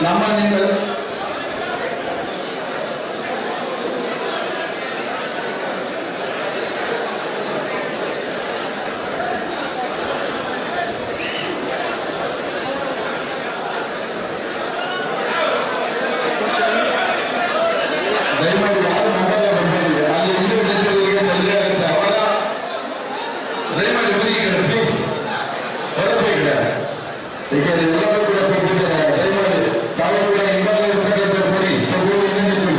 ನಮ್ಮ ನಿಮ್ಮಲ್ಲಿ ದಯಮಾಡಿ ಯಾರು ಮೊಬೈಲ್ ಬಂದಿದೆ ಅಲ್ಲಿ ಹಿಂದೆ ಜನರಿಗೆ ತೊಂದರೆ ಆಗುತ್ತೆ. ಅವಾಗ ದಯಮಾಡಿ ಬರೀ ಈ ಕಡೆ ಪ್ಲೀಸ್ ಹೊರಬೇಕಿದೆ. ಏಕೆಂದರೆ ಎಲ್ಲರೂ ಕೂಡ ಕೊಟ್ಟಿದ್ದಾರೆ. ದಯಮಾಡಿ ತಾವು ಕೂಡ ಹಿಂಭಾಗ ಇರ್ತಕ್ಕಂಥ ಕೊಡಿ ಸ್ವಲ್ಪ ಹಿಂದೆ ಕೊಡಿ.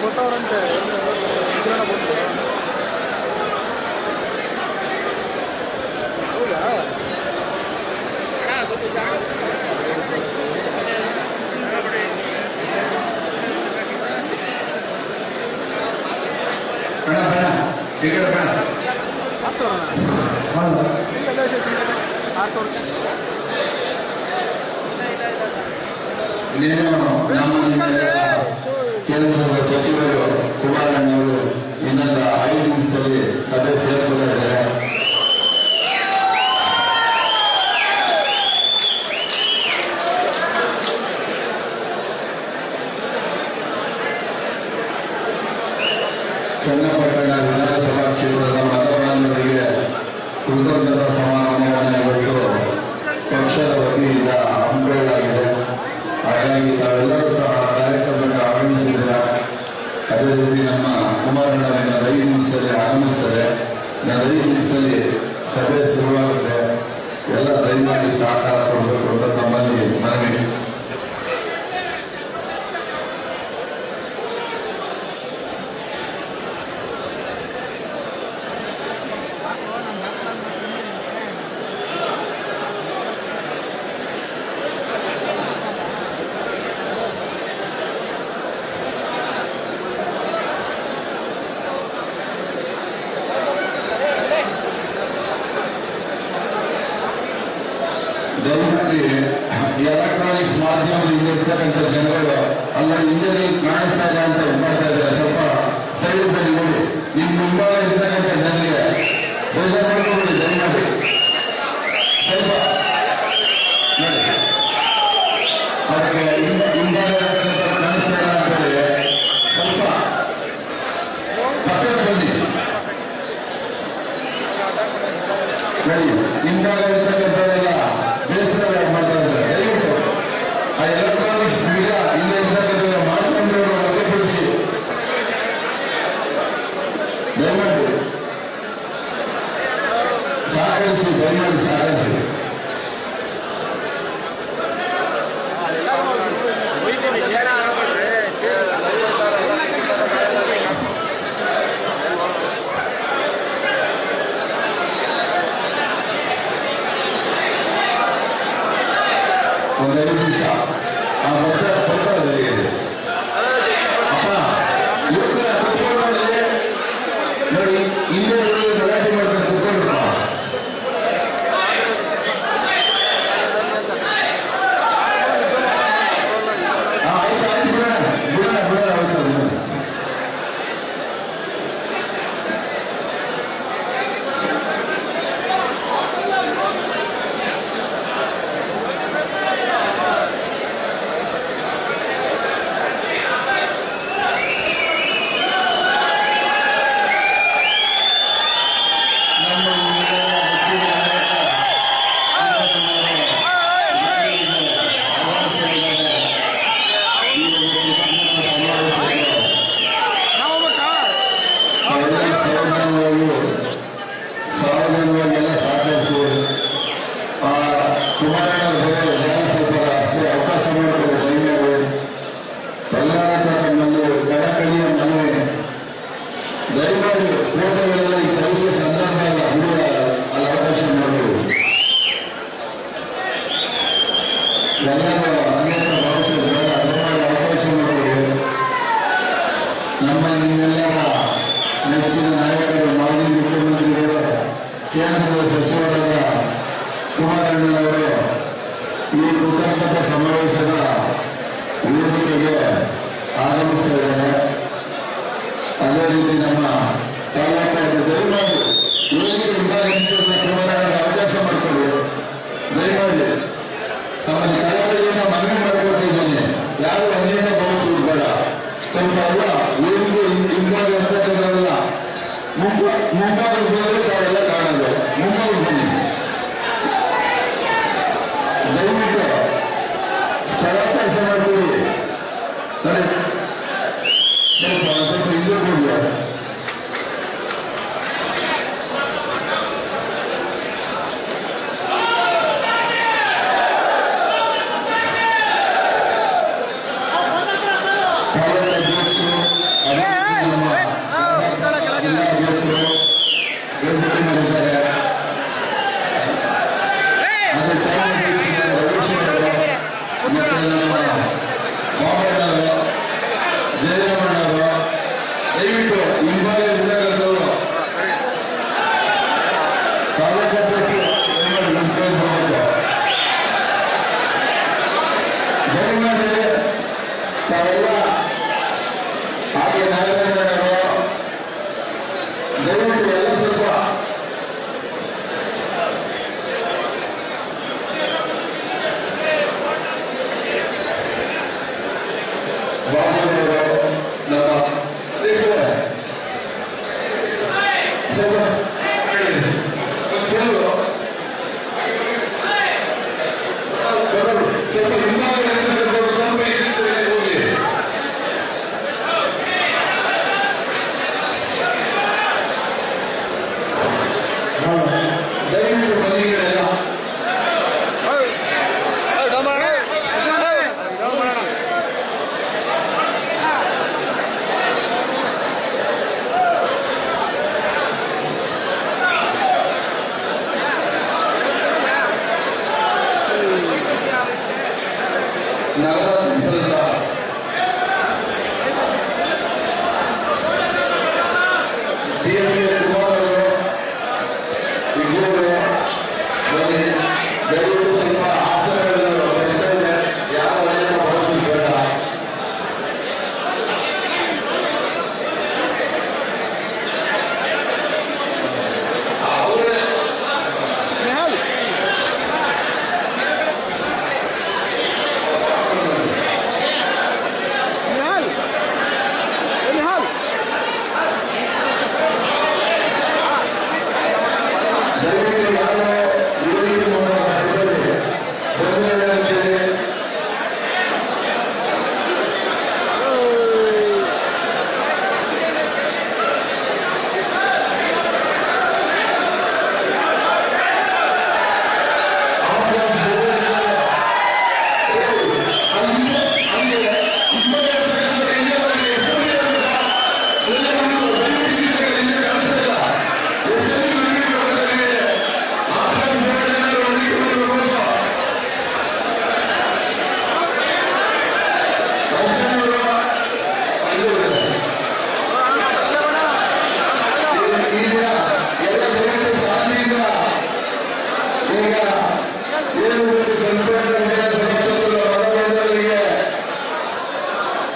ಗೊತ್ತವ್ರಂತೆ ಬಂತು. ಹೌದಾ? ಇನ್ನೇನು ನಮ್ಮ ಕೇಂದ್ರದ ಸಚಿವರು ಕುಮಾರಣ್ಣವರು ಇನ್ನೊಂದು 5 ನಿಮಿಷದಲ್ಲಿ ಸಭೆ ಸೇರ್ಕೊಂಡಿದ್ದಾರೆ. ಚನ್ನಪಟ್ಟಣ ವಿಧಾನಸಭಾ ಕ್ಷೇತ್ರದ ಮತದಾರರಿಗೆ ಕೃತಜ್ಞತಾ ಸಮಾರಂಭವನ್ನು ಇವತ್ತು ಪಕ್ಷದ ವತಿಯಿಂದ ಹಮ್ಮಿಕೊಳ್ಳಲಾಗಿದೆ. ಹಾಗಾಗಿ ತಾವೆಲ್ಲರೂ ಸಹ ಕಾರ್ಯಕ್ರಮಕ್ಕೆ ಆಗಮಿಸಿದ್ದಾರೆ. ಅದೇ ರೀತಿ ನಮ್ಮ ಕುಮಾರಣ್ಣನ 5 ನಿಮಿಷದಲ್ಲಿ ಆಗಮಿಸ್ತಾರೆ. 5 ನಿಮಿಷದಲ್ಲಿ ಸಭೆ ಶುರುವಾಗುತ್ತೆ. ಎಲ್ಲ ದಯಮಾಡಿ ಸಹಕಾರ ಕೊಡಬೇಕು ಅಂತ ತಮ್ಮಲ್ಲಿ ಮನವಿ. ದಯಮಾಡಿ ಎಲೆಕ್ಟ್ರಾನಿಕ್ಸ್ ಮಾಧ್ಯಮದಿಂದ ಇರ್ತಕ್ಕಂಥ ಜನಗಳು ಅಲ್ಲ ಹಿಂದೆ ಕಾಣಿಸ್ತಾ ಇಲ್ಲ ಅಂತ ಮಾಡ್ತಾ ಇದ್ದಾರೆ. ಸ್ವಲ್ಪ ಸೈಡಲ್ಲಿ ನೋಡಿ. ನಿಮ್ಮ ಮುಂಭಾಗ ಇರ್ತಕ್ಕಂಥ ಜನರಿಗೆ ಬೇಜಾರು ಮಾಡ್ಕೊಂಡು ದಯಮಾಡಿ ಸ್ವಲ್ಪ ನೋಡಿ. ಅದಕ್ಕೆ ಹಿಂಭಾಗ ಕಾಣಿಸ್ತಾ ಇಲ್ಲ ಅಂತ ಹೇಳಿ ಸ್ವಲ್ಪ ಪಕ್ಕಕ್ಕೆ ಬನ್ನಿ ನೋಡಿ. ಹಿಂಭಾಗ ಇರ್ತಕ್ಕಂಥವರೆಲ್ಲ ಬೇಸರ ಮಾಡ್ತಾ ಇದ್ದಾರೆ. ದಯವಿಟ್ಟು ಆ ಎಲೆಕ್ಟ್ರಾನಿಕ್ಸ್ ಮೀಡಿಯಾ ಇಲ್ಲಿ ಇರ್ತಕ್ಕಂಥ ಮಾಧ್ಯಮಗಳನ್ನು ಹೊರತುಪಡಿಸಿ ದಯಮಾಡಿ ಸಹಕರಿಸಿ. ದಯಮಾಡಿ ಸಹಕರಿಸಿ. ಒಂದು 5 ನಿಮಿಷ ಆ ಭಕ್ತ ಬರ್ತಾರೆ. ಅಪ್ಪ ಇವತ್ತು ಕುತ್ಕೊಂಡ್ರೆ ನೋಡಿ ಹಿಂದೆ ಗಲಾಟೆ ಮಾಡ್ತಾರೆ. ಕುತ್ಕೊಂಡ್ರಪ್ಪ ಆಯ್ತು ಆಯ್ತು ಬಿಡೋಣ ಬಿಡೋಣ ಆಯ್ತು. ಸಾರ್ವಜನಿಕವಾಗಿ ಎಲ್ಲ ಸಹಕರಿಸಿ ಕುಮಾರಣ್ಣ ಸ್ವಲ್ಪ ಅಷ್ಟೇ ಅವಕಾಶ ಮಾಡಿಕೊಂಡು ದಯಮಾಡಿ ಎಲ್ಲರ ತಮ್ಮಲ್ಲಿ ಕಳಕಳಿಯ ಮನವಿ. ದಯಮಾಡಿ ಫೋಟೋಗಳೆಲ್ಲ ಈ ಕಳಿಸುವ ಸಂದರ್ಭ ಹುಡುಗ ಅಲ್ಲಿ ಅವಕಾಶ ಮಾಡಬಹುದು. ಎಲ್ಲರೂ ಅನೇಕ ಭಾವಿಸಿದ್ರೆ ದಯಮಾಡಿ ಅವಕಾಶ ಮಾಡಬಹುದು. ನಮ್ಮ ನಿಮ್ಮೆಲ್ಲರ ನೆಚ್ಚಿನ ನಾಯಕರು ಮಾಜಿ ಮುಖ್ಯಮಂತ್ರಿಗಳು ಕೇಂದ್ರದ ಸಚಿವರಾದ ಕುಮಾರಣ್ಣನವರು ಈ ಸಮಾವೇಶದ ವೇದಿಕೆಗೆ ಆಗಮಿಸ್ತಾ ಇದ್ದಾರೆ. ಅದೇ ರೀತಿ ನಮ್ಮ ತಾಲೂಕಾದ ದಯಮಾಡಿ ವೇದಿಕೆಯಿಂದ ಅವಕಾಶ ಮಾಡಿಕೊಳ್ಳಿ. ದಯಮಾಡಿ ನಮ್ಮಲ್ಲಿ ಕಲಾವಿದರಿಂದ ಮನವಿ ಮಾಡಿಕೊಟ್ಟಿದ್ದೇನೆ, ಯಾರು ಅನ್ಯನ ಭಾವಿಸುವುದು ಬೇಡ. ಸ್ವಲ್ಪ ಅಲ್ಲ ವೇದಿಕೆ ಹಿಂಗಾಗಿ ಅಂತಕ್ಕಂಥದ್ದಲ್ಲ, ಮುಂಭಾಗ ಹೋದರೆ ತಾವೆಲ್ಲ ಕಾಣೋದು, ಮುಂಭಾಗ ಬನ್ನಿ. ದಯವಿಟ್ಟು ಸ್ಥಳಾವಕಾಶ ಮಾಡಿಕೊಳ್ಳಿ. ಸ್ವಲ್ಪ ಹಿಂದೆ ಹೋಗಿ. ಜಿಲ್ಲಾಧ್ಯಕ್ಷರು ವೇದಿಕೆ ಮಾಡಿದ್ದಾರೆ. ಅದೇ ಮತ್ತೆ ನಮ್ಮ ಮಾವಣ್ಣವರು, ಜಯರಾಮಣ್ಣವರು, ದಯವಿಟ್ಟು ಹಿಂಬಾಲ ಇರ್ತಕ್ಕಂಥವ್ರು ತಾಲೂಕಾಧ್ಯಕ್ಷರು ನಮ್ಮ ಕೈ ಬರಬೇಕು. ದಯಮಾಡಿ ತಾವೆಲ್ಲ ಹಾಗೆ ನಾರಾಯಣವರು ದಯವಿಟ್ಟು ಎಲ್ಲ ಸ್ವಲ್ಪ ಬಾಬುರವರು ನಮ್ಮ ಸ್ವಲ್ಪ ಹಿಂಭಾಗ ಸ್ವಲ್ಪ ಹೋಗಿ. ದಯವಿಟ್ಟು ಮನೆಗಳೆಲ್ಲ ನಗರ ಸಂಸದ ಡಿ.ಎಂ.ಕೆ. ಕುಮಾರ್ ಅವರು ಇಬ್ಬರು ದಯವಿಟ್ಟು ಸ್ವಲ್ಪ ಆಸನಗಳನ್ನು ಬೆಳೆಸಿದ್ದಾರೆ. ಯಾವ ಭಾಷೆ ಬೇಡ. ದಯವಿಟ್ಟು ಯಾರು ವೇದಿಕೆ ಬಂದರೆ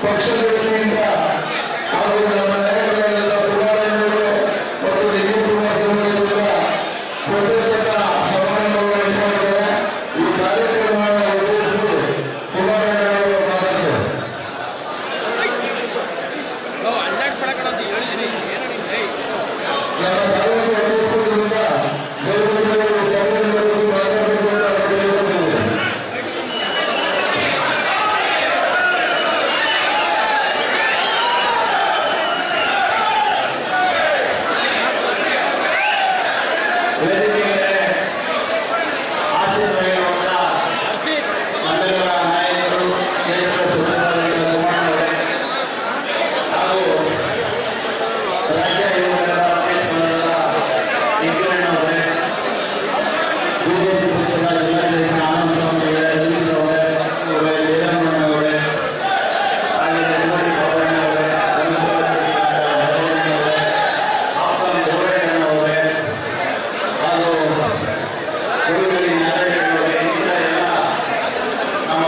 ಪಕ್ಷದ ವತಿಯಿಂದ ಹಾಗೂ ನಮ್ಮ ನಾಯಕರಾದ ಕುಮಾರಣ್ಣವರು ಮತ್ತು ನಿಖಿಲ್ ಸಮಾಜದಿಂದ ಕೊಟ್ಟಿರ್ತಕ್ಕ ಸಮಾರಂಭವನ್ನು ಮಾಡಿದ್ದಾರೆ. ಈ ಕಾರ್ಯಕ್ರಮವನ್ನು ಉದ್ದೇಶಿಸಿ ಕುಮಾರಣ್ಣವರು ಮಾತಾಡಿದರು. ನಮ್ಮ ತಾಲೂಕು ಅಧ್ಯಕ್ಷರಿಂದ ದಯವಿಟ್ಟು ಸಭೆಯನ್ನು ಮಾತಾಡಬೇಕು ಅಂತ ಕೇಳಿಕೊಳ್ಳುತ್ತೇವೆ. ವೇದಿಕೆಗೆ ಆಶೀರ್ವಾದ ಮಂಡಲದ ನಾಯಕರು, ಕ್ಷೇತ್ರ ಸುಧಾರಣೆಗಳ ಕುಮಾರವರೇ ಹಾಗೂ ರಾಜ್ಯ ಯುವಕರ ಅಧ್ಯಕ್ಷರಾದ ಇಂಕಣ್ಣವರೇ, ಬಿಜೆಪಿ ಪಕ್ಷದ ಜಿಲ್ಲಾಧ್ಯಕ್ಷ ಆನಂದ ಸ್ವಾಮಿ ಅವರೇ, ರವೀಶ್ ಅವರೇ, ಜಯರಾಮಣ್ಣವರೇ, ಹಾಗೆ ನಿರ್ಮಲಿ ಬಾಬಣ್ಣವರೇ, ಆಪ್ತ ಗೋರಣ್ಣವರೇ ಹಾಗೂ ಕುರುಗಳಿ ನಾರಾಯಣವರೇ, ಇಂಥ ಎಲ್ಲ ನಮ್ಮ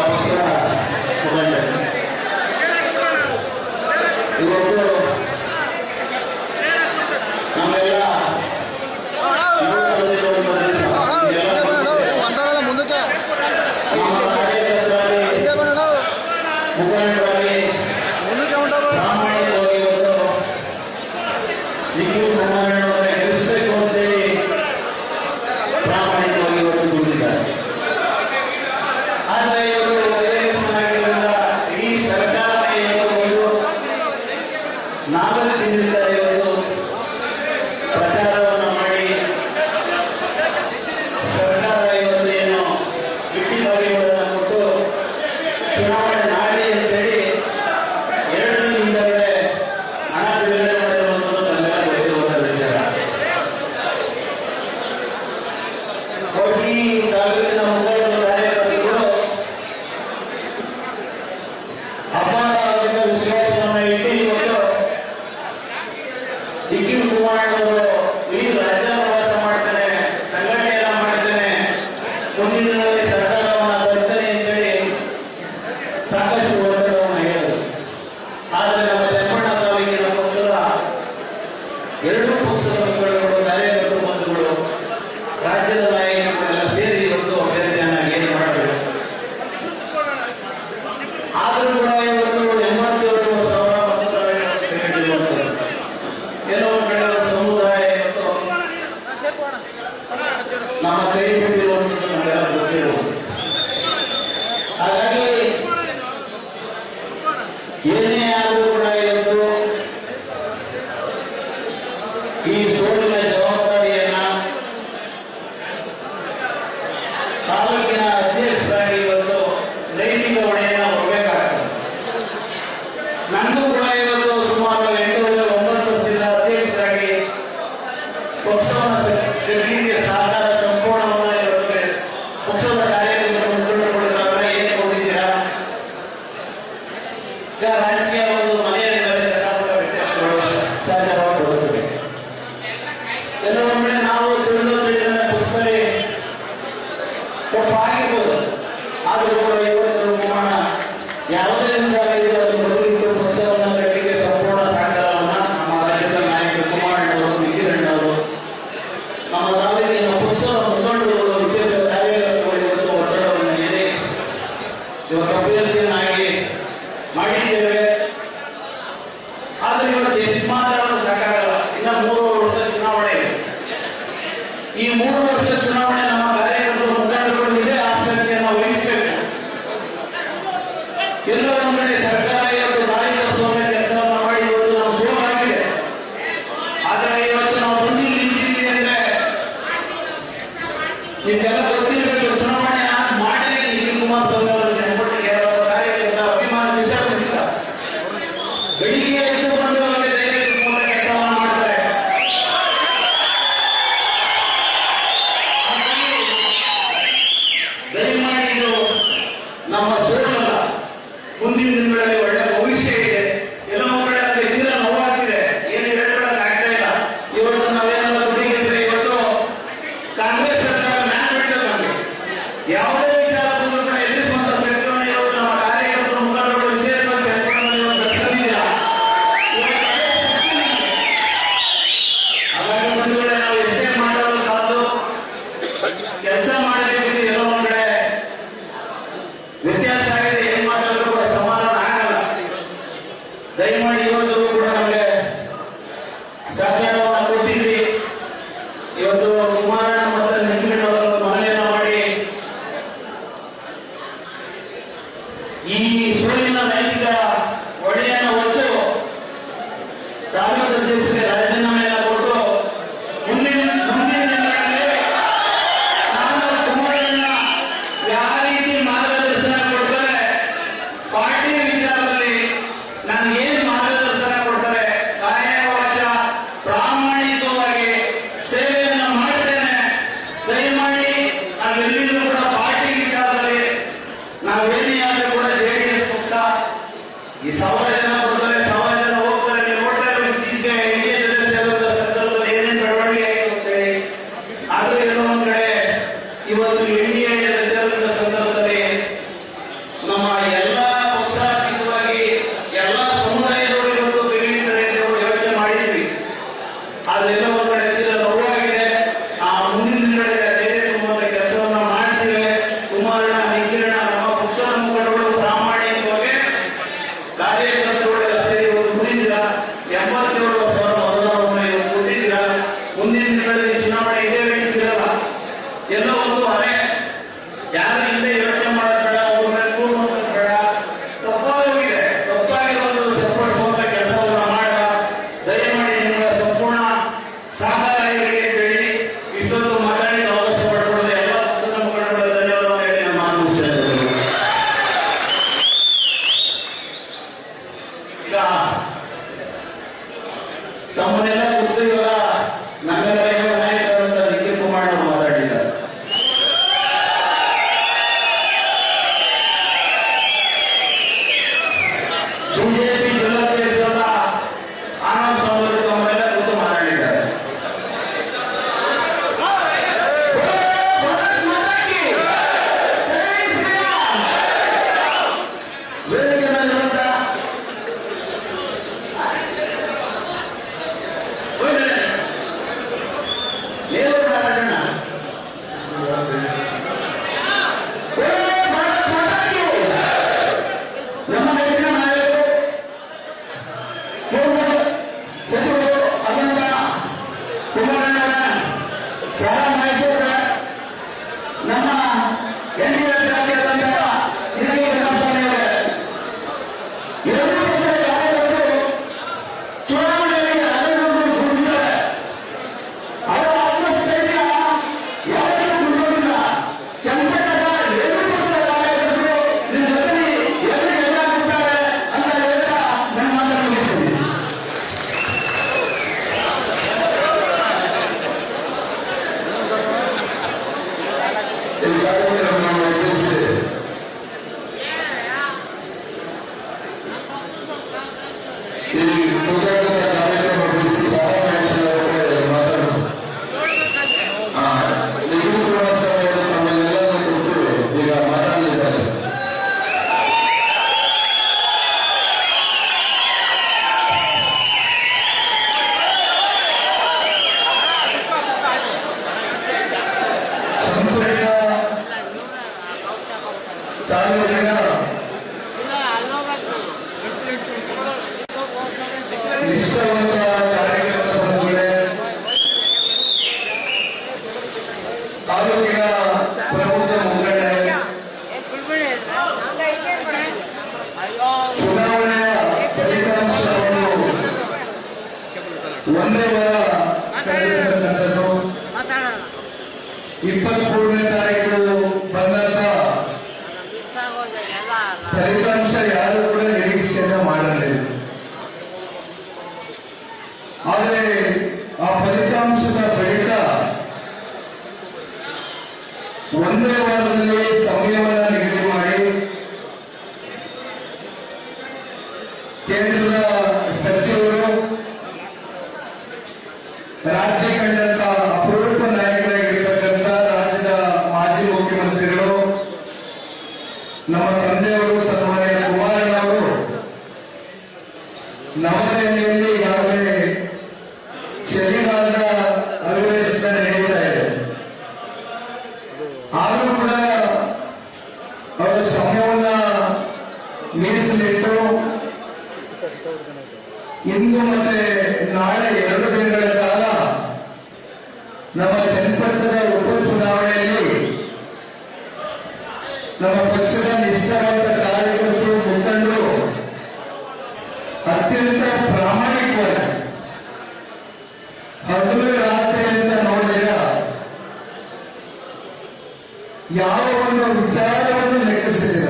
ಕೋಟಿ ತಾಲೂಕಿನ ಮುಖಂಡರು ಕಾರ್ಯಕರ್ತರು ಅಪಾರ ವಿಶ್ವಾಸವನ್ನು ಇಟ್ಟು ಇವತ್ತು ಡಿ.ಕೆ. ಕುಮಾರಣ್ಣವರು ಈ ರಾಜ್ಯಾಭ್ಯಾಸ ಮಾಡ್ತಾನೆ, ಸಂಘಟನೆಯನ್ನ ಮಾಡ್ತಾನೆ, ಮುಂದಿನ ದಿನಗಳಲ್ಲಿ ಸರ್ಕಾರವನ್ನು ತರ್ತಾನೆ ಅಂತೇಳಿ ಸಾಕಷ್ಟು ಒತ್ತಡವನ್ನು ಹೇಳಿದರು. ಆದರೆ ನಮ್ಮ ಚನ್ನಪಟ್ಟಣ ತಾಲೂಕಿನ ಪಕ್ಷದ ಎರಡೂ ಪಕ್ಷದ ಮುಖಂಡರು, ಕಾರ್ಯಕರ್ತರು, ಬಂಧುಗಳು, ರಾಜ್ಯದ ನಾಯಕರುಗಳೆಲ್ಲ ಸೇರಿ ಇವತ್ತು ಅಭ್ಯರ್ಥಿಯನ್ನಾಗಿ ಏನು ಮಾಡಬೇಕು. ಆದರೂ ಕೂಡ ಇವತ್ತು 87,000 ಮತದಾರಗಳನ್ನು ನೀಡಿರುವಂಥದ್ದು. ಏನೋ ಒಂದು ಕಡೆ ಸಮುದಾಯ ಇವತ್ತು ನಮ್ಮ ಕೈ ಬಿಟ್ಟಿರುವಂಥದ್ದು ನಮಗೆಲ್ಲ ಗೊತ್ತಿರುವುದು. ಹಾಗಾಗಿ ಏನೇ ಆದರೂ ಕೂಡ ಇವತ್ತು ಈ ಸೋಲಿನ ಜವಾಬ್ದಾರಿಯನ್ನ ತಾಲೂಕಿನ ಅಧ್ಯಕ್ಷರಾಗಿ ಇವತ್ತು ನೈತಿಕ ಹೊಣೆಯನ್ನು ಹೊರಬೇಕಾಗ್ತದೆ. ನನಗೂ ಕೂಡ ಇವತ್ತು ಸುಮಾರು 8-9 ವರ್ಷದಿಂದ ಅಧ್ಯಕ್ಷರಾಗಿ ಪಕ್ಷವನ್ನು ಕಟ್ಟಲಿಕ್ಕೆ ಸಹಕಾರ ಸಂಪೂರ್ಣವನ್ನು ಇವತ್ತು ಪಕ್ಷದ ಕಾರ್ಯಕರ್ತರು ಮುಖಂಡರುಗಳಿದ್ದಾರೆ. ಏನು ಕೊಟ್ಟಿದ್ದೀರಾ? ಈಗ ರಾಜಕೀಯ ಒಂದು ಮನೆಯಲ್ಲಿ ಸಕಾರಾತ್ಮಕ ವ್ಯತ್ಯಾಸಗಳು ಸಹಜವಾಗಿ ಬರುತ್ತದೆ. ಕೆಲವೊಮ್ಮೆ ನಾವು ತಿಳಿದ ಪುಸ್ತಕದಲ್ಲಿ ತಪ್ಪಾಗಿರ್ಬೋದು, ಆದರೂ ಕೂಡ ಇವತ್ತು ಕುಮಾರ ಯಾವುದೇ ವಿಚಾರವಿಲ್ಲ, ಅದು ಬದಲಿಟ್ಟು ಪಕ್ಷವನ್ನು ಕಟ್ಟಲಿಕ್ಕೆ ಸಂಪೂರ್ಣ ಸಹಕಾರವನ್ನು ನಮ್ಮ ರಾಜ್ಯದ ನಾಯಕರು ಕುಮಾರಣ್ಣವರು, ನಿಖಿಲಣ್ಣವರು, ನಮ್ಮ ತಾಲೂಕಿನ ಪಕ್ಷದ ಮುಖಂಡರುಗಳು, ವಿಶೇಷ ಕಾರ್ಯಕರ್ತರು ಇವತ್ತು ಒತ್ತಡವನ್ನು ಹೇರಿ ಇವತ್ತು ಅಭ್ಯರ್ಥಿಯನ್ನಾಗಿ ಮಾಡಿದ್ದೇವೆ. ಆದರೆ ಇವತ್ತು ಎಷ್ಟು ಮಾತಾಡಲು ಸಾಕಾಗಲ್ಲ. ಇನ್ನು 3 ವರ್ಷ ಚುನಾವಣೆ ಇದೆ. ಈ 3 ವರ್ಷ ಚುನಾವಣೆ ನಮ್ಮ ಕಾರ್ಯಕರ್ತರು, ಮುಖಂಡರುಗಳು ಇದೇ ಆಸಕ್ತಿಯನ್ನು ವಹಿಸಬೇಕು. ಎಲ್ಲೋ ಒಂದು ಕಡೆ ಸರ್ಕಾರ ಇವತ್ತು ದಾರಿ ತಪ್ಪಿಸುವ ಕೆಲಸವನ್ನು ಮಾಡಿ ಇವತ್ತು ನಾವು ಸೋಲಾಗಿದೆ. ಆದರೆ ಇವತ್ತು ನಾವು ಮುಂದೆ ನಿಂತಿದ್ದೀವಿ ಅಂದ್ರೆ ನಿಮ್ಗೆಲ್ಲ ಗೊತ್ತಿರಬೇಕು. ಚುನಾವಣೆ ಮಾಡಿ ನಿಖಿಲ್ ಕುಮಾರಸ್ವಾಮಿ ಅವರು ಚನ್ನಪಟ್ಟಣಕ್ಕೆ ಕಾರ್ಯಕರ್ತ ಅಭಿಮಾನ ವಿಷಯ ಬಂದಿಲ್ಲ. ಬೆಳಿಗ್ಗೆ ಎದ್ದು ಬಂದು ಅವರಿಗೆ ಧೈರ್ಯ ತುಂಬುವ ಕೆಲಸವನ್ನು ಮಾಡ್ತಾರೆ. ದಯಮಾಡಿ ಇದು ನಮ್ಮ ಸೋಲಲ್ಲ, ಮುಂದಿನ ದಿನಗಳಲ್ಲಿ ಒಳ್ಳೆ ಭವಿಷ್ಯ ಇದೆ. ಎಲ್ಲೋ ಕಡೆ ಅಂತ ಇದೀರ ನೋವಾಗ್ತಿದೆ, ಏನು ಹೇಳ್ಕೊಳಕ್ ಆಗ್ತಾ ಇಲ್ಲ. ಇವತ್ತು ನಾವೇನಾದ್ರೂ ದುಡಿಗಿದ್ರೆ ಇವತ್ತು ಕಾಂಗ್ರೆಸ್ ಸರ್ಕಾರ ಮ್ಯಾನ್ ಬಿಟ್ಟದ ನಮಗೆ. ಯಾವುದೇ ವಿಚಾರ ಬಂದರೂ ಕೂಡ ಎದುರಿಸುವಂತ ಶಕ್ತಿಯನ್ನು ಇವತ್ತು ನಮ್ಮ ಕಾರ್ಯಕರ್ತರು, ಮುಖಂಡರು, ವಿಶೇಷವಾಗಿ ಚನ್ನಪಟ್ಟಣದಲ್ಲಿ ಇವತ್ತು ದರ್ಶನವಿಲ್ಲ. ಹಾಗಾಗಿ ಬಂಧುಗಳೇ, ನಾವು ಎಷ್ಟೇ ಮಾಡಲು ಸಾಧ್ಯ ಕೆಲಸ ಮಾಡಬೇಕಿದ್ರೆ ಎಲ್ಲೋ ಒಂದ್ ಕಡೆ ವ್ಯತ್ಯಾಸ ಆಗಿದೆ. ಏನ್ ಮಾತಾಡಿದ್ರು ಕೂಡ ಸಮಾಧಾನ ಆಗಲ್ಲ. ದಯಮಾಡಿ ಇವತ್ತು ಕೂಡ ನಮಗೆ ಸಹಕಾರವನ್ನು ಕೊಟ್ಟಿದ್ರಿ. ಇವತ್ತು ಕುಮಾರಣ್ಣ ಮತ್ತು ನಿಖಿಲಣ್ಣವರ ಮನವಿಯನ್ನ ಮಾಡಿ ಈ ಸೋಲಿನ ನೈತಿಕ ಹೊಣೆಯನ್ನು ಹೊತ್ತು ತಾಲೂಕು ಅಧ್ಯಕ್ಷರಿಗೆ ರಾಜೀನಾಮೆಯನ್ನು ಕೊಟ್ಟು ಮುಂದಿನ ದಿನಗಳಲ್ಲಿ ನಾನು ಕುಮಾರಣ್ಣ ಯಾವ ರೀತಿ ಮಾರ್ಗದರ್ಶನ ಕೊಡ್ತಾರೆ, ಪಾರ್ಟಿ ವಿಚಾರದಲ್ಲಿ ನನಗೇನು ಮಾರ್ಗದರ್ಶನ ಕೊಡ್ತಾರೆ, ಕಾಯ ವಾಚ ಪ್ರಾಮಾಣಿಕವಾಗಿ ಸೇವೆಯನ್ನು ಮಾಡ್ತೇನೆ. ದಯಮಾಡಿ ನಾವೆಲ್ಲಿಂದಲೂ ಕೂಡ ಪಾರ್ಟಿ ವಿಚಾರದಲ್ಲಿ ನಾವೇನೇ ಆದರೂ ಕೂಡ JDS ಪಕ್ಷ ಈ 1000 ಜನ ಬರ್ತಾರೆ, 1000 ಜನ ಹೋಗ್ತಾರೆ. ನೀವು ನೋಡ್ತಾ ಇರೋ ಇತ್ತೀಚೆಗೆ ಇಂಡಿಯಾ ಜೊತೆ ಸೇರುವಂತ ಸಂದರ್ಭದಲ್ಲಿ ಏನೇನು ಬೆಳವಣಿಗೆ ಆಯಿತು ಅಂತೇಳಿ. ಆದರೂ ಏನೋ ಒಂದ್ ಕಡೆ ಇವತ್ತು ಇಂಡಿಯಾ ಜೊತೆ ಸೇರುವಂತ ಸಂದರ್ಭದಲ್ಲಿ ನಮ್ಮ ಎಲ್ಲಾ ಪಕ್ಷಾತೀತವಾಗಿ ಎಲ್ಲಾ ಸಮುದಾಯದವರು ಇವತ್ತು ಬೆಳೆಯುತ್ತಾರೆ ಅಂತ ನಾವು ಯೋಚನೆ ಮಾಡಿದ್ವಿ. ಅದೆಲ್ಲ ಒಂದ್ ಕಡೆ ನೋವಾಗಿದೆ. ಆ ಮುಂದಿನ ದಿನಗಳಲ್ಲಿ ಧೈರ್ಯ ತುಂಬುವಂತ ಕೆಲಸವನ್ನ ಮಾಡ್ತೀವಿ. ಕುಮಾರಣ್ಣ, ನಿಖಿಲಣ್ಣ, ನಮ್ಮ ಪಕ್ಷದ ಮುಖಂಡರು ಪ್ರಾಮಾಣಿಕವಾಗಿ ಕಾರ್ಯಕರ್ತರುಗಳೆಲ್ಲ ಸೇರಿ ಇವತ್ತು ದುಡಿದಿರಾ. 87,000 ಮತದಾರರನ್ನು ಇವತ್ತು ಕೊಟ್ಟಿದ್ದೀರಾ. ಮುಂದಿನ ದಿನಗಳಲ್ಲಿ ಚುನಾವಣೆ ಇದೇ ರೀತಿ ಇರಲ್ಲ. ಎಲ್ಲೋ ಒಂದು ಮಾತಾಡ್ರಿ. ನಮ್ಮ ನೆಚ್ಚಿನ ನಾಯಕರು ಕೇಂದ್ರ ಸಚಿವರು ಅನಂತ ಕುಮಾರಣ್ಣವರ ಶಾಲಾ ಮಹೇಶ್ವರ ನಮ್ಮ ಎನ್ಡಿಎ ರಾಜ್ಯಾಧ್ಯಕ್ಷ ಹಿರಿಯ ಕುಮಾರಸ್ವಾಮಿ ಅವರೇ, ಎರಡೂ ಪಕ್ಷದ ಕಾರ್ಯಕರ್ತರು ಚುನಾವಣೆಯಲ್ಲಿ ಅಲೆಗಳನ್ನು ಗುರುತಿದ್ದಾರೆ. ಅವರ ಆತ್ಮಸ್ಥೈರ್ಯ ಯಾರಿಗೂ ಗುರುತಿಲ್ಲ. ಚಂಪಕದ ಎರಡೂ ಪಕ್ಷದ ಕಾರ್ಯಕರ್ತರು ನಿಮ್ಮ ಜೊತೆಲಿ ಎದುರು ಎದುರಾಗುತ್ತಾರೆ ಅಂತ ಹೇಳ್ತಾ ನನ್ನ ಮಾತನ್ನು ಮುಗಿಸ್ತೀನಿ. ಈ ಕಾರ್ಯಕ್ರಮವನ್ನು ಉದ್ದೇಶಿಸಿ ಈ ಕೃತಜ್ಞತಾ ಕಾರ್ಯಕ್ರಮ ಉದ್ದೇಶಿಸಿ ಶಾಲಾ ಮಹೇಶ್ವರ ಮಾತಾಡೋದು. ನಿಗಮ ಕುಮಾರಸ್ವಾಮಿ ಅವರು ತಮ್ಮೆಲ್ಲರನ್ನು ಕೊಟ್ಟು ಈಗ ಮಾತಾಡಲಿದ್ದಾರೆ. ಸಂಪೂರ್ಣ ಚಾಲನೆಯ ನಿಷ್ಠಾವಂತ ಕಾರ್ಯಕರ್ತ ಬಂಧುಗಳೇ, ತಾಲೂಕಿನ ಪ್ರಮುಖ ಮುಖಂಡರೇ, ಚುನಾವಣೆಯ ಫಲಿತಾಂಶವನ್ನು ಒಂದೇ ವಾರ ಕಂಡಿರತಕ್ಕಂಥದ್ದು. 23ನೇ ತಾರೀಕು ಬಂದಂತ ಫಲಿತಾಂಶ ಯಾರು ಕೂಡ ನಿರೀಕ್ಷೆಯನ್ನ ಮಾಡಲಿಲ್ಲ. ಆದರೆ ಆ ಫಲಿತಾಂಶದ ಬಳಿಕ ಒಂದೇ ವಾರದಲ್ಲಿ ಸಮಯವನ್ನ ನಿಗದಿ ಮಾಡಿ ಕೇಂದ್ರದ ಸಚಿವರು, ರಾಜ್ಯ ಕಂಡಂತ ಅಪರೂಪ ನಾಯಕರಾಗಿರ್ತಕ್ಕಂಥ ರಾಜ್ಯದ ಮಾಜಿ ಮುಖ್ಯಮಂತ್ರಿಗಳು, ನಮ್ಮ ತಂದೆಯವರು ಸನ್ಮಾನ್ಯ ಕುಮಾರಣ್ಣವರು ನವದೆಹಲಿಯಲ್ಲಿ ಈಗಾಗಲೇ ಚಳಿಗಾಲದ ಅಧಿವೇಶನ ನಡೀತಾ ಇದೆ. ಆದರೂ ಕೂಡ ಅವರ ಸಮಯವನ್ನ ಮೀಸಲಿಟ್ಟು ಇಂದು ಮತ್ತೆ ನಾಳೆ 2 ದಿನಗಳ ಕಾಲ ನಮ್ಮ ಚನ್ನಪಟ್ಟಣದ ಉಪಚುನಾವಣೆಯಲ್ಲಿ ನಮ್ಮ ಪಕ್ಷದ ನಿಷ್ಠಾವಂತ ಕಾರ್ಯಕರ್ತರು, ಮುಖಂಡರು ಅತ್ಯಂತ ಪ್ರಾಮಾಣಿಕವಾಗಿ ಹಗಲು ರಾತ್ರಿ ಅಂತ ನೋಡಿದ ಯಾವ ಒಂದು ವಿಚಾರವನ್ನು ಲೆಕ್ಕಿಸಿದಿರ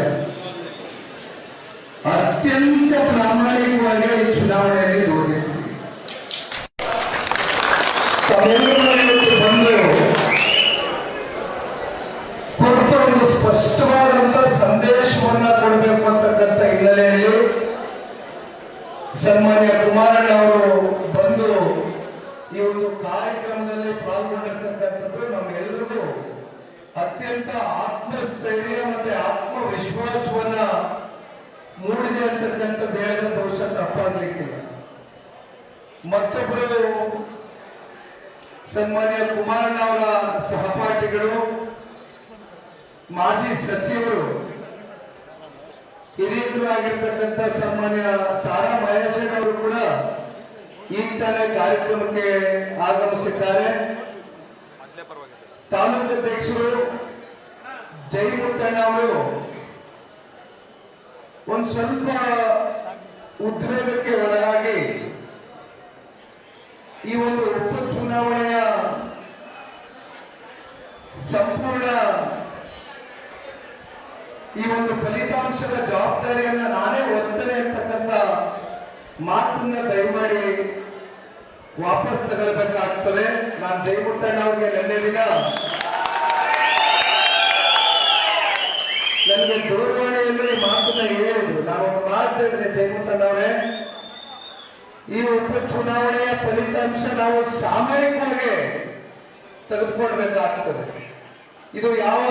ಅತ್ಯಂತ ಪ್ರಾಮಾಣಿಕವಾಗಿ ಈ ಚುನಾವಣೆಯಲ್ಲಿ ನೋಡಿದ್ದೀವಿ. ತಮ್ಮೆಲ್ಲರೂ ಬಂದು ಕೊಟ್ಟ ಒಂದು ಸ್ಪಷ್ಟವಾದಂತ ಸಂದೇಶವನ್ನ ಕೊಡಬೇಕು ಅಂತಕ್ಕಂಥ ಹಿನ್ನೆಲೆಯಲ್ಲಿ ಸನ್ಮಾನ್ಯ ಕುಮಾರಣ್ಣ ಅವರು ಬಂದು ಈ ಒಂದು ಕಾರ್ಯಕ್ರಮದಲ್ಲಿ ಪಾಲ್ಗೊಂಡಿರ್ತಕ್ಕಂಥದ್ದು ನಮ್ಮೆಲ್ಲರಿಗೂ ಅತ್ಯಂತ ಆತ್ಮಸ್ಥೈರ್ಯ ಮತ್ತೆ ಆತ್ಮವಿಶ್ವಾಸವನ್ನ ಮೂಡಿದೆ ಅಂತಕ್ಕಂಥದ್ದು ಹೇಳಿದ್ರೆ ಬಹುಶಃ ತಪ್ಪಾಗ್ಲಿಕ್ಕಿಲ್ಲ. ಮತ್ತೊಬ್ಬರು ಸನ್ಮಾನ್ಯ ಕುಮಾರಣ್ಣ ಅವರ ಸಹಪಾಠಿಗಳು, ಮಾಜಿ ಸಚಿವರು, ಹಿರಿಯರು ಆಗಿರ್ತಕ್ಕಂಥ ಸನ್ಮಾನ್ಯ ಸಾರಾ ಮಹೇಶನ್ ಅವರು ಕೂಡ ಈಗ ತಾನೇ ಕಾರ್ಯಕ್ರಮಕ್ಕೆ ಆಗಮಿಸಿದ್ದಾರೆ. ತಾಲೂಕು ಅಧ್ಯಕ್ಷರು ಜೈಮುತ್ತಣ್ಣ ಅವರು ಒಂದು ಸ್ವಲ್ಪ ಉದ್ವೇಗಕ್ಕೆ ಒಳಗಾಗಿ ಈ ಒಂದು ಉಪಚುನಾವಣೆಯ ಸಂಪೂರ್ಣ ಈ ಒಂದು ಫಲಿತಾಂಶದ ಜವಾಬ್ದಾರಿಯನ್ನ ನಾನೇ ಹೊರ್ತೇನೆ ಅಂತಕ್ಕಂಥ ಮಾತನ್ನ ದಯಮಾಡಿ ವಾಪಸ್ ತಗೊಳ್ಬೇಕಾಗ್ತದೆ. ನಾನು ಜೈಮುತ್ತಣ್ಣ ಅವರಿಗೆ ನಿನ್ನೆ ದಿನ ನನಗೆ ದೂರವಾಣಿಯಲ್ಲಿ ಮಾತನ್ನ ಹೇಳಿದ್ರು. ನಾನೊಂದು ಮಾತು ಹೇಳಿದೆ, ಜೈಮುತ್ತಣ್ಣ ಅವರೇ, ಈ ಉಪಚುನಾವಣೆಯ ಫಲಿತಾಂಶ ನಾವು ಸಾಮೂಹಿಕವಾಗಿ ತೆಗೆದುಕೊಳ್ಬೇಕಾಗ್ತದೆ. ಇದು ಯಾವ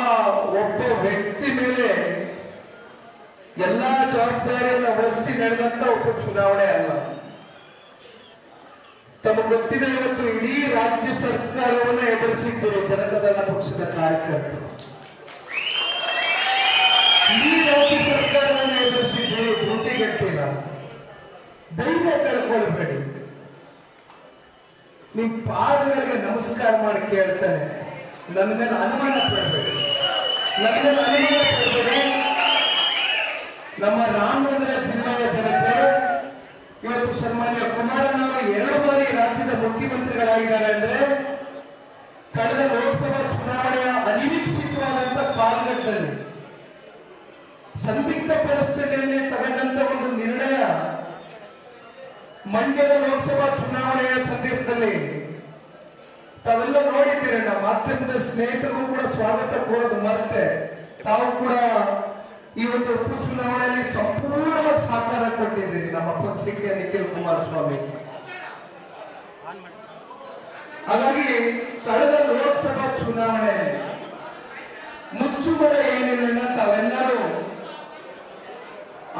ಒಬ್ಬ ವ್ಯಕ್ತಿ ಮೇಲೆ ಎಲ್ಲಾ ಜವಾಬ್ದಾರಿಯನ್ನು ಹೊರಿಸಿ ನಡೆದಂತ ಉಪಚುನಾವಣೆ ಅಲ್ಲ. ತಮಗೆ ಗೊತ್ತಿದೆ, ಇವತ್ತು ಇಡೀ ರಾಜ್ಯ ಸರ್ಕಾರವನ್ನು ಎದುರಿಸಿದ್ದೀರಿ ಜನತಾದಳ ಪಕ್ಷದ ಕಾರ್ಯಕರ್ತರು. ಕಾರ್ಯಕರ್ತರು. ಈ ರಾಜ್ಯ ಸರ್ಕಾರವನ್ನು ಎದುರಿಸಿದ್ರೆ ಧೃತಿಗಟ್ಟಿಲ್ಲ. ಧೈರ್ಯ ಕಳ್ಕೊಳ್ಬೇಡಿ. ನಿಮ್ ಪಾದಗಳಿಗೆ ನಮಸ್ಕಾರ ಮಾಡಿ ಕೇಳ್ತಾನೆ, ನನ್ನ ಮೇಲೆ ಅನುಮಾನ ಪಡಬೇಡಿ. ನನ್ನ ಮೇಲೆ ಅನುಮಾನ ಪಡಬೇಡಿ. ನಮ್ಮ ರಾಮನಗರ ಜಿಲ್ಲೆಯ ಜನತೆ ಇವತ್ತು ಸನ್ಮಾನ್ಯ ಕುಮಾರಣ್ಣವರು 2 ಬಾರಿ ರಾಜ್ಯದ ಮುಖ್ಯಮಂತ್ರಿಗಳಾಗಿದ್ದಾರೆ ಅಂದ್ರೆ ಕಳೆದ ಲೋಕಸಭಾ ಚುನಾವಣೆಯ ಅನಿರೀಕ್ಷಿತವಾದಂತಹ ಕಾಲಘಟ್ಟದಲ್ಲಿ ಸಂದಿಗ್ಧ ಪರಿಸ್ಥಿತಿಯಲ್ಲಿ ತಗೊಂಡಂತ ಒಂದು ನಿರ್ಣಯ, ಮಂಡ್ಯದ ಲೋಕಸಭಾ ಚುನಾವಣೆಯ ಸಂದರ್ಭದಲ್ಲಿ ತಾವೆಲ್ಲ ನೋಡಿದ್ದೀರಿ. ನಮ್ಮ ಮಾಧ್ಯಮದ ಸ್ನೇಹಿತರಿಗೂ ಕೂಡ ಸ್ವಾಗತ ಕೋರೋದು ಮರೆತೆ ತಾವು ಕೂಡ ಈ ಒಂದು ಉಪಚುನಾವಣೆಯಲ್ಲಿ ಸಂಪೂರ್ಣವಾಗಿ ಸಹಕಾರ ಕೊಟ್ಟಿದ್ದೀರಿ ನಮ್ಮ ಪಕ್ಷಕ್ಕೆ, ನಿಖಿಲ್ ಕುಮಾರಸ್ವಾಮಿ. ಹಾಗಾಗಿ ಕಳೆದ ಲೋಕಸಭಾ ಚುನಾವಣೆಯಲ್ಲಿ ಮುಚ್ಚುಮರೆ ಏನಿಲ್ಲ, ತಾವೆಲ್ಲರೂ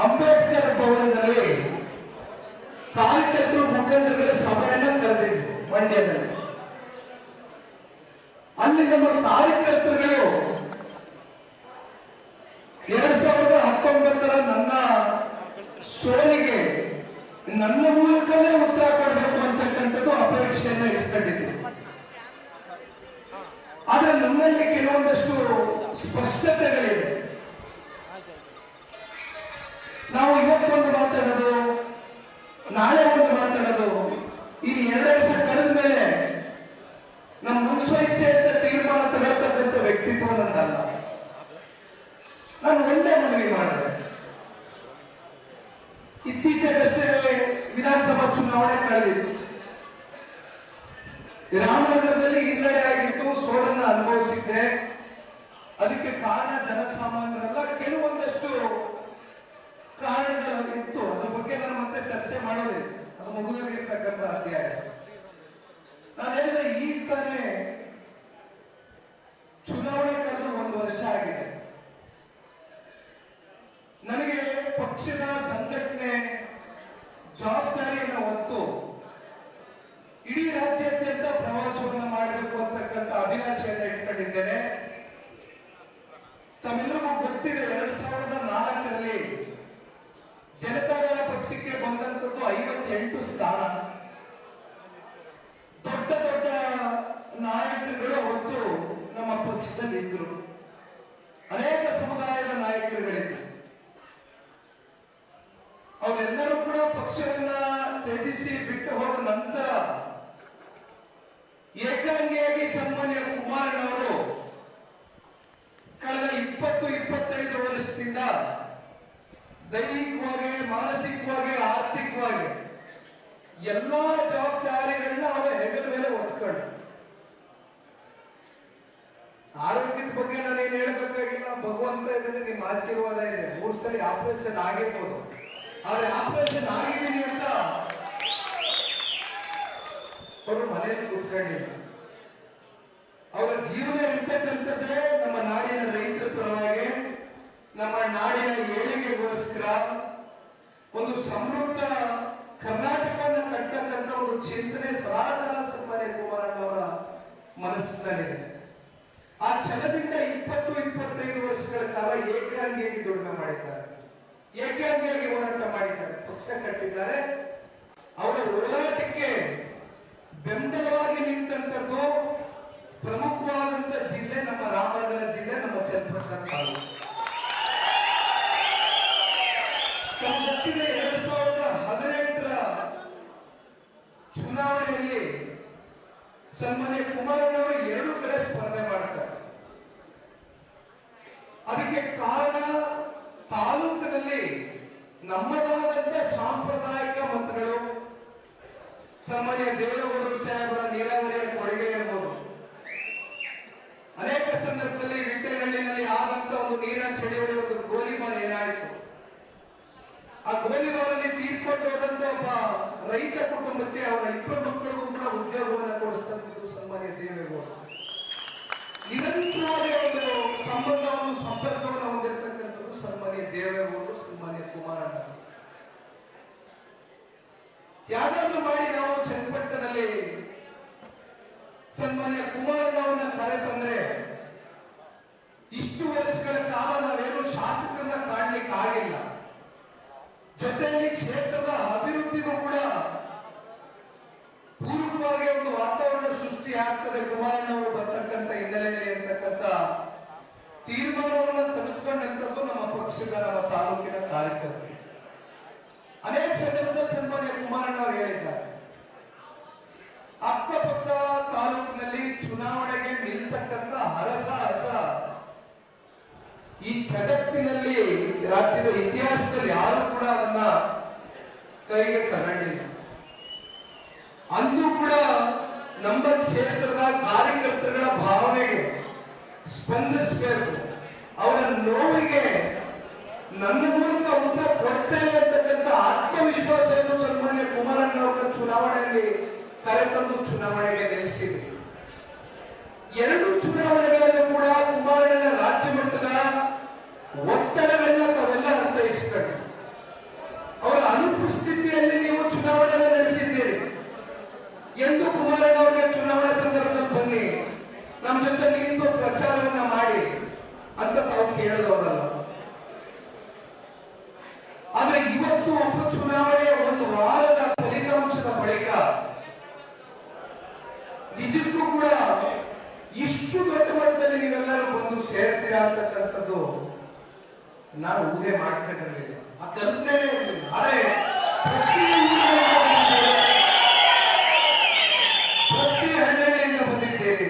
ಅಂಬೇಡ್ಕರ್ ಭವನದಲ್ಲಿ ಕಾರ್ಯಕರ್ತರು ಮುಖಂಡರುಗಳ ಸಭೆಯನ್ನು ಕರೆದಿದ್ರು ಮಂಡ್ಯದಲ್ಲಿ. ಅಲ್ಲಿ ನಮ್ಮ ಕಾರ್ಯಕರ್ತರುಗಳು 2019 ನನ್ನ ಸೋಲಿಗೆ ನನ್ನ ಮೂಲಕವೇ ಉತ್ತರ ಕೊಡಬೇಕು ಅಂತಕ್ಕಂಥದ್ದು ಅಪೇಕ್ಷೆಯನ್ನು ಇಟ್ಕೊಂಡಿದ್ರು. ಆದ್ರೆ ನಮ್ಮಲ್ಲಿ ಕೆಲವೊಂದಷ್ಟು ಸ್ಪಷ್ಟತೆಗಳಿದೆ. ನಾವು ಇವತ್ತೊಂದು ಮಾತಾಡೋದು, ನಾಳೆ ಒಂದು ಮಾತಾಡೋದು, ಇನ್ನು 2 ವರ್ಷ ಕಳೆದ ಮೇಲೆ ನಮ್ಮ ಮನಸ್ಸು ಇಚ್ಛೆ ಅಂತ ತೀರ್ಮಾನ ತಗೊಳ್ತಕ್ಕಂಥ ವ್ಯಕ್ತಿತ್ವ ನಂದಲ್ಲ. ನಾನು ಒಂದೇ ಮನವಿ ಮಾಡಿದೆ. ಇತ್ತೀಚೆಗಷ್ಟೇ ವಿಧಾನಸಭಾ ಚುನಾವಣೆ ಕಳೆದಿತ್ತು. ರಾಮನಗರದಲ್ಲಿ ಹಿನ್ನಡೆ ಆಗಿತ್ತು, ಸೋಲನ್ನ ಅನುಭವಿಸಿದ್ದೆ. ಅದಕ್ಕೆ ಕಾರಣ ಜನಸಾಮಾನ್ಯರೆಲ್ಲ ಕೆಲವೊಂದಷ್ಟು ಕಾರಣಗಳು ಇತ್ತು. ಅದ್ರ ಬಗ್ಗೆ ನಾನು ಮತ್ತೆ ಚರ್ಚೆ ಮಾಡೋದಿಲ್ಲ, ಅದು ಮುಗಿದೋಗಿರ್ತಕ್ಕಂಥ ಅಧ್ಯಾಯ. ನಾನು ಹೇಳಿದೆ, ಈಗ ತಾನೇ ಚುನಾವಣೆ ಕಳೆದು 1 ವರ್ಷ ಆಗಿದೆ. ನನಗೆ ಪಕ್ಷದ ಸಂಘಟನೆ ಜವಾಬ್ದಾರಿಯನ್ನು ಹೊತ್ತು ಇಡೀ ರಾಜ್ಯಾದ್ಯಂತ ಪ್ರವಾಸವನ್ನು ಮಾಡಬೇಕು ಅಂತಕ್ಕಂಥ ಅಭಿಲಾಷೆಯನ್ನು ಇಟ್ಕೊಂಡಿದ್ದೇನೆ. ತಮ್ಮೆಲ್ಲರಿಗೂ ಗೊತ್ತಿದೆ, 2004ರಲ್ಲಿ ಜನತಾದಳ ಪಕ್ಷಕ್ಕೆ ಬಂದಂತದ್ದು 58 ಸ್ಥಾನ. ದೊಡ್ಡ ದೊಡ್ಡ ನಾಯಕರುಗಳು ಅವತ್ತು ನಮ್ಮ ಪಕ್ಷದಲ್ಲಿ ಇದ್ರು. ಅನೇಕ ಸಮುದಾಯದ ನಾಯಕರುಗಳಿದ್ರು. ಅವರೆಲ್ಲರೂ ಕೂಡ ಪಕ್ಷವನ್ನ ತ್ಯಜಿಸಿ ಬಿಟ್ಟು ಹೋದ ನಂತರ ಏಕಾಂಗಿಯಾಗಿ ಸನ್ಮಾನ್ಯ ಕುಮಾರಣ್ಣವರು ಕಳೆದ 20-25 ವರ್ಷದಿಂದ ದೈಹಿಕವಾಗಿ, ಮಾನಸಿಕವಾಗಿ, ಆರ್ಥಿಕವಾಗಿ ಎಲ್ಲಾ ಜವಾಬ್ದಾರಿಗಳನ್ನ ಅವರ ಹೆಗಲ ಮೇಲೆ ಹೊತ್ಕೊಂಡು, ಆರೋಗ್ಯದ ಬಗ್ಗೆ ನಾನೇನು ಹೇಳ್ಬೇಕಾಗಿಲ್ಲ. ಭಗವಂತ ಇದ್ರೆ ನಿಮ್ಮ ಆಶೀರ್ವಾದ ಇದೆ. 3 ಸಲ ಆಪರೇಷನ್ ಆಗಿರ್ಬೋದು, ಆದ್ರೆ ಆಪರೇಷನ್ ಆಗಿದ್ದೀನಿ ಅಂತ ಅವರು ಮನೆಯಲ್ಲಿ ಕೂತ್ಕೊಂಡಿಲ್ಲ. ಅವರ ಜೀವನ ಇರ್ತಕ್ಕಂಥದ್ದೇ ನಮ್ಮ ನಾಡಿನ ರೈತರ ಪರವಾಗಿ, ನಮ್ಮ ನಾಡಿನ ಏಳಿಗೆಗೋಸ್ಕರ, ಒಂದು ಸಮೃದ್ಧ ಕರ್ನಾಟಕವನ್ನು ಕಟ್ಟತಕ್ಕಂಥ ಒಂದು ಚಿಂತನೆ ಸದಾಕಾಲ ಸನ್ಮಾನ್ಯ ಕುಮಾರಣ್ಣವರ ಮನಸ್ಸಿನಲ್ಲಿದೆ. ಆ ಛಲದಿಂದ 20-25 ವರ್ಷಗಳ ಕಾಲ ಏಕಾಂಗಿಯಾಗಿ ದುಡಿಮೆ ಮಾಡಿದ್ದಾರೆ, ಏಕಾಂಗಿಯಾಗಿ ಹೋರಾಟ ಮಾಡಿದ್ದಾರೆ, ಪಕ್ಷ ಕಟ್ಟಿದ್ದಾರೆ. ಅವರ ಹೋರಾಟಕ್ಕೆ ಬೆಂಬಲವಾಗಿ ನಿಂತಂಥದ್ದು ಪ್ರಮುಖವಾದಂತ ಜಿಲ್ಲೆ ನಮ್ಮ ರಾಮನಗರ ಜಿಲ್ಲೆ, ನಮ್ಮ ಚನ್ನಪಟ್ಟಣ ತಾಲೂಕು. ಗೊತ್ತಿದೆ, 2018ರ ಚುನಾವಣೆಯಲ್ಲಿ ಸನ್ಮಾನ್ಯ ಕುಮಾರಣ್ಣವರು 2 ಕಡೆ ಸ್ಪರ್ಧೆ ಮಾಡ್ತಾರೆ. ಅದಕ್ಕೆ ಕಾರಣ ತಾಲೂಕಿನಲ್ಲಿ ನಮ್ಮದಾದಂತ ಸಾಂಪ್ರದಾಯಿಕ ಮತಗಳು, ಸನ್ಮಾನ್ಯ ದೇವೇಗೌಡರು ಸಾಹೇಬರ ನೀರಾವರಿಯ ಕೊಡುಗೆ ಇರಬಹುದು. ಅನೇಕ ಸಂದರ್ಭದಲ್ಲಿ ವಿಟ್ಟೇನಹಳ್ಳಿನಲ್ಲಿ ಆದಂತ ಒಂದು ನೀರಿನ ಚಳಿವಳಿ, ಒಂದು ಗೋಲಿಮಾರ್ ಏನಾಯಿತು, ಆ ಗೋಲಿಮಾರಲ್ಲಿ ತೀರ್ಕೊಂಡು ಹೋದಂತ ಒಬ್ಬ ರೈತ ಕುಟುಂಬಕ್ಕೆ ಅವರ 2 ಮಕ್ಕಳಿಗೂ ಕೂಡ ಉದ್ಯೋಗವನ್ನು ಕೊಡಿಸ್ತಕ್ಕಂಥದ್ದು ಸನ್ಮಾನ್ಯ ದೇವೇಗೌಡ. ನಿರಂತರವಾಗಿ ಒಂದು ಸಂಬಂಧವನ್ನು, ಸಂಪರ್ಕವನ್ನು ಹೊಂದಿರತಕ್ಕಂಥದ್ದು ಸನ್ಮಾನ್ಯ ದೇವೇಗೌಡರು, ಸನ್ಮಾನ್ಯ ಕುಮಾರಣ್ಣ. ಯಾರಾದ್ರೂ ಮಾಡಿ ನಾವು ಚನ್ನಪಟ್ಟಣದಲ್ಲಿ ಸನ್ಮಾನ್ಯ ಕುಮಾರಣ್ಣವನ್ನ ಕರೆ ತಂದ್ರೆ ಕಾರ್ಯಕರ್ತರು. ಅನೇಕ ಸಂದರ್ಭದಲ್ಲಿ ಸನ್ಮಾನ್ಯ ಕುಮಾರಣ್ಣ ಅವರು ಹೇಳಿದ್ದಾರೆ, ಅಕ್ಕಪಕ್ಕ ತಾಲೂಕಿನಲ್ಲಿ ಚುನಾವಣೆಗೆ ನಿಲ್ತಕ್ಕಂಥ ಅರಸ ಈ ಜಗತ್ತಿನಲ್ಲಿ ರಾಜ್ಯದ ಇತಿಹಾಸದಲ್ಲಿ ಯಾರು ಕೂಡ ಅದನ್ನ ಕೈಗೆ ತಗೊಂಡಿಲ್ಲ. ಅಂದು ಕೂಡ ನಮ್ಮ ಕ್ಷೇತ್ರದ ಕಾರ್ಯಕರ್ತರುಗಳ ಭಾವನೆಗೆ ಸ್ಪಂದಿಸಬೇಕು, ಅವರ ನೋವಿಗೆ ನನ್ನ ಮೂಲಕ ಉತ್ತರ ಕೊಡ್ತೇನೆ ಅಂತಕ್ಕಂಥ ಆತ್ಮವಿಶ್ವಾಸವನ್ನು ಸನ್ಮಾನ್ಯ ಕುಮಾರಣ್ಣ ಅವರ ಚುನಾವಣೆಯಲ್ಲಿ ಕರೆತಂದು ಚುನಾವಣೆಗೆ ನಿಲ್ಲಿಸಿದೆ. ಎರಡು ಚುನಾವಣೆಗಳಲ್ಲೂ ಕೂಡ ಕುಮಾರಣ್ಣನ ರಾಜ್ಯ ಮಟ್ಟದ ಒತ್ತಡಗಳನ್ನ ತಾವೆಲ್ಲ ಅರ್ಥೈಸಿಕೊಂಡು ಅವರ ಅನುಪಸ್ಥಿತಿಯಲ್ಲಿ ನೀವು ಚುನಾವಣೆ ನಡೆಸಿದ್ದೀರಿ ಎಂದು ಕುಮಾರಣ್ಣ ಅವರಿಗೆ ಚುನಾವಣಾ ಸಂದರ್ಭದಲ್ಲಿ ಬನ್ನಿ ನಮ್ಮ ಜೊತೆ ನಿಂತು ಪ್ರಚಾರವನ್ನ ಮಾಡಿ ಅಂತ ತಾವು ಕೇಳದವರಲ್ಲ. ಆದ್ರೆ ಇವತ್ತು ಉಪಚುನಾವಣೆಯ ಒಂದು ವಾರದ ಫಲಿತಾಂಶದ ಬಳಿಕ ನಿಜಕ್ಕೂ ಕೂಡ ಇಷ್ಟು ದೊಡ್ಡ ಮಟ್ಟದಲ್ಲಿ ನೀವೆಲ್ಲರೂ ಬಂದು ಸೇರ್ತೀರಾ ಅಂತಕ್ಕಂಥದ್ದು ನಾನು ಊಹೆ ಮಾಡ್ಕೊಂಡಿರಲಿಲ್ಲ, ಆ ಕಲ್ಪನೆ ಇರಲಿಲ್ಲ. ಆದ್ರೆ ಪ್ರತಿ ಹಳ್ಳಿಯಿಂದ ಬಂದಿದ್ದೇವೆ.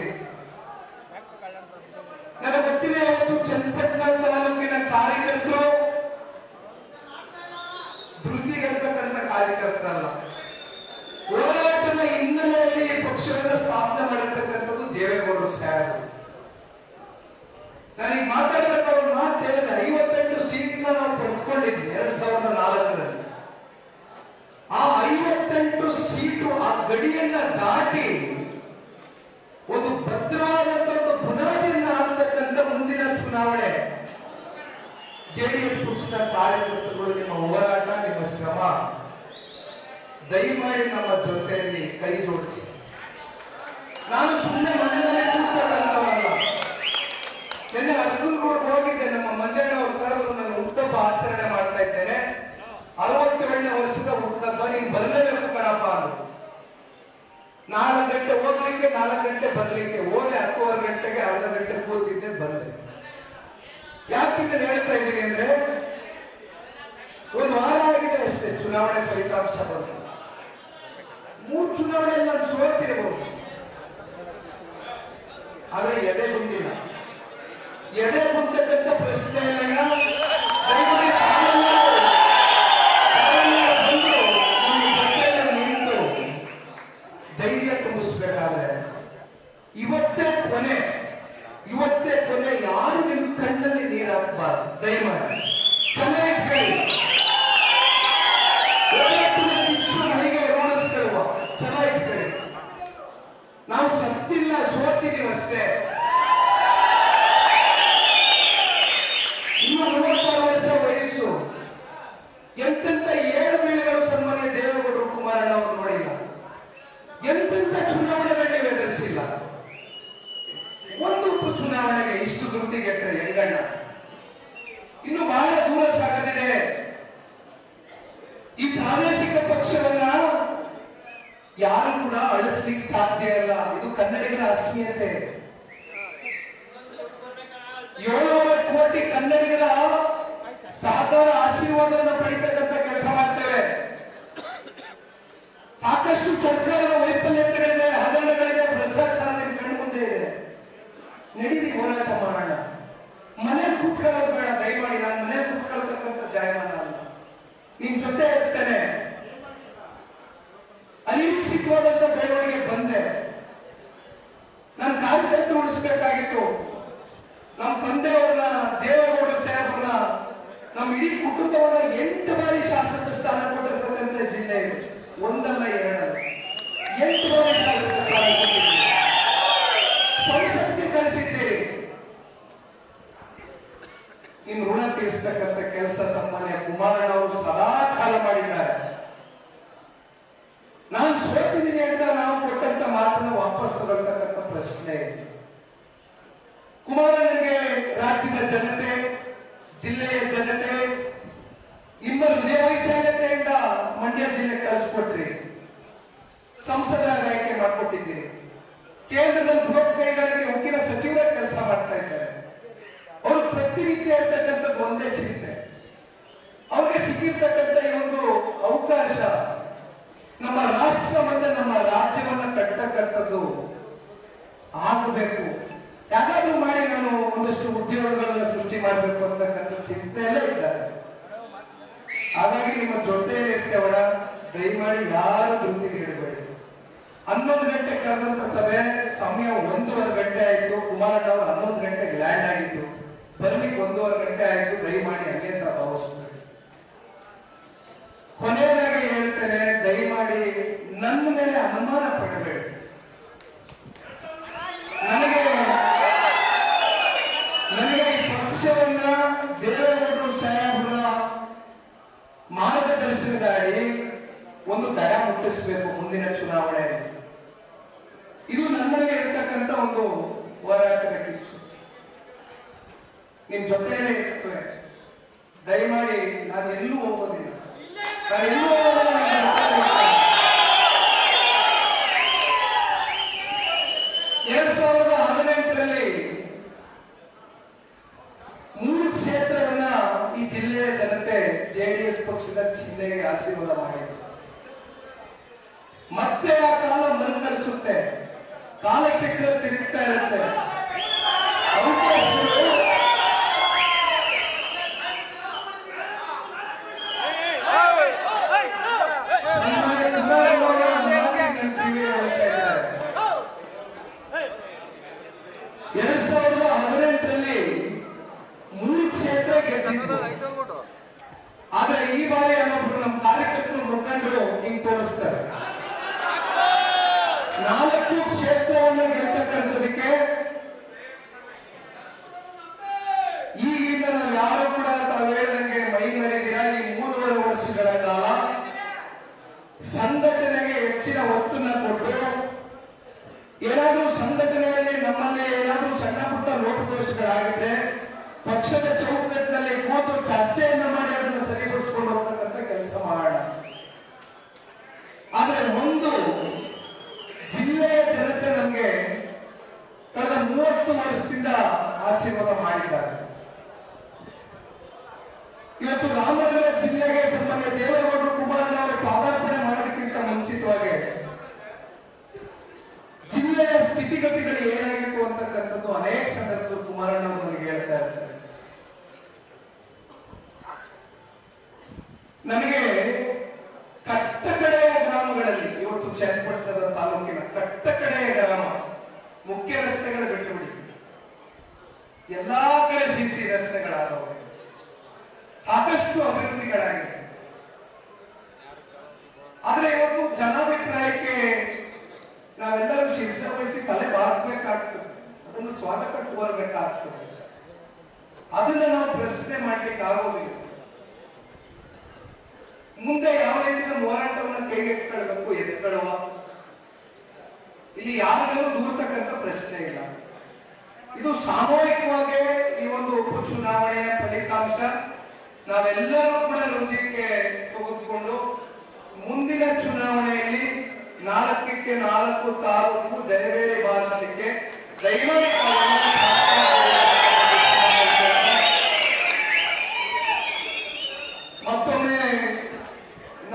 ನನಗೆ ಗೊತ್ತಿದೆ, ಅವತ್ತು ಚನ್ನಪಟ್ಟಣ ತಾಲೂಕಿನ ಕಾರ್ಯಕರ್ತರು ಧೃತಿಗೆಡ್ತಕ್ಕಂಥ ಕಾರ್ಯಕರ್ತರಲ್ಲ. ಹೋರಾಟದ ಹಿನ್ನೆಲೆಯಲ್ಲಿ ಪಕ್ಷವನ್ನು ಸ್ಥಾಪನೆ ಮಾಡಿರ್ತಕ್ಕಂಥದ್ದು ದೇವೇಗೌಡರು ಸಾಹೇಬರು. ನಾನೀಗ ಮಾತಾಡಬೇಕಾದ ಒಂದು ಮಾತು ಹೇಳಿದೆ, 58 ಸೀಟ್ನ ನಾವು ಪಡೆದುಕೊಂಡಿದ್ವಿ 2004ರಲ್ಲಿ. ಆ 58 ಸೀಟು ಆ ಗಡಿಯನ್ನ ದಾಟಿ ಒಂದು ಭದ್ರವಾದಂತ ಒಂದು ಬುನಾದಿಯನ್ನ ಹಾಕ್ತಕ್ಕಂಥ ಮುಂದಿನ ಚುನಾವಣೆ ಜೆಡಿಎಸ್ ಪಕ್ಷದ ಕಾರ್ಯಕರ್ತರು ನಿಮ್ಮ ಹೋರಾಟ, ನಿಮ್ಮ ಶ್ರಮ ದಯಮಾಡಿ ನಮ್ಮ ಜೊತೆಯಲ್ಲಿ ಕೈ ಜೋಡಿಸಿ. ನಾನು ಸುಮ್ಮನೆ ಮನೆಯಲ್ಲಿ ಕೂರ್ತಕ್ಕಂಥವಲ್ಲ. ನಿನ್ನೆ ಅರ್ಜುನ್ಗೌಡ ಹೋಗಿದ್ದೆ, ನಮ್ಮ ಮಂಜಣ್ಣ ಅವರು ಕರೆದ್ರು, ನಾನು ಹುಟ್ಟುಹಬ್ಬ ಆಚರಣೆ ಮಾಡ್ತಾ ಇದ್ದೇನೆ, 67ನೇ ವರ್ಷದ ಹುಟ್ಟುಹಬ್ಬ, ನೀನು ಬರಲೇಬೇಕು ಕಣಪ್ಪ ಅಂದ್ರು. 4 ಗಂಟೆ ಹೋಗ್ಲಿಕ್ಕೆ 4 ಗಂಟೆ ಬರ್ಲಿಕ್ಕೆ ಹೋದೆ. 10:15 ಗಂಟೆಗೆ ಅರ್ಧ ಗಂಟೆ ಕೂತಿದ್ದೆ, ಬಂದೆ. ಯಾಕೆ ಇದನ್ನು ಹೇಳ್ತಾ ಇದ್ದೀನಿ ಅಂದ್ರೆ, ಒಂದು ವಾರ ಆಗಿದೆ ಅಷ್ಟೇ ಚುನಾವಣೆ ಫಲಿತಾಂಶ ಬಂತು. 3 ಚುನಾವಣೆಯಲ್ಲಿ ನಾನು ಸೋತಿರಬಹುದು, ಆದ್ರೆ ಎದೆ ಬಂದಿಲ್ಲ. ಎದೆ ಬಂದಕ್ಕಂಥ ಪ್ರಶ್ನೆ ಇಲ್ಲ. ನಿಂತು ಧೈರ್ಯ ತುಂಬಿಸ್ಬೇಕಾದ್ರೆ ಇವತ್ತೇ ಕೊನೆ. ಯಾರು ನಿಮ್ಮ ಕಣ್ಣಲ್ಲಿ ನೀರು ಹಾಕಬಾರ್ದು. ದಯಮಾಡಿ ಚೆನ್ನಾಗಿ ಕೇಳಿ. ಮನೆಗೆ ರೋಣಿಸ್ಕೊಳ್ಳುವ ಚೆನ್ನಾಗಿ ಕೇಳಿ. ನಾವು ಸತ್ತಿಲ್ಲ, ಸೋತಿದ್ದೀವಿ ಅಷ್ಟೇ. ಇನ್ನು 36 ವರ್ಷ ವಯಸ್ಸು. ಎಂತೆಂತ 7 ಬೀಳುಗಳು ಸನ್ಮಾನ್ಯ ದೇವೇಗೌಡರು ಕುಮಾರಣ್ಣ ಅವರು ನೋಡಿಲ್ಲ. ಎಂತೆಂತ ಚುನಾವಣೆಗಳನ್ನ ಎದುರಿಸಿಲ್ಲ. ಒಂದು ಉಪಚುನಾವಣೆಗೆ ಇಷ್ಟು ಧೃತಿಗೆಟ್ಟರೆ ಹೆಂಗಣ್ಣ? ಇನ್ನು ಬಹಳ ದೂರ ಸಾಗದಿದೆ. ಈ ಪ್ರಾದೇಶಿಕ ಪಕ್ಷವನ್ನ ಯಾರು ಕೂಡ ಅಳಿಸ್ಲಿಕ್ಕೆ ಸಾಧ್ಯ ಇಲ್ಲ. ಇದು ಕನ್ನಡಿಗರ ಅಸ್ಮಿಯತೆ. 700 ಕೋಟಿ ಕನ್ನಡಿಗರ ಸಹಕಾರ ಆಶೀರ್ವಾದವನ್ನು ಪಡಿತಕ್ಕಂಥ ಕೆಲಸ ಮಾಡ್ತೇವೆ. ಸಾಕಷ್ಟು ಸರ್ಕಾರದ ವೈಫಲ್ಯತೆಗಳಿದೆ, ಹಗರಣಗಳಿದೆ, ಭ್ರಷ್ಟಾಚಾರ ನಿಮ್ಮ ಕಣ್ಣು ಮುಂದೆ ಇದೆ. ನಡೀರಿ, ಹೋರಾಟ ಮಾಡೋಣ. ಮನೇಲಿ ಕೂತ್ಕೊಳ್ಳೋದು ಬೇಡ ದಯಮಾಡಿ. ನಾನು ಮನೇಲಿ ಕೂತ್ಕೊಳ್ತಕ್ಕಂಥ ಜಾಯಮಾನ ಅಲ್ಲ, ನಿಮ್ ಜೊತೆ ಇರ್ತೇನೆ. ಅನಿರೀಕ್ಷಿತವಾದಂತ ಬೆಳವಣಿಗೆ ಬಂದೆ. ನಾನು ಕಾರ್ಯಕರ್ತರು ಉಳಿಸಬೇಕಾಗಿತ್ತು. ನಮ್ಮ ತಂದೆಯವರನ್ನ, ದೇವೇಗೌಡ ಸಾಹೇಬ್ರನ್ನ, ನಮ್ಮ ಇಡೀ ಕುಟುಂಬವನ್ನ 8 ಬಾರಿ ಶಾಸಕ ಸ್ಥಾನ ಕೊಟ್ಟಿರ್ತಕ್ಕಂಥ ಜಿಲ್ಲೆ ಇದು. ಒಂದಲ್ಲ ಎರಡಲ್ಲ, 8 ಬಾರಿ ಶಾಸಕ ಸ್ಥಾನ ಕೊಟ್ಟಿದ್ದೀರಿ. ಸಂಸತ್ಗೆ ಕಳಿಸಿದ್ದೀರಿ. ಇನ್ನು ಋಣ ತೀರಿಸತಕ್ಕಂಥ ಕೆಲಸ ಸನ್ಮಾನ್ಯ ಕುಮಾರಣ್ಣ ಅವರು ಸದಾ ಕಾಲ ಮಾಡಿದ್ದಾರೆ. ನಾನು ಸೋತಿದ್ದೀನಿ ಅಂತ ನಾವು ಕೊಟ್ಟಂತ ಮಾತನ್ನು ವಾಪಸ್ ತಗೊಳ್ತಕ್ಕಂಥ ಪ್ರಶ್ನೆ ಇದೆ. ಕುಮಾರಣ್ಣನಿಗೆ ರಾಜ್ಯದ ಜನತೆ, ಜಿಲ್ಲೆಯ ಜನತೆ ನಿಮ್ಮ ಹೃದಯವೈಶಾಲ್ಯತೆಯಿಂದ ಮಂಡ್ಯ ಜಿಲ್ಲೆ ಕಳಿಸ್ಕೊಟ್ರಿ. ಸಂಸದರಾಗಿ ಆಯ್ಕೆ ಮಾಡಿಕೊಟ್ಟಿದ್ದೀರಿ. ಕೇಂದ್ರದಲ್ಲಿ ಬೃಹತ್ ಕೈಗಾರಿಕೆ ಉಕ್ಕಿನ ಸಚಿವರ ಕೆಲಸ ಮಾಡ್ತಾ ಇದ್ದಾರೆ. ಅವರು ಪ್ರತಿನಿತ್ಯ ಹೇಳ್ತಕ್ಕಂಥದ್ದು ಒಂದೇ ಚಿಂತೆ, ಅವ್ರಿಗೆ ಸಿಕ್ಕಿರ್ತಕ್ಕಂಥ ಈ ಒಂದು ಅವಕಾಶ ನಮ್ಮ ರಾಷ್ಟ್ರ ಮತ್ತೆ ನಮ್ಮ ರಾಜ್ಯವನ್ನ ಕಟ್ಟತಕ್ಕಂಥದ್ದು ಆಗಬೇಕು. ಯಾಕಾದ್ರೂ ಮಾಡಿ ನಾನು ಒಂದಷ್ಟು ಉದ್ಯೋಗಗಳನ್ನ ಸೃಷ್ಟಿ ಮಾಡಬೇಕು ಅಂತಕ್ಕಂಥ ಚಿಂತೆಯಲ್ಲೇ ಇದ್ದಾರೆ. ಹಾಗಾಗಿ ನಿಮ್ಮ ಜೊತೆಯಲ್ಲಿ ಇರ್ತೇವಣ, ದಯಮಾಡಿ ಯಾರು ದುರ್ತಿಗೆ ಇಡಬೇಡಿ. 11 ಗಂಟೆ ಕರೆದಂತ ಸಭೆ ಸಮಯ 1:15 ಗಂಟೆ ಆಯ್ತು. ಕುಮಾರಣ್ಣ ಅವರು 11 ಗಂಟೆಗೆ ಲ್ಯಾಂಡ್ ಆಗಿತ್ತು, ಬರ್ಲಿಕ್ಕೆ 1:15 ಗಂಟೆ ಆಯ್ತು. ದಯಮಾಡಿ ಹಂಗೆ ಅಂತ ಭಾವಿಸ್ಬೇಡಿ. ಕೊನೆಯದಾಗಿ ಹೇಳ್ತೇನೆ, ದಯಮಾಡಿ ನನ್ನ ಮೇಲೆ ಅನುಮಾನ ಪಡಬೇಡಿ. ನನಗೆ ಈ ಪಕ್ಷವನ್ನ ದೇವೇಗೌಡರು ಸಾಹೇಬರ ಮಾರ್ಗದರ್ಶನದಾಡಿ ಒಂದು ದಡ ಮುಟ್ಟಿಸಬೇಕು ಮುಂದಿನ ಚುನಾವಣೆಯಲ್ಲಿ. ಇದು ನನ್ನಲ್ಲಿ ಇರ್ತಕ್ಕಂಥ ಒಂದು ಹೋರಾಟದ ಕಿಚ್ಚು. ನಿಮ್ ಜೊತೆಯಲ್ಲೇ ಇರ್ತೇವೆ. ದಯಮಾಡಿ ನಾನು ಎಲ್ಲೂ ಹೋಗೋದಿಲ್ಲ. 2018ರಲ್ಲಿ 3 ಕ್ಷೇತ್ರವನ್ನ ಈ ಜಿಲ್ಲೆಯ ಜನತೆ ಜೆಡಿಎಸ್ ಪಕ್ಷದ ಚಿಹ್ನೆಗೆ ಆಶೀರ್ವಾದ ಮಾಡಿದ್ರು. ಮತ್ತೆ ಆ ಕಾಲ ಮರುಕಳಿಸುತ್ತೆ, ಕಾಲಚಕ್ರ ತಿರುಗ್ತಾ ಇರುತ್ತೆ. ಅವಕಾಶಗಳು ಆದ್ರೆ ಈ ಬಾರಿ ಏನೊಬ್ರು ನಮ್ಮ ಕಾರ್ಯಕರ್ತರು ಮುಖಂಡರು ಹಿಂಗ್ ತೋರಿಸ್ತಾರೆ. 4 ಕ್ಷೇತ್ರವನ್ನ ಗೆಲ್ತಕ್ಕಂಥದಕ್ಕೆ ಈಗಿಂದ ನಾವು ಯಾರು ಕೂಡ ತಾವು ಹೇಳಿದಂಗೆ ಮೈ ಮರೆದಿರ. ಈ 3.5 ವರ್ಷಗಳ ಕಾಲ ಸಂಘಟನೆಗೆ ಹೆಚ್ಚಿನ ಒತ್ತನ್ನ ಕೊಟ್ಟು, ಏನಾದ್ರೂ ಸಂಘಟನೆಯಲ್ಲಿ ನಮ್ಮಲ್ಲಿ ಏನಾದ್ರೂ ಸಣ್ಣ ಪುಟ್ಟ ಲೋಪದೋಷಗಳಾಗಿದೆ, ಪಕ್ಷದ ಚೌಕಟ್ಟಿನಲ್ಲಿ ಕೂತು ಚರ್ಚೆಯನ್ನು ಮಾಡಿ ಅದನ್ನು ಸರಿಪಡಿಸಿಕೊಂಡು ಹೋಗ್ತಕ್ಕಂಥ ಕೆಲಸ ಮಾಡೋಣ. ಆದ್ರೆ ಒಂದು ಜಿಲ್ಲೆಯ ಜನತೆ ನಮಗೆ ಕಳೆದ 30 ವರ್ಷದಿಂದ ಆಶೀರ್ವಾದ ಮಾಡಿದ್ದಾರೆ. ಇವತ್ತು ರಾಮನಗರ ಜಿಲ್ಲೆಗೆ ಸನ್ಮಾನ್ಯ ದೇವೇಗೌಡರು ಕುಮಾರಣ್ಣ ಅವರು ಪಾದಾರ್ಪಣೆ ಮಾಡೋದಕ್ಕಿಂತ ಮುಂಚಿತವಾಗಿ ಜಿಲ್ಲೆಯ ಸ್ಥಿತಿಗತಿಗಳು ಏನಾಗಿತ್ತು ಅಂತಕ್ಕಂಥದ್ದು ಅನೇಕ ಸಂದರ್ಭದಲ್ಲಿ ಕುಮಾರಣ್ಣ ಅವರು ನನಗೆ ಹೇಳ್ತಾ ಇರ್ತಾರೆ. ನನಗೆ ಕಟ್ಟಕಡೆಯ ಗ್ರಾಮಗಳಲ್ಲಿ, ಇವತ್ತು ಚನ್ನಪಟ್ಟಣದ ತಾಲೂಕಿನ ಕಟ್ಟಕಡೆಯ ಗ್ರಾಮ, ಮುಖ್ಯ ರಸ್ತೆಗಳು ಬಿಟ್ಟುಬಿಡಿ, ಎಲ್ಲಾ ಕಡೆ ಸಿಸಿ ರಸ್ತೆಗಳಾದವು, ಸಾಕಷ್ಟು ಅಭಿವೃದ್ಧಿಗಳಾಗಿದೆ. ಆದ್ರೆ ಇವತ್ತು ಜನಾಭಿಪ್ರಾಯಕ್ಕೆ ನಾವೆಲ್ಲರೂ ಶಿರಸ ವಹಿಸಿ ತಲೆ ಬಾರ್ಬೇಕಾಗ್ತದೆ, ಅದನ್ನು ಸ್ವಾಗತ ಕೋರಬೇಕಾಗ್ತದೆ. ಅದನ್ನ ನಾವು ಪ್ರಶ್ನೆ ಮಾಡ್ಲಿಕ್ಕೆ ಆಗೋದಿಲ್ಲ. ಮುಂದೆ ಯಾವ ರೀತಿಯ ಹೋರಾಟವನ್ನು ಕೈಗೆತ್ತಿಕೊಳ್ಳಬೇಕು, ಎತ್ಕೊಳ್ಳುವ, ಇಲ್ಲಿ ಯಾರಿಗೂ ದೂರತಕ್ಕಂಥ ಪ್ರಶ್ನೆ ಇಲ್ಲ. ಇದು ಸಾಮೂಹಿಕವಾಗಿ ಈ ಒಂದು ಉಪಚುನಾವಣೆಯ ಫಲಿತಾಂಶ ನಾವೆಲ್ಲರೂ ಕೂಡ ಲೊಂದಿಗೆ ತೆಗೆದುಕೊಂಡು ಮುಂದಿನ ಚುನಾವಣೆಯಲ್ಲಿ 4ಕ್ಕೆ 4 ತಾಲೂಕು ಜಯಬೇರಿ ಬಾರಿಸಲಿಕ್ಕೆ ದಯಮಾಡಿ ಮತ್ತೊಮ್ಮೆ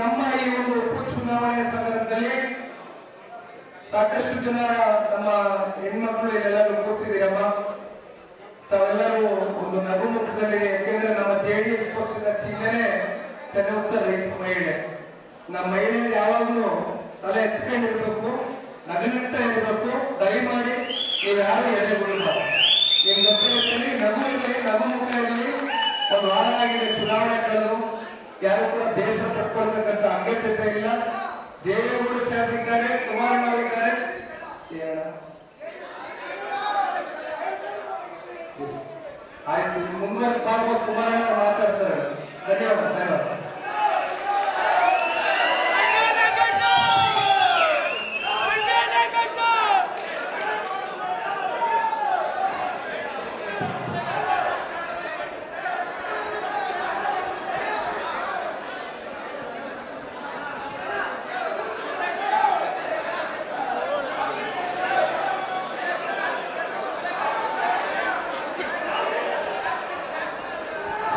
ನಮ್ಮ ಈ ಒಂದು ಉಪಚುನಾವಣೆಯ ಸಂದರ್ಭದಲ್ಲಿ ಸಾಕಷ್ಟು ಜನ ನಮ್ಮ ಹೆಣ್ಮಕ್ಳು ಇಲ್ಲೆಲ್ಲರೂ ಕೂತಿದ್ದೀರಮ್ಮ, ತಾವೆಲ್ಲರೂ ಒಂದು ನಗು ಮುಖದಲ್ಲಿ, ಯಾಕೆಂದ್ರೆ ನಮ್ಮ ಜೆಡಿಎಸ್ ಪಕ್ಷದ ಚಿಹ್ನೆನೆ ತೆನೆಯುತ್ತ ರೈತ ಮಹಿಳೆ. ನಮ್ಮ ಮಹಿಳೆ ಯಾವಾಗಲೂ ತಲೆ ಎತ್ಕೊಂಡಿರ್ಬೇಕು, ನಗನಗ್ತ ಇರಬೇಕು. ದಯಮಾಡಿ ನೀವು ಯಾರು ಎದೆಗೊಳ್ಳಬಾರ್ದು. ನಿಮ್ ಜೊತೆ ಇರ್ತೀನಿ, ನಗು ಇರಲಿ, ನಗು ಮುಖ ಇರಲಿ. ಒಂದು ವಾರ ಆಗಿದೆ ಚುನಾವಣೆ ಕಳೆದು, ಯಾರು ಕೂಡ ಬೇಸರ ಪಟ್ಕೊಳ್ತಕ್ಕಂಥ ಅಗತ್ಯತೆ ಇಲ್ಲ. ದೇವೇಗೌಡರು ಸಾಹೇಬರಿದ್ದಾರೆ, ಕುಮಾರಣ್ಣ ಅವರಿದ್ದಾರೆ. ಆಯ್ತು, ಮುಂದುವರೆದ ಕುಮಾರಣ್ಣ ಮಾತಾಡ್ತಾರೆ. ಧನ್ಯವಾದ, ಧನ್ಯವಾದ.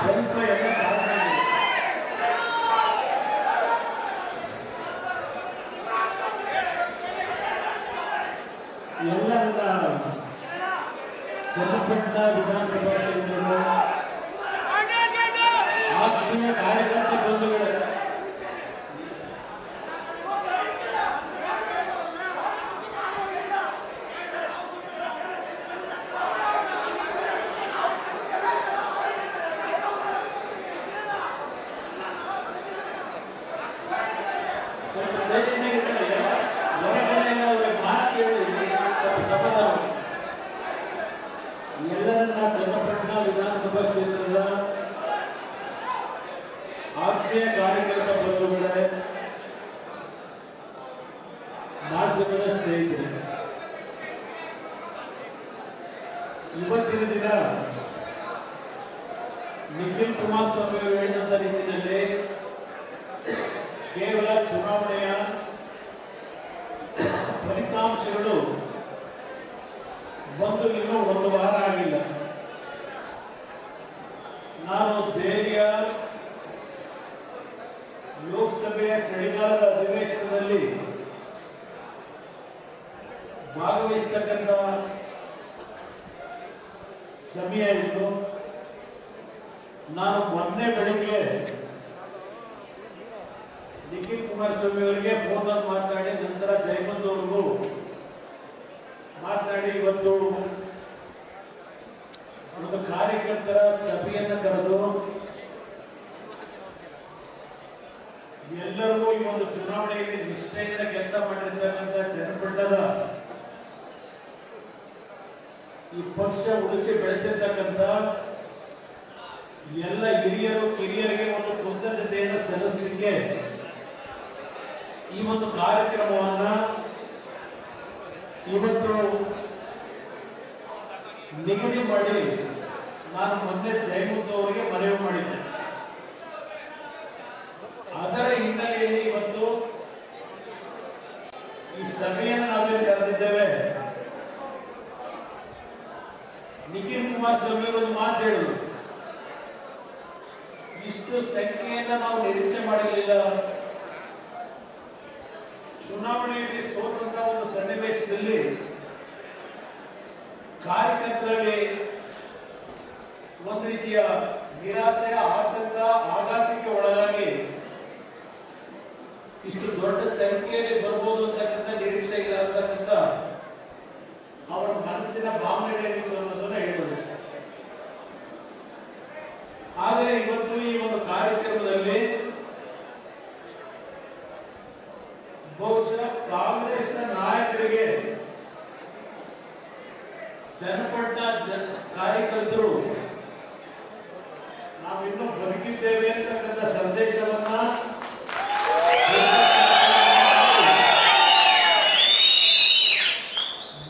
ಸ್ವಲ್ಪ ಎಲ್ಲ ಚನ್ನಪಟ್ಟಣ ವಿಧಾನಸಭಾ ಕ್ಷೇತ್ರದ ಆತ್ಮೀಯ ಕಾರ್ಯಕರ್ತ ಬಂಧುಗಳೇ, ಸ್ವಲ್ಪ ಸೈಲೆಂಟ್ ಹೊರಗಡೆ ಅವ್ರಿಗೆ ಮಾತು ಕೇಳಿ ಸ್ವಲ್ಪ ಸಮಾಧಾನ. ಎಲ್ಲರನ್ನ ಚನ್ನಪಟ್ಟಣ ವಿಧಾನಸಭಾ ಕ್ಷೇತ್ರದ ಆತ್ಮೀಯ ಕಾರ್ಯಕರ್ತ ಬಂಧುಗಳೇ, ಮಾಧ್ಯಮದ ಸ್ನೇಹಿತರೆ, ಇವತ್ತಿನ ದಿನ ನಿಖಿಲ್ ಕುಮಾರಸ್ವಾಮಿ ಅವರು ಹೇಳಿದಂತ ರೀತಿಯಲ್ಲಿ ಕೇವಲ ಚುನಾವಣೆಯ ಫಲಿತಾಂಶಗಳು ಬಂದು ಇನ್ನೂ ಒಂದು ವಾರ ಆಗಿಲ್ಲ. ನಾನು ದೆಹಲಿಯ ಲೋಕಸಭೆಯ ಚಳಿಗಾಲದ ಅಧಿವೇಶನದಲ್ಲಿ ಭಾಗವಹಿಸತಕ್ಕಂಥ ಸಮಯ ಇತ್ತು. ನಾನು ಮೊನ್ನೆ ಬೆಳಿಗ್ಗೆ ನಿಖಿಲ್ ಕುಮಾರಸ್ವಾಮಿ ಅವರಿಗೆ ಫೋನ್ ಮಾತಾಡಿ, ನಂತರ ಜಯಮಂತ್ ಅವ್ರಿಗೂ ಮಾತನಾಡಿ ಇವತ್ತು ಒಂದು ಕಾರ್ಯಕರ್ತರ ಸಭೆಯನ್ನು ಕರೆದು ಎಲ್ಲರಿಗೂ ಈ ಒಂದು ಚುನಾವಣೆಯಲ್ಲಿ ನಿಷ್ಠೆಯಿಂದ ಕೆಲಸ ಮಾಡಿರ್ತಕ್ಕಂಥ ಚನ್ನಪಟ್ಟಣದ ಈ ಪಕ್ಷ ಉಳಿಸಿ ಬೆಳೆಸಿರ್ತಕ್ಕಂಥ ಎಲ್ಲ ಹಿರಿಯರು ಕಿರಿಯರಿಗೆ ಒಂದು ಕೃತಜ್ಞತೆಯನ್ನು ಸಲ್ಲಿಸಲಿಕ್ಕೆ ಈ ಒಂದು ಕಾರ್ಯಕ್ರಮವನ್ನ ಇವತ್ತು ನಿಗದಿ ಮಾಡಿ ನಾನು ಮೊನ್ನೆ ಜಯಮಂತ್ ಅವರಿಗೆ ಮನವಿ ಮಾಡಿದ್ದೆ. ಅದರ ಹಿನ್ನೆಲೆಯಲ್ಲಿ ಇವತ್ತು ಈ ಸಭೆಯನ್ನು ನಾವೇನು ಕರೆದಿದ್ದೇವೆ. ನಿಖಿಲ್ ಕುಮಾರಸ್ವಾಮಿ ಒಂದು ಮಾತು ಹೇಳಿದ್ರು, ಇಷ್ಟು ಸಂಖ್ಯೆಯನ್ನು ನಾವು ನಿರೀಕ್ಷೆ ಮಾಡಿರಲಿಲ್ಲ. ಚುನಾವಣೆಯಲ್ಲಿ ಸೋತಂತ ಒಂದು ಸನ್ನಿವೇಶದಲ್ಲಿ ಕಾರ್ಯಕರ್ತರಲ್ಲಿ ಒಂದು ರೀತಿಯ ನಿರಾಸೆಯ ಆತಂಕ, ಆಘಾತಕ್ಕೆ ಒಳಗಾಗಿ ಇಷ್ಟು ದೊಡ್ಡ ಸಂಖ್ಯೆಯಲ್ಲಿ ಬರ್ಬೋದು ಅಂತಕ್ಕಂಥ ನಿರೀಕ್ಷೆ ಇಲ್ಲ ಅಂತಕ್ಕಂಥ ಅವರ ಮನಸ್ಸಿನ ಭಾವನೆಗಳೇನಿತ್ತು ಅನ್ನೋದನ್ನ ಹೇಳೋದು. ಆದರೆ ಇವತ್ತು ಈ ಒಂದು ಕಾರ್ಯಕ್ರಮದಲ್ಲಿ ಬಹುಶಃ ಕಾಂಗ್ರೆಸ್ನ ನಾಯಕರಿಗೆ ಚನ್ನಪಟ್ಟಣ ಕಾರ್ಯಕರ್ತರು ನಾವಿನ್ನೂ ಬದುಕಿದ್ದೇವೆ ಅಂತಕ್ಕಂಥ ಸಂದೇಶವನ್ನ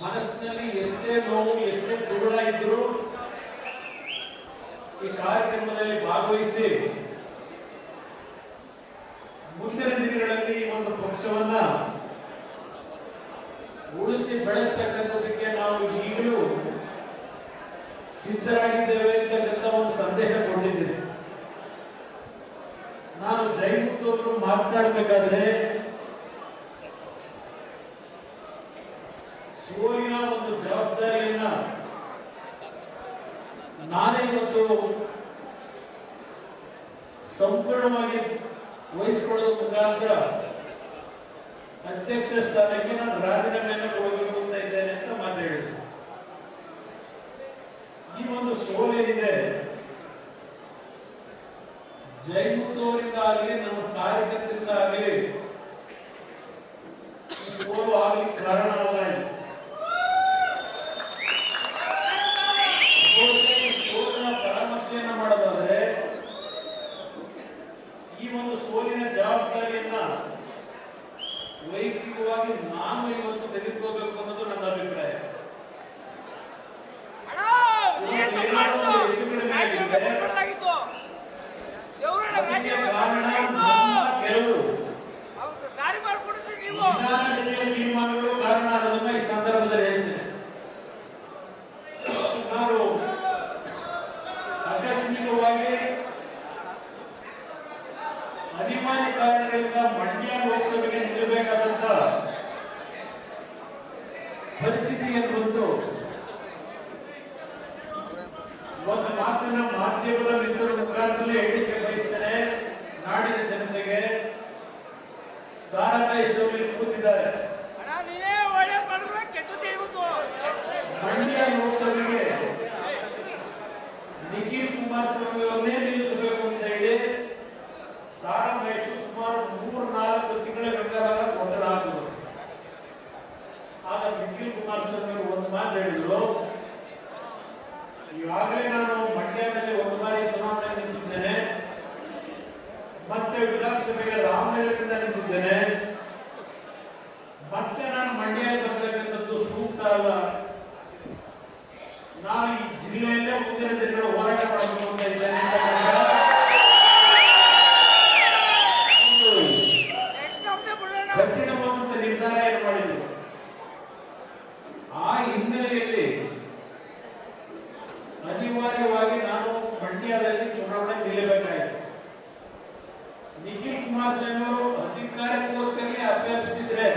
ಮನಸ್ಸಿನಲ್ಲಿ ಎಷ್ಟೇ ನೋವು, ಎಷ್ಟೇ ದುಗುಡ ಇದ್ರು ಈ ಕಾರ್ಯಕ್ರಮದಲ್ಲಿ ಭಾಗವಹಿಸಿ ಮುಂದಿನ ದಿನಗಳಲ್ಲಿ ಈ ಒಂದು ಪಕ್ಷವನ್ನ ಉಳಿಸಿ ಬೆಳೆಸ್ತಕ್ಕಂಥದಕ್ಕೆ ನಾವು ಈಗಲೂ ಸಿದ್ಧರಾಗಿದ್ದೇವೆ ಅಂತಕ್ಕಂಥ ಒಂದು ಸಂದೇಶ ಕೊಟ್ಟಿದ್ದೇನೆ. ನಾನು ಜಯಮಂತ್ ಅವರು ಮಾತನಾಡಬೇಕಾದ್ರೆ ಸೋಲಿನ ಒಂದು ಜವಾಬ್ದಾರಿಯನ್ನ ನಾನೇ ಇವತ್ತು ಸಂಪೂರ್ಣವಾಗಿ ವಹಿಸಿಕೊಳ್ಳುವ ಮುಖಾಂತರ ಅಧ್ಯಕ್ಷ ಸ್ಥಾನಕ್ಕೆ ನಾನು ರಾಜೀನಾಮೆಯನ್ನು ಕೊಡಬೇಕು ಅಂತ ಇದ್ದೇನೆ ಅಂತ ಮಾತಾಡಿದ್ರು. ಈ ಒಂದು ಸೋಲೇನಿದೆ ಜಯಮಂತ್ ಅವರಿಂದ ಆಗಲಿ, ನಮ್ಮ ಕಾರ್ಯಕರ್ತರಿಂದ ಆಗಲಿ ಈ ಸೋಲು ಆಗಲಿಕ್ಕೆ ಕಾರಣ ಅಲ್ಲ. ಸೋಲಿನ ಪರಾಮರ್ಶೆಯನ್ನ ಮಾಡೋದಾದ್ರೆ ಈ ಒಂದು ಸೋಲಿನ ಜವಾಬ್ದಾರಿಯನ್ನ ವೈಯಕ್ತಿಕವಾಗಿ ನಾನು ಇವತ್ತು ತೆಗೆದುಕೋಬೇಕು ಅನ್ನೋದು ನನ್ನ ಅಭಿಪ್ರಾಯ. ಕೆಲವು ತೀರ್ಮಾನಗಳು ಕಾರಣ ಅನ್ನೋದನ್ನ ಈ ಸಂದರ್ಭದಲ್ಲಿ ಹೇಳ್ತೇನೆ. ನಾನು ಆಕಸ್ಮಿಕವಾಗಿ ಅನಿವಾರ್ಯ ಕಾರಣಗಳಿಂದ ಮಂಡ್ಯ ಲೋಕಸಭೆಗೆ ನಿಲ್ಲಬೇಕಾದಂತ ಪರಿಸ್ಥಿತಿ ಬಂತು. ಒಂದು ಮಾತನ್ನ ಮಾಧ್ಯಮದ ಮಿತ್ರರ ಮುಖಾಂತರಲೇ ಹೇಳಿಕೆ ಬಯಸ್ತೇನೆ. ನಾಡಿನ ಜನತೆಗೆ ಸಾರಥೇಶ್ವರಿ ಕೂತಿದ್ದಾರೆ. ಮಂಡ್ಯ ಲೋಕಸಭೆಗೆ ನಿಖಿಲ್ ಕುಮಾರಸ್ವಾಮಿ ಅವರನ್ನೇ ನಿಲ್ಲಿಸಬೇಕು ಅಂತ ಹೇಳಿ ಸಾರಾ ಮಹೇಶ್ ಸುಮಾರು 3-4 ತಿಂಗಳ ಬೇಕಾದಾಗ ಒತ್ತಡ ಹಾಕಿದ್ರು. ಆಗ ನಿಖಿಲ್ ಕುಮಾರಸ್ವಾಮಿ ಒಂದು ಮಾತು ಹೇಳಿದ್ರು, ಈಗಾಗಲೇ ನಾನು ಮಂಡ್ಯದಲ್ಲಿ ಒಂದು ಬಾರಿ ಚುನಾವಣೆ ನಿಂತಿದ್ದೇನೆ, ಮತ್ತೆ ವಿಧಾನಸಭೆಗೆ ರಾಮನಗರದಿಂದ ನಿಂತಿದ್ದೇನೆ, ಮತ್ತೆ ನಾನು ಮಂಡ್ಯ ಬರಬೇಕಂತದ್ದು ಸೂಕ್ತ ಅಲ್ಲ. ನಾನು ಈ ಜಿಲ್ಲೆಯಲ್ಲೇ ಮುಂದಿನ ದಿನಗಳು ಹೋರಾಟ ಮಾಡಬೇಕು ಅಂತ ಇದ್ದೇನೆ. ಕಠಿಣವಾದಂತ ನಿರ್ಧಾರ ಮಾಡಿದ್ರು. ಆ ಹಿನ್ನೆಲೆಯಲ್ಲಿ ಅನಿವಾರ್ಯವಾಗಿ ನಾನು ಮಂಡ್ಯದಲ್ಲಿ ಚುನಾವಣೆ ನಿಲ್ಲಬೇಕಾಯಿತು. ನಿಖಿಲ್ ಕುಮಾರಸ್ವಾಮಿ ಅವರು ಅಧಿಕಾರಕ್ಕೋಸ್ಕರ ಅಭ್ಯರ್ಥಿಸಿದ್ರೆ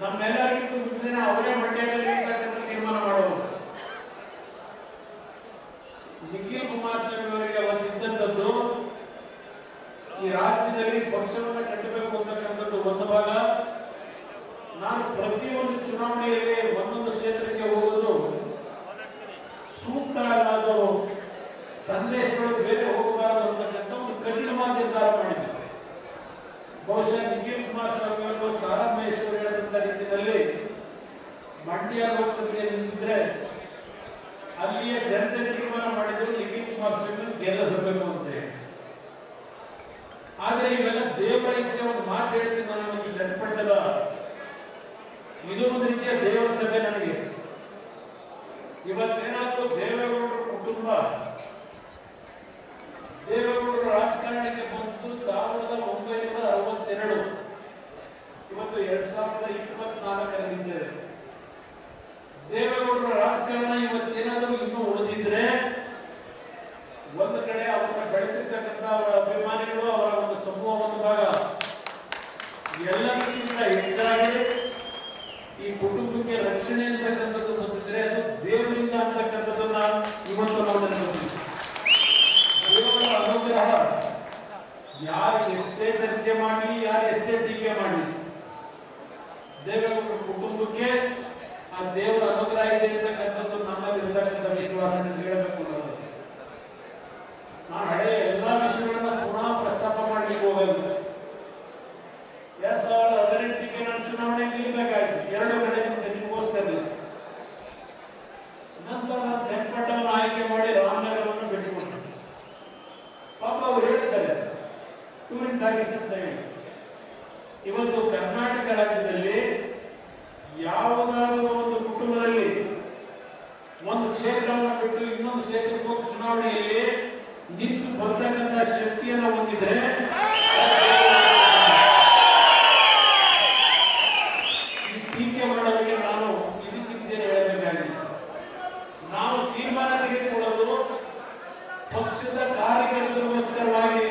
ನಮ್ಮೆಲ್ಲರಿಗಿಂತ ಮುಂಚೆ ಅವರೇ ಮಂಡ್ಯದಲ್ಲಿ ತೀರ್ಮಾನ ಮಾಡುವುದು. ನಿಖಿಲ್ ಕುಮಾರಸ್ವಾಮಿ ಅವರಿಗೆ ಅವತ್ತಿದ್ದಂಥದ್ದು ಈ ರಾಜ್ಯದಲ್ಲಿ ಪಕ್ಷವನ್ನು ಕಟ್ಟಬೇಕು ಅಂತಕ್ಕಂಥದ್ದು ಒಂದು ಭಾಗ. ನಾನು ಪ್ರತಿಯೊಂದು ಚುನಾವಣೆಯಲ್ಲಿ ಒಂದೊಂದು ಕ್ಷೇತ್ರಕ್ಕೆ ಹೋಗುವುದು ಸೂಕ್ತ ಅಲ್ಲ, ಸಂದೇಶಗಳು ಬೇರೆ ಹೋಗಬಾರದು ಅಂತಕ್ಕಂಥ ಒಂದು ಕಠಿಣವಾದ ನಿರ್ಧಾರ ಮಾಡಿದ್ದಾರೆ. ಬಹುಶಃ ನಿಖಿಲ್ ಕುಮಾರಸ್ವಾಮಿ ಅವರು ಸಾರಾ ಮಹೇಶ್ವರಿ ಹೇಳಿದಂತ ರೀತಿಯಲ್ಲಿ ಮಂಡ್ಯ ಲೋಕಸಭೆಗೆ ನಿಂತಿದ್ರೆ ಅಲ್ಲಿಯ ಜನತೆ ತೀರ್ಮಾನ ಮಾಡಿದ್ರು ನಿಖಿಲ್ ಕುಮಾರಸ್ವಾಮಿ ಗೆಲ್ಲಿಸಬೇಕು ಅಂತ ಹೇಳಿ. ಆದ್ರೆ ಇವೆಲ್ಲ ದೇವರ ಇಚ್ಛೆ. ಒಂದು ಮಾತು ಹೇಳ್ತೀನಿ, ನಾನು ಒಂದು ಚಟ್ಪಟ್ಟದ ಇದು ಒಂದು ರೀತಿಯ ದೇವರ ಸಭೆ. ನನಗೆ ಇವತ್ತೇನಾದ್ರೂ ದೇವೇಗೌಡರ ಕುಟುಂಬ ದೇವೇಗೌಡರು ರಾಜಕಾರಣಕ್ಕೆ ಬಂದು 1962, ಇವತ್ತು 2024 ದೇವೇಗೌಡರ ರಾಜಕಾರಣ ಇವತ್ತೇನಾದರೂ ಇನ್ನೂ ಉಳಿದಿದ್ರೆ ಒಂದು ಕಡೆ ಅವರನ್ನು ಬೆಳೆಸಿರ್ತಕ್ಕಂಥ ಅವರ ಅಭಿಮಾನಿಗಳು, ಅವರ ಒಂದು ಸಮೂಹ ಒಂದು ಭಾಗ ಎಲ್ಲಕ್ಕಿಂತ ಹೆಚ್ಚಾಗಿ ಈ ಕುಟುಂಬಕ್ಕೆ ರಕ್ಷಣೆ ಅಂತಕ್ಕಂಥದ್ದು ಬಂದಿದ್ರೆ ಅದು ದೇವರಿಂದ ಅಂತಕ್ಕಂಥದ್ದನ್ನ ಇವತ್ತು ನಾವು ನೆನಪಿದ್ದೀವಿ. ದೇವರ ಅನುಗ್ರಹ ಯಾರು ಎಷ್ಟೇ ಚರ್ಚೆ ಮಾಡಿ, ಯಾರು ಎಷ್ಟೇ ಟೀಕೆ ಮಾಡಿ, ದೇವೇಗೌಡರ ಕುಟುಂಬಕ್ಕೆ ಆ ದೇವರ ಅನುಗ್ರಹ ಇದೆ ಅಂತಕ್ಕಂಥದ್ದು ನಮ್ಮಲ್ಲಿ ಇರತಕ್ಕಂಥ ವಿಶ್ವಾಸ ಅಂತ ಹೇಳಬೇಕು. ನಾನು ಹಳೆಯ ಎಲ್ಲಾ ವಿಷಯಗಳನ್ನ ಪುನಃ ಪ್ರಸ್ತಾಪ ಮಾಡ್ಲಿಕ್ಕೆ ಹೋಗಲ್ಲ. 2018ಕ್ಕೆ ನಾನು ಚುನಾವಣೆ ನಿಲ್ಲಬೇಕಾಯ್ತು, 2 ಕಡೆ ನಿಮಗೋಸ್ಕರ. ನಂತರ ನಾನು ಚನ್ನಪಟ್ಟಣವನ್ನು ಆಯ್ಕೆ ಮಾಡಿ ರಾಮನಗರವನ್ನು ಬಿಟ್ಟುಕೊಡ್ತೀನಿ. ಪಾಪ ಅವ್ರು ಹೇಳ್ತಾರೆ ಟೂರಿನ್ ಟಾಕೀಸ್ ಅಂತ ಹೇಳಿ. ಇವತ್ತು ಕರ್ನಾಟಕ ರಾಜ್ಯದಲ್ಲಿ ಯಾವುದಾದ್ರೂ ಒಂದು ಕುಟುಂಬದಲ್ಲಿ ಒಂದು ಕ್ಷೇತ್ರವನ್ನು ಬಿಟ್ಟು ಇನ್ನೊಂದು ಕ್ಷೇತ್ರಕ್ಕೆ ಹೋಗಿ ಚುನಾವಣೆಯಲ್ಲಿ ನಿಂತು ಬರ್ತಕ್ಕಂಥ ಶಕ್ತಿಯನ್ನು ಹೊಂದಿದ್ರೆ ಟೀಕೆ ಮಾಡೋರಿಗೆ ನಾನು ಇದಕ್ಕಿಂತ ಹೇಳಬೇಕಾಗಿದೆ. ನಾವು ತೀರ್ಮಾನ ತೆಗೆದುಕೊಳ್ಳೋದು ಪಕ್ಷದ ಕಾರ್ಯಕರ್ತರಿಗೋಸ್ಕರವಾಗಿ,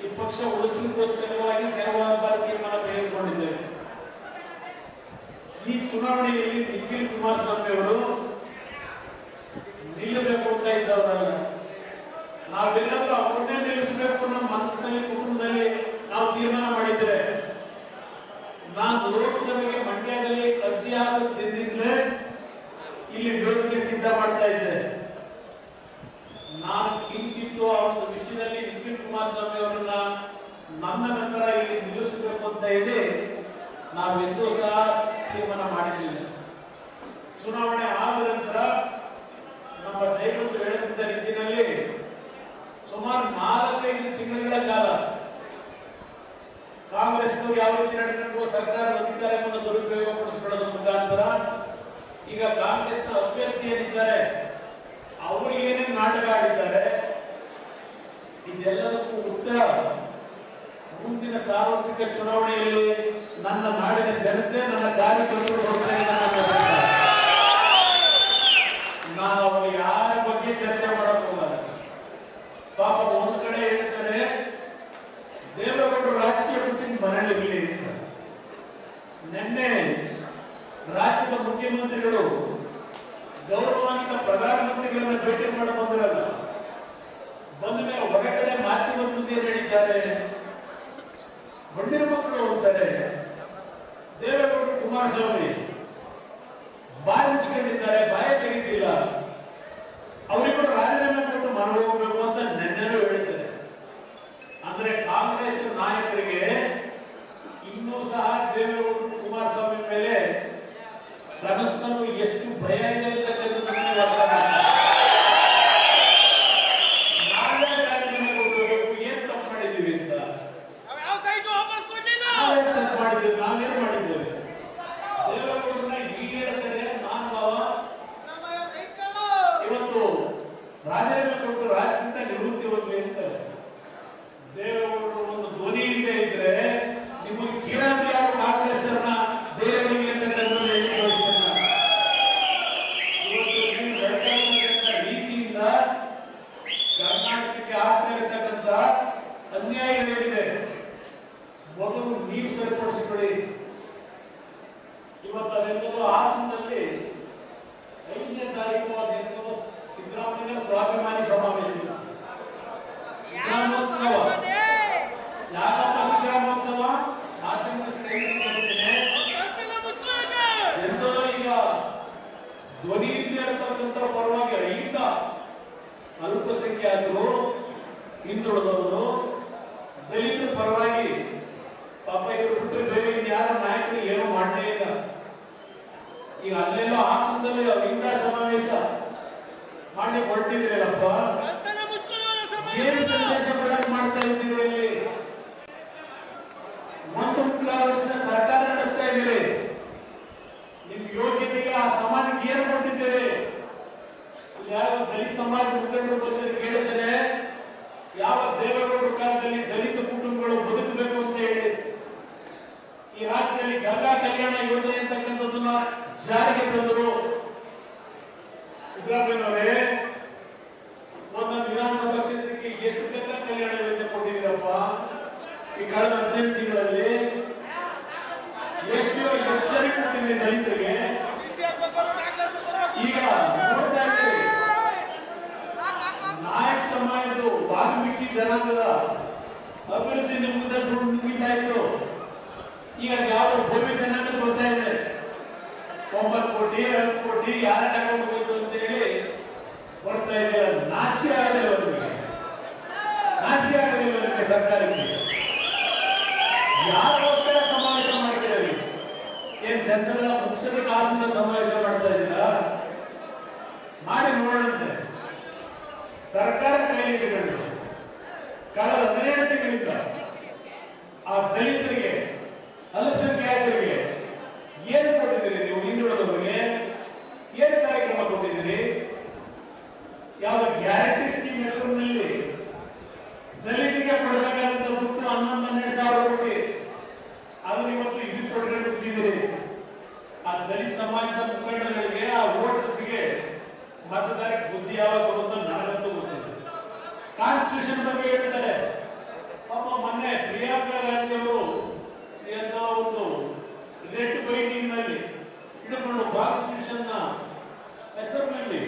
ಈ ಪಕ್ಷ ಉಳಿಸಲಿಕ್ಕೋಸ್ಕರವಾಗಿ ಕೆಲವು ತೀರ್ಮಾನ ತೆಗೆದುಕೊಂಡಿದ್ದೇವೆ. ಈ ಚುನಾವಣೆಯಲ್ಲಿ ನಿಖಿಲ್ ಕುಮಾರಸ್ವಾಮಿ ಅವರು ನಿಲ್ಲಬೇಕು ಅಂತ ಇದ್ದವರಲ್ಲ. ನಾವೆಲ್ಲರೂ ಅವ್ರನ್ನೇ ನಿಲ್ಲಿಸಬೇಕು ನಮ್ಮ ಮನಸ್ಸಿನಲ್ಲಿ, ಕುಟುಂಬದಲ್ಲಿ ನಾವು ತೀರ್ಮಾನ ಮಾಡಿದ್ರೆ, ನಾನು ಲೋಕಸಭೆಗೆ ಮಂಡ್ಯದಲ್ಲಿ ಅರ್ಜಿ ಹಾಕುತ್ತಿದ್ದಿದ್ರೆ ಇಲ್ಲಿ ಬೇಡಿಕೆ ಸಿದ್ಧ ಮಾಡ್ತಾ ಇದ್ದೆ. ನಾನು ಕಿಂಚಿತ್ತು ಆ ಒಂದು ವಿಷಯದಲ್ಲಿ ನಿಖಿಲ್ ಕುಮಾರಸ್ವಾಮಿ ಅವರನ್ನ ನನ್ನ ನಂತರ ಇಲ್ಲಿ ನಿಲ್ಲಿಸಬೇಕು ಅಂತ ಹೇಳಿ ನಾವೆಂದೂ ಸಹ ತೀರ್ಮಾನ ಮಾಡಿರಲಿಲ್ಲ. ಚುನಾವಣೆ ಆದ ನಂತರ ನಮ್ಮ ಜೈಗಳು ಹೇಳಿದ ರೀತಿಯಲ್ಲಿ ಸುಮಾರು 4-5 ತಿಂಗಳ ಕಾಲ ಕಾಂಗ್ರೆಸ್ನವರು ಯಾವ ರೀತಿ ನಡೆದುಕೊಂಡು ಸರ್ಕಾರದ ಅಧಿಕಾರವನ್ನು ದುರುಪಯೋಗಪಡಿಸಿಕೊಳ್ಳೋದ್ರ ಮುಖಾಂತರ ಈಗ ಕಾಂಗ್ರೆಸ್ನ ಅಭ್ಯರ್ಥಿ ಏನಿದ್ದಾರೆ ಅವರು ಏನೇನು ನಾಟಕ ಆಡಿದ್ದಾರೆ, ಇದೆಲ್ಲದಕ್ಕೂ ಉತ್ತರ ಮುಂದಿನ ಸಾರ್ವತ್ರಿಕ ಚುನಾವಣೆಯಲ್ಲಿ ನನ್ನ ನಾಡಿನ ಜನತೆ, ನನ್ನ ಕಾರ್ಯಕರ್ತರು ನಾವು ಯಾರ ಬಗ್ಗೆ ಚರ್ಚೆ ಮಾಡಕ್ ಹೋಗಲ್ಲ. ಪಾಪ ಒಂದು ಕಡೆ ಹೇಳ್ತಾರೆ ದೇವೇಗೌಡರು ರಾಜಕೀಯ ಬಿಟ್ಟು ಮರಳಿರಲಿ ಅಂತ. ನಿನ್ನೆ ರಾಜ್ಯದ ಮುಖ್ಯಮಂತ್ರಿಗಳು ಗೌರವ ಇದ್ದಾರೆ, ಬಂಡಿರ ಮಕ್ಕಳು ಹೋಗ್ತಾರೆ. ದೇವೇಗೌಡರು ಕುಮಾರಸ್ವಾಮಿ ಬಾಯಿ ಮುಚ್ಕೊಂಡಿದ್ದಾರೆ, ಬಾಯಿ ತೆಗಿತಿಲ್ಲ. ಅವರಿಗೂ ರಾಜೀನಾಮೆ ಕೊಟ್ಟು ಮನೆ ಹೋಗ್ಬೇಕು ಅಂತ ನೆನ್ನೆನೂ ಹೇಳ್ತಾರೆ. ಅಂದ್ರೆ ಕಾಂಗ್ರೆಸ್ ನಾಯಕರಿಗೆ ಇನ್ನೂ ಸಹ ದೇವೇಗೌಡರು ಕುಮಾರಸ್ವಾಮಿ ಮೇಲೆ ಕನಸನ್ನು ಎಷ್ಟು ಭಯ ಇದೆ ಅಂತಕ್ಕಂಥದ್ದನ್ನೇ ಅರ್ಥ ಮಾಡ್ತಾರೆ. ನಾವೇ ರಾಜೀನಾಮೆ ಕೊಡಬೇಕು, ಏನ್ ತಪ್ಪು ಮಾಡಿದೀವಿ ಅಂತ. ನಾವೇನ್ ತಪ್ಪು ಮಾಡಿದ್ದೀವಿ, ನಾವೇನ್ ಮಾಡಿದ್ದೇವೆ? ದೇವೇಗೌಡರನ್ನ ಈಗ ಹೇಳ್ತಾರೆ ನಾನು ಭಾವ ಇವತ್ತು ರಾಜೀನಾಮೆ ಕೊಟ್ಟು ರಾಜಕೀಯ ನಿವೃತ್ತಿ ಹೋಗ್ಲಿ ಅಂತಾರೆ. ದೇವೇಗೌಡರು ಒಂದು ಧ್ವನಿ ಇಲ್ಲದೆ ಇದ್ರೆ ನಿಮಗೆ ಕೀಳಾಗಿ ಯಾವ ಕಾಂಗ್ರೆಸ್ ಬೇರೆಯವರಿಗೆ ಅಂತಕ್ಕಂಥದ್ದು ಇವತ್ತು ನೀವು ನಡೆಸಿರ್ತಕ್ಕಂಥ ರೀತಿಯಿಂದ ಕರ್ನಾಟಕಕ್ಕೆ ಆಗ್ತಾ ಇರತಕ್ಕಂಥ ಅನ್ಯಾಯವೇನಿದೆ ಮೊದಲು ನೀವು ಸರಿಪಡಿಸಿಕೊಳ್ಳಿ. ಇವತ್ತು ಅದೆಲ್ಲರೂ ಹಾಸನದಲ್ಲಿ 5ನೇ ತಾರೀಕು ಅದೆಲ್ಲರೂ ಸಿದ್ದರಾಮಯ್ಯ ಸ್ವಾಭಿಮಾನಿ ಸಮಾವೇಶ, ಸಿದ್ದರಾಮೋತ್ಸವ. ಯಾಕಪ್ಪ ಸಿದ್ದರಾಮೋತ್ಸವ? ಎಂದೋ ಈಗ ಧ್ವನಿ ಇರ್ತಕ್ಕಂಥ ಪರವಾಗಿ ಈಗ ಅಲ್ಪಸಂಖ್ಯಾತರು, ಹಿಂದುಳಿದವರು, ದಲಿತರ ಪರವಾಗಿ ಪಾಪ ಇವರು ಬಿಟ್ಟರೆ ಬೇರೆ ಯಾರ ನಾಯಕರು ಏನೂ ಮಾಡಲೇ ಇಲ್ಲ. ಈಗ ಅಲ್ಲೆಲ್ಲ ಹಾಸನದಲ್ಲಿ ಲಿಂಗ ಸಮಾವೇಶ ಮಾಡಿ ಹೊರಟಿದ್ದೀರಲ್ಲಪ್ಪ, ಏನು ಸಂದೇಶ ಕೊಡಕ್ಕೆ ಮಾಡ್ತಾ ಇದ್ದೀರಿ? ಇಲ್ಲಿ ಒಂದು ವರ್ಷ ಸರ್ಕಾರ ನಡೆಸ್ತಾ ಇದ್ದೀರಿ. ನಿಮ್ ಯೋಗ್ಯತೆಗೆ ಆ ಸಮಾಜಕ್ಕೆ ಏನು ಕೊಟ್ಟಿದ್ದೀರಿ? ಯಾವ ದಲಿತ ಸಮಾಜ ಮುಖಂಡರು ಬಂದರೆ ಕೇಳಿದರೆ ಯಾವ ದೇವೇಗೌಡರ ಕಾಲದಲ್ಲಿ ದಲಿತ ಕುಟುಂಬಗಳು ಬದುಕಬೇಕು ಅಂತ ಹೇಳಿ ಈ ರಾಜ್ಯದಲ್ಲಿ ಗಂಗಾ ಕಲ್ಯಾಣ ಯೋಜನೆ ಅಂತಕ್ಕಂಥದ್ದನ್ನ ಜಾರಿಗೆ ತಂದರು. ಸಿದ್ದರಾಮಯ್ಯನವರೇ, ಒಂದೊಂದು ವಿಧಾನಸಭಾ ಕ್ಷೇತ್ರಕ್ಕೆ ಎಷ್ಟು ಗಂಗಾ ಕಲ್ಯಾಣ ಯೋಜನೆ ಕೊಟ್ಟಿದ್ದೀರಪ್ಪ ಈ ಕಳೆದ 15 ತಿಂಗಳಲ್ಲಿ? ಎಷ್ಟು ಜನರಿಗೆ ಕೊಟ್ಟಿದ್ದೀರಿ ದಲಿತರಿಗೆ? ಈಗ ನೋಡ್ತಾ ಇದ್ದೀರಿ ನಾಯಕ ಸಮಾಜದ ವಾಲ್ಮೀಕಿ ಜನಾಂಗದ ಅಭಿವೃದ್ಧಿ ನಿಮಿತ್ತಾ ಇತ್ತು. ಈಗ ಯಾವ ಭೂಮಿ ಜನಾಂಗ ಬರ್ತಾ ಇದೆ 9 ಕೋಟಿ 10 ಕೋಟಿ ಯಾರ ತಗೊಂಡು ಹೋಯ್ತು ಅಂತ ಹೇಳಿ ಬರ್ತಾ ಇದೆ. ನಾಚಿಕೆ ಆಗಲಿಲ್ಲ ಅವರಿಗೆ, ನಾಚಿಕೆ ಆಗಲಿಲ್ಲ ಅವರಿಗೆ ಸರ್ಕಾರಕ್ಕೆ. ಯಾರಿಗೋಸ್ಕರ ಸಮಾವೇಶ ಮಾಡ್ತೀರಿ? ಏನ್ ಜನರ ಮುಖ್ಯದ ಕಾರಣದಿಂದ ಸಮಾವೇಶ ಮಾಡ್ತಾ ಇದ್ದೀರಾ? ಮಾಡಿ ನೋಡಂತೆ. ಸರ್ಕಾರ ಕೈಲಿಟ್ಟುಕೊಂಡು ಕಳೆದ 17 ತಿಂಗಳಿಂದ ಆ ದಲಿತರಿಗೆ, ಅಲ್ಪಸಂಖ್ಯಾತರಿಗೆ ಏನು ಕೊಟ್ಟಿದ್ದೀರಿ? ನೀವು ಹಿಂದುಳಿದವರಿಗೆ ಏನು ಕಾರ್ಯಕ್ರಮ ಕೊಟ್ಟಿದ್ದೀರಿ? ಯಾವ ಗ್ಯಾರಂಟಿ ಸ್ಕೀಮ್ ಹೆಸರಿನಲ್ಲಿ ದಲಿತರಿಗೆ ಕೊಡಬೇಕಾದಂತ ದುಡ್ಡು 11,000 ಕೋಟಿ ಅದನ್ನು ಇವತ್ತು ಇದು ಕೊಡ್ಕೊಂಡು ಬಿಟ್ಟಿದ್ದೀರಿ. ಆ ದಲಿತ ಸಮಾಜದ ಮುಖಂಡಗಳಿಗೆ, ಆ ವೋಟರ್ಸ್ಗೆ ಮತದಾರಕ್ಕೆ ಬುದ್ಧಿ ಯಾವಾಗ ಬರುತ್ತೋ ನನಗಂತೂ ಗೊತ್ತಿದೆ. ಕಾನ್ಸ್ಟಿಟ್ಯೂಷನ್ ಬಗ್ಗೆ ಹೇಳ್ತಾರೆ. ಪಾಪ ಮೊನ್ನೆ ಪ್ರಿಯಾಂಕಾ ಗಾಂಧಿ ಅವರು ಎಂತ ಒಂದು ರೆಡ್ ಬೈಟಿಂಗ್ ನಲ್ಲಿ ಹಿಡಿದುಕೊಂಡು ಕಾನ್ಸ್ಟಿಟ್ಯೂಷನ್ ಹೆಸರಿನಲ್ಲಿ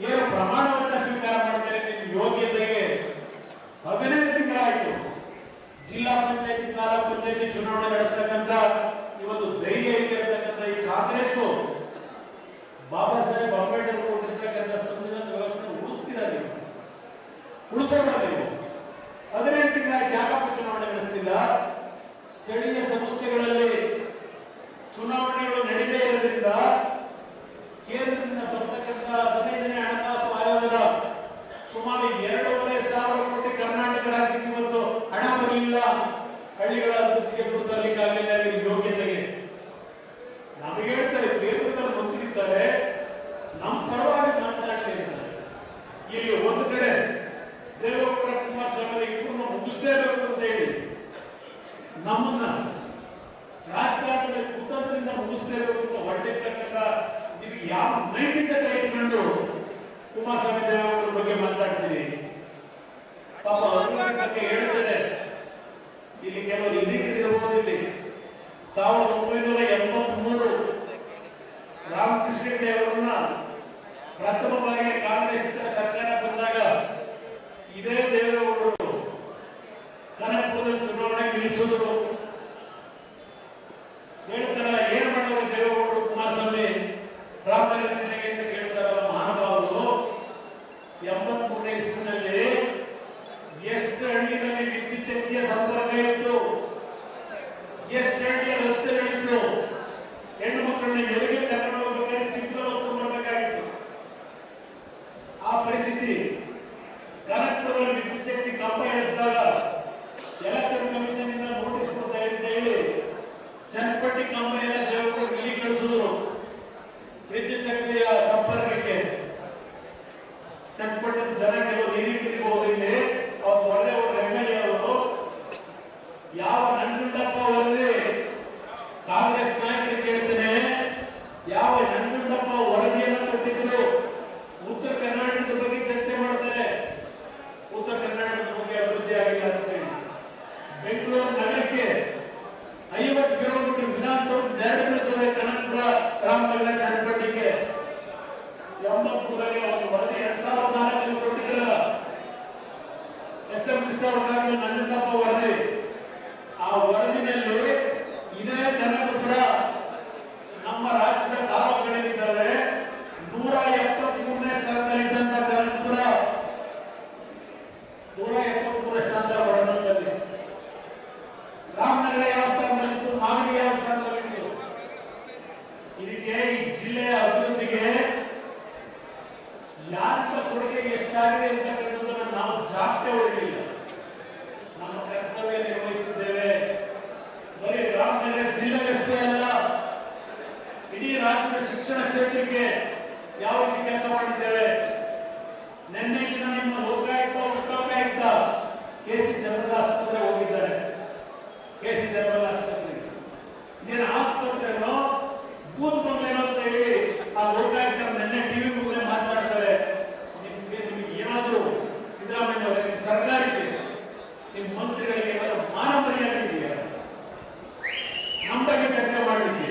ಏನು ಪ್ರಮಾಣ ಪತ್ರ ಸ್ವೀಕಾರ ಮಾಡ್ತಾರೆ? ನಿಮ್ಮ ಯೋಗ್ಯತೆಗೆ 15 ತಿಂಗಳಾಯಿತು. ಜಿಲ್ಲಾ ಪಂಚಾಯತಿ, ತಾಲೂಕು ಪಂಚಾಯತಿ ಚುನಾವಣೆ ನಡೆಸತಕ್ಕಂಥ ಇವತ್ತು ಧೈರ್ಯ ಇರತಕ್ಕಂಥ ಈ ಕಾಂಗ್ರೆಸ್ ಬಾಬಾ ಸಾಹೇಬ್ ಅಂಬೇಡ್ಕರ್ ಕೊಟ್ಟಿರ್ತಕ್ಕಂಥ ಸಂವಿಧಾನ ವ್ಯವಸ್ಥೆ ಉಳಿಸ್ತೀರಾ? ನೀವು ಉಳಿಸೋಣ. ನೀವು 15 ತಿಂಗಳಾಗಿ ಯಾಕಪ್ಪ ಚುನಾವಣೆ ನಡೆಸ್ತಿಲ್ಲ? ಸ್ಥಳೀಯ ಸಂಸ್ಥೆಗಳಲ್ಲಿ ಚುನಾವಣೆಗಳು ನಡೀದೇ ಇರೋದ್ರಿಂದ ಕೇಂದ್ರದಿಂದ ಬರ್ತಕ್ಕಂಥ 15ನೇ ಹಣಕಾಸು ಆಯೋಗದ ಸುಮಾರು 2,500 ಕೋಟಿ ಕರ್ನಾಟಕ ರಾಜ್ಯಕ್ಕೆ ಇವತ್ತು ಹಣ ಬರಲಿಲ್ಲ. ಹಳ್ಳಿಗಳ ಅಭಿವೃದ್ಧಿಗೆ ದುಡ್ಡು ತರಲಿಕ್ಕಾಗಲಿಲ್ಲ ಯೋಗ್ಯತೆಗೆ. ನಮಗೆ ಹೇಳ್ತಾರೆ, ಕೇಂದ್ರದಲ್ಲಿ ಮಂತ್ರಿದ್ದಾರೆ, ನಮ್ಮ ಪರವಾಗಿ ಮಾತನಾಡ್ತಿರ್ತಾರೆ. ಇಲ್ಲಿ ಒಂದು ಕಡೆ ದೇವೇಗೌಡ ಕುಮಾರಸ್ವಾಮಿ ಇಬ್ಬರನ್ನು ಮುಗಿಸಲೇಬೇಕು ಅಂತ ಹೇಳಿ ನಮ್ಮನ್ನ ರಾಜಕಾರಣದಲ್ಲಿ ಕುತಂತ್ರದಿಂದ ಮುಗಿಸಲೇಬೇಕು ಅಂತ ಹೊರಟಿರ್ತಕ್ಕಂಥ ನಿಮಗೆ ಯಾವ ನೈತಿಕತೆ ಇಟ್ಕೊಂಡು ಕುಮಾರಸ್ವಾಮಿ ದೇವೇಗೌಡರ ಬಗ್ಗೆ ಮಾತಾಡ್ತೀರಿ? ಪಾಪ ಬಗ್ಗೆ ಹೇಳ್ತಾರೆ. ಇಲ್ಲಿ ಕೆಲವರು ಇರಬಹುದು. ಇಲ್ಲಿ 1983 ರಾಮಕೃಷ್ಣ ಹೆಗಡೆ ಅವರನ್ನ ಪ್ರಥಮ ಬಾರಿಗೆ ಕಾಂಗ್ರೆಸ್ ಸರ್ಕಾರ ಬಂದಾಗ ಇದೇ ದೇವೇಗೌಡರು ವ್ಯಕ್ತಿಯ ಸಂಪರ್ಕಕ್ಕೆ ಚಟ್ಪಟ್ಟದ ಜನ ಕೆಲವು ನಿರೀಕ್ಷೆಗೆ ಹೋಗಿದ್ದೆ. ಅವ್ರು ಒಳ್ಳೆ MLA ಅವರು ಯಾವ ನಂಜುಂಡಪ್ಪ ಅವರಲ್ಲಿ ಕಾಂಗ್ರೆಸ್ ನಾಯಕರಿಗೆ ಕೇಳ್ತೇನೆ, ಯಾವ ನಂಜುಂಡಪ್ಪ ವರದಿಯನ್ನು ಕೊಟ್ಟಿದ್ರು ಉತ್ತರ ಕರ್ನಾಟಕದ ಬಗ್ಗೆ ಚರ್ಚೆ ಮಾಡ್ತಾರೆ. ಉತ್ತರ ಕರ್ನಾಟಕದ ಬಗ್ಗೆ ಅಭಿವೃದ್ಧಿ ಆಗಿಲ್ಲ ಅಂತ ಹೇಳಿ ಬೆಂಗಳೂರು ನಗರಕ್ಕೆ 50 ಕಿಲೋಮೀಟರ್ ವಿಧಾನಸೌಧ ನೆರವೇರಿಸುವ ಕನಕಪುರ ರಾಮನಗರ ಚನ್ನಪಟ್ಟಣಕ್ಕೆ 83ರಲ್ಲಿ ಒಂದು ವರದಿ 2004ರಲ್ಲಿ ಕೊಟ್ಟಿದ್ರಲ್ಲ, SM ಕೃಷ್ಣರಾಜು ನಂಜುಂಡಪ್ಪ ವರದಿ. ಆ ವರದಿನಲ್ಲಿ ಇದೇ ಕನಕಪುರ ನಮ್ಮ ರಾಜ್ಯದ ತಾಲೂಕುಗಳಿದ್ದಾವೆ 173ನೇ ಸ್ಥಾನದಲ್ಲಿದ್ದಂತ ಕನಕಪುರ 173ನೇ ಸ್ಥಾನದಲ್ಲಿ ಬರೋದಂತಲ್ಲಿ. ರಾಮನಗರ ಯಾವ ಸ್ಥಾನದಲ್ಲಿತ್ತು, ಮಾಗಡಿ ಯಾವ ಸ್ಥಾನದಲ್ಲಿತ್ತು. ಇದಕ್ಕೆ ಈ ಜಿಲ್ಲೆಯ ಅಭಿವೃದ್ಧಿಗೆ ಯಾರ ಕೊಡುಗೆ ಎಷ್ಟಾಗಿದೆ ಅಂತಕ್ಕಂಥದ್ದನ್ನು ನಾವು ಜಾಸ್ತಿ ಹೊಡೆದಿಲ್ಲ. ನಮ್ಮ ಕರ್ತವ್ಯ ನಿರ್ವಹಿಸಿದ್ದೇವೆ. ಬರೀ ರಾಮನಗರ ಜಿಲ್ಲೆಗಷ್ಟೇ ಅಲ್ಲ, ಇಡೀ ರಾಜ್ಯದ ಶಿಕ್ಷಣ ಕ್ಷೇತ್ರಕ್ಕೆ ಯಾವ ರೀತಿ ಕೆಲಸ ಮಾಡಿದ್ದೇವೆ. ನಿನ್ನೆ ದಿನ ನಿಮ್ಮ ಲೋಕಾಯುಕ್ತ KC ಜನರಲ್ ಆಸ್ಪತ್ರೆ ಹೋಗಿದ್ದಾರೆ. KC ಜನರಲ್ ಆಸ್ಪತ್ರೆ ಇದೇನು ಆಸ್ಪತ್ರೆನೋ ಬೂತ್ ಬಂಗ್ಲೇನೋ ಅಂತ ಹೇಳಿ ಆ ಲೋಕಾಯುಕ್ತ ನಿನ್ನೆ ಟಿವಿ ಮುಂದೆ ಮಾತನಾಡ್ತಾರೆ. ನಿಮ್ಗೆ ಏನಾದ್ರು ಸಿದ್ದರಾಮಯ್ಯ ಅವರೇ, ನಿಮ್ಮ ಸರ್ಕಾರಕ್ಕೆ, ನಿಮ್ಮ ಮಂತ್ರಿಗಳಿಗೆ ಏನಾದ್ರು ಮಾನ ಮರ್ಯಾದೆ ಇದೆಯಾ? ನಮ್ಮ ಬಗ್ಗೆ ಚರ್ಚೆ ಮಾಡಲಿಕ್ಕೆ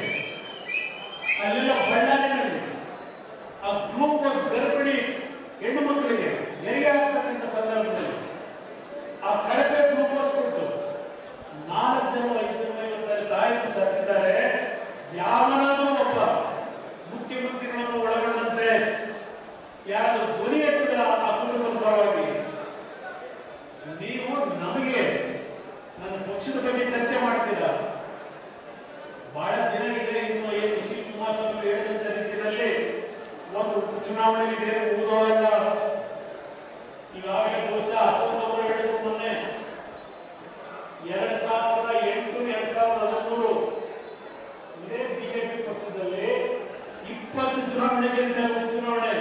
ಅಲ್ಲೆಲ್ಲ ಬಳ್ಳಾರಿನಲ್ಲಿ ಆ ಗ್ಲೂಕೋಸ್ ಗರ್ಭಿಣಿ ಹೆಣ್ಣು ಮಕ್ಕಳಿಗೆ ಹೆರಿಗೆ ಆಗ್ತಕ್ಕಂಥ ಸಂದರ್ಭದಲ್ಲಿ ಆ ಕಳಪೆ ಗ್ಲೂಕೋಸ್ ಕೊಟ್ಟು 4 ಜನ 5 ಜನ ತಾಯಿಯನ್ನು ಸತ್ತಿದ್ದಾರೆ. ಯಾವನಾದ್ರೂ ಒಬ್ಬ ಮುಖ್ಯಮಂತ್ರಿಗಳನ್ನು ಒಳಗೊಂಡಂತೆ ಯಾರು ಧ್ವನಿ ಎತ್ತಿದ ಆ ಕುಟುಂಬದ ಪರವಾಗಿ ನೀವು ನಮಗೆ ನನ್ನ ಪಕ್ಷದ ಬಗ್ಗೆ ಚರ್ಚೆ ಮಾಡ್ತೀರಾ? ಬಹಳ ದಿನ ಇದೆ. ಇನ್ನು ಏನು ನಿಖಿಲ್ ಕುಮಾರಸ್ವಾಮಿ ಹೇಳಿದಂತ ರೀತಿಯಲ್ಲಿ ಒಂದು ಚುನಾವಣೆಗೆ ಊದೋಲ್ಲ. ಈಗಾಗಲೇ ಬಹುಶಃ ಅಸೋದವರು ಹೇಳಿದ್ರು ಮೊನ್ನೆ 2008 2013 ಇದೇ ಬಿಜೆಪಿ ಪಕ್ಷದಲ್ಲಿ 20 ಚುನಾವಣೆ ಚುನಾವಣೆ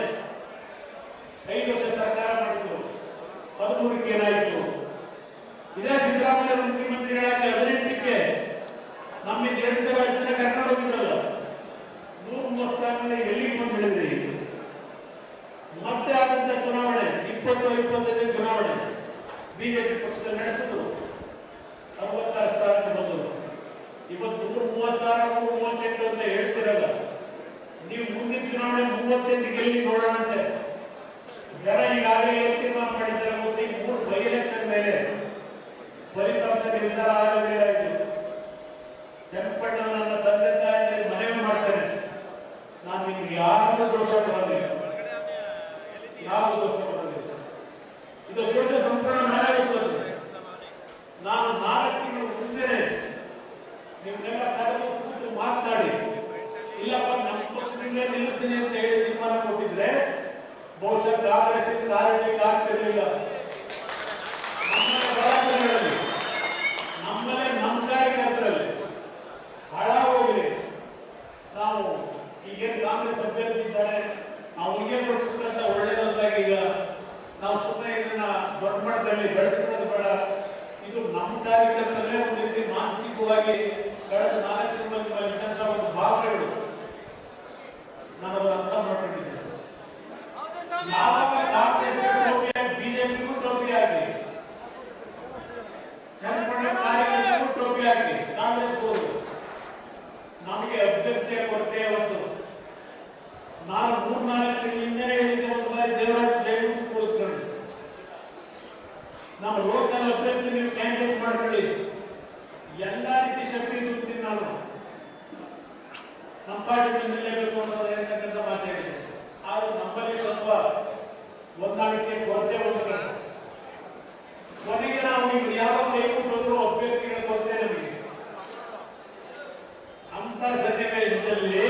5 ವರ್ಷ ಸರ್ಕಾರ ಮಾಡಿದ್ರು. 13ಕ್ಕೆ ಏನಾಯಿತು? ಇದೇ ಸಿದ್ದರಾಮಯ್ಯ ಮುಖ್ಯಮಂತ್ರಿಗಳಾಗಿ 18ಕ್ಕೆ ನಮ್ಮಿಂದ 2 ಜನ ಕರ್ಕೊಂಡು ಹೋಗಿದ್ರಲ್ಲ, 130 ಸ್ಥಾನದಲ್ಲಿ ಎಲ್ಲಿಗೆ ಬಂದು ಹೇಳಿದ್ರಿ? ಮತ್ತೆ ಆದಂತ ಚುನಾವಣೆ 20-25ನೇ ಚುನಾವಣೆ ಬಿಜೆಪಿ ಪಕ್ಷದಲ್ಲಿ ನಡೆಸಿದ್ರು, 66 ಸ್ಥಾನಕ್ಕೆ ಬಂದರು. ಇವತ್ತು 136 138 ಅಂತ ಹೇಳ್ತಿರಲ್ಲ, ನೀವು ಮುಂದಿನ ಚುನಾವಣೆ 38 ಗೆಲ್ಲಿ ನೋಡೋಣಂತೆ. ಜನ ಈಗಾಗಲೇ ಏನು ತೀರ್ಮಾನ ಮಾಡಿದ್ದಾರೆ ಗೊತ್ತಿ? 3 ಬೈ ಎಲೆಕ್ಷನ್ ಮೇಲೆ ಫಲಿತಾಂಶ ನಿರ್ಧಾರ ಆಗೋದಿಲ್ಲ. ಇದು ಚನ್ನಪಟ್ಟಣ ನನ್ನ ತಂದೆ ತಾಯಿ ಮನವಿ ಮಾಡ್ತೇನೆ, ನಾನು ನಿಮ್ಗೆ ಯಾರಿಗೂ ದೋಷ ಕೊಡೋದಿಲ್ಲ, ಯಾರು ದೋಷ ಕೊಡೋದಿಲ್ಲ. ಇದು ದೋಷ ಸಂಪೂರ್ಣ ನಾರಾಯಣ. ನಾನು 4 ತಿಂಗಳು ಮುಂಚೆನೆ ನಿಮ್ನೆಲ್ಲ ಕರೆದು ಕೂತು ಮಾತನಾಡಿ, ಇಲ್ಲಪ್ಪ ನಮ್ಮ ಪಕ್ಷದಿಂದ ನಿಲ್ಲಿಸ್ತೀನಿ ಅಂತ ಹೇಳಿ ತೀರ್ಮಾನ ಕೊಟ್ಟಿದ್ರೆ ಬಹುಶಃ ಕಾಂಗ್ರೆಸ್ ಕಾರ್ಯಕ್ಕೆ ಆಗ್ತಿರ್ಲಿಲ್ಲ. ನಮ್ಮಲ್ಲೇ ನಮ್ಮ ಕಾರ್ಯಕರ್ತರಲ್ಲಿ ಹಳ ಹೋಗಿದೆ. ನಾವು ಈಗೇನು ಕಾಂಗ್ರೆಸ್ ಅಭ್ಯರ್ಥಿ ಇದ್ದಾರೆ, ಅವ್ರಿಗೆ ಕೊಟ್ಟಿರ್ತಕ್ಕಂಥ ಒಳ್ಳೇದಂತಾಗ ಈಗ ನಾವು ಸುಮ್ಮನೆ ಇದನ್ನ ದೊಡ್ಡ ಮಟ್ಟದಲ್ಲಿ ಬೆಳೆಸೋದು ಬೇಡ. ಇದು ನಮ್ಮ ಕಾರ್ಯಕರ್ತರಲ್ಲೇ ಒಂದು ರೀತಿ ಮಾನಸಿಕವಾಗಿ ಕಳೆದ 4 ತಿಂಗಳಲ್ಲಿ ಇದ್ದಂತಹ ಒಂದು ಭಾವನೆಗಳು ನಾನು ಅರ್ಥ ಮಾಡ್ಕೊಂಡಿದ್ದೇನೆ. ಯಾವಾಗ ಕಾಂಗ್ರೆಸ್ ಬಿಜೆಪಿಗೂ ಟೋಪಿ ಆಗಿ, ಚನ್ನಪಟ್ಟಣ ಕಾರ್ಯಕರ್ತರಿಗೂ ಟೋಪಿ ಆಗಿ ಕಾಂಗ್ರೆಸ್ ಹೋಗುದು, ನಮಗೆ ಅಭ್ಯರ್ಥಿಯ ಕೊರತೆ ಅವತ್ತು. ನಾನು 3-4 ತಿಂಗಳಿಂದಲೇ ಹೇಳಿದ್ದೆ, ಒಂದು ಬಾರಿ ದೇವರಾಜ್ ಜಯಂತಿ ಕೂರಿಸ್ಕೊಂಡು ನಮ್ಮ ಲೋಕಲ್ ಅಭ್ಯರ್ಥಿ ನೀವು ಕ್ಯಾಂಡಿಡೇಟ್ ಮಾಡ್ಕೊಳ್ಳಿ, ಎಲ್ಲಾ ರೀತಿ ಶಕ್ತಿ ತುಂಬ್ತೀನಿ ನಾನು, ನಮ್ಮ ಪಾರ್ಟಿ ನಿಲ್ಲಬೇಕು ಅಂತಕ್ಕಂಥ ಮಾತಾಡಿದೆ. ಆದ್ರೂ ನಮ್ಮಲ್ಲಿ ಸ್ವಲ್ಪ ಹೊಂದಾಣಿಕೆ ಕೊರತೆ ಒಂದು ಕಡೆ. ಕೊನೆಗೆ ನಾವು ಈಗ ಯಾವ ಕೈಗೊಂಡು ಅಭ್ಯರ್ಥಿಗಳ ಕೊರತೆ ನಮಗೆ. ಅಂತ ಸನ್ನಿವೇಶದಲ್ಲಿ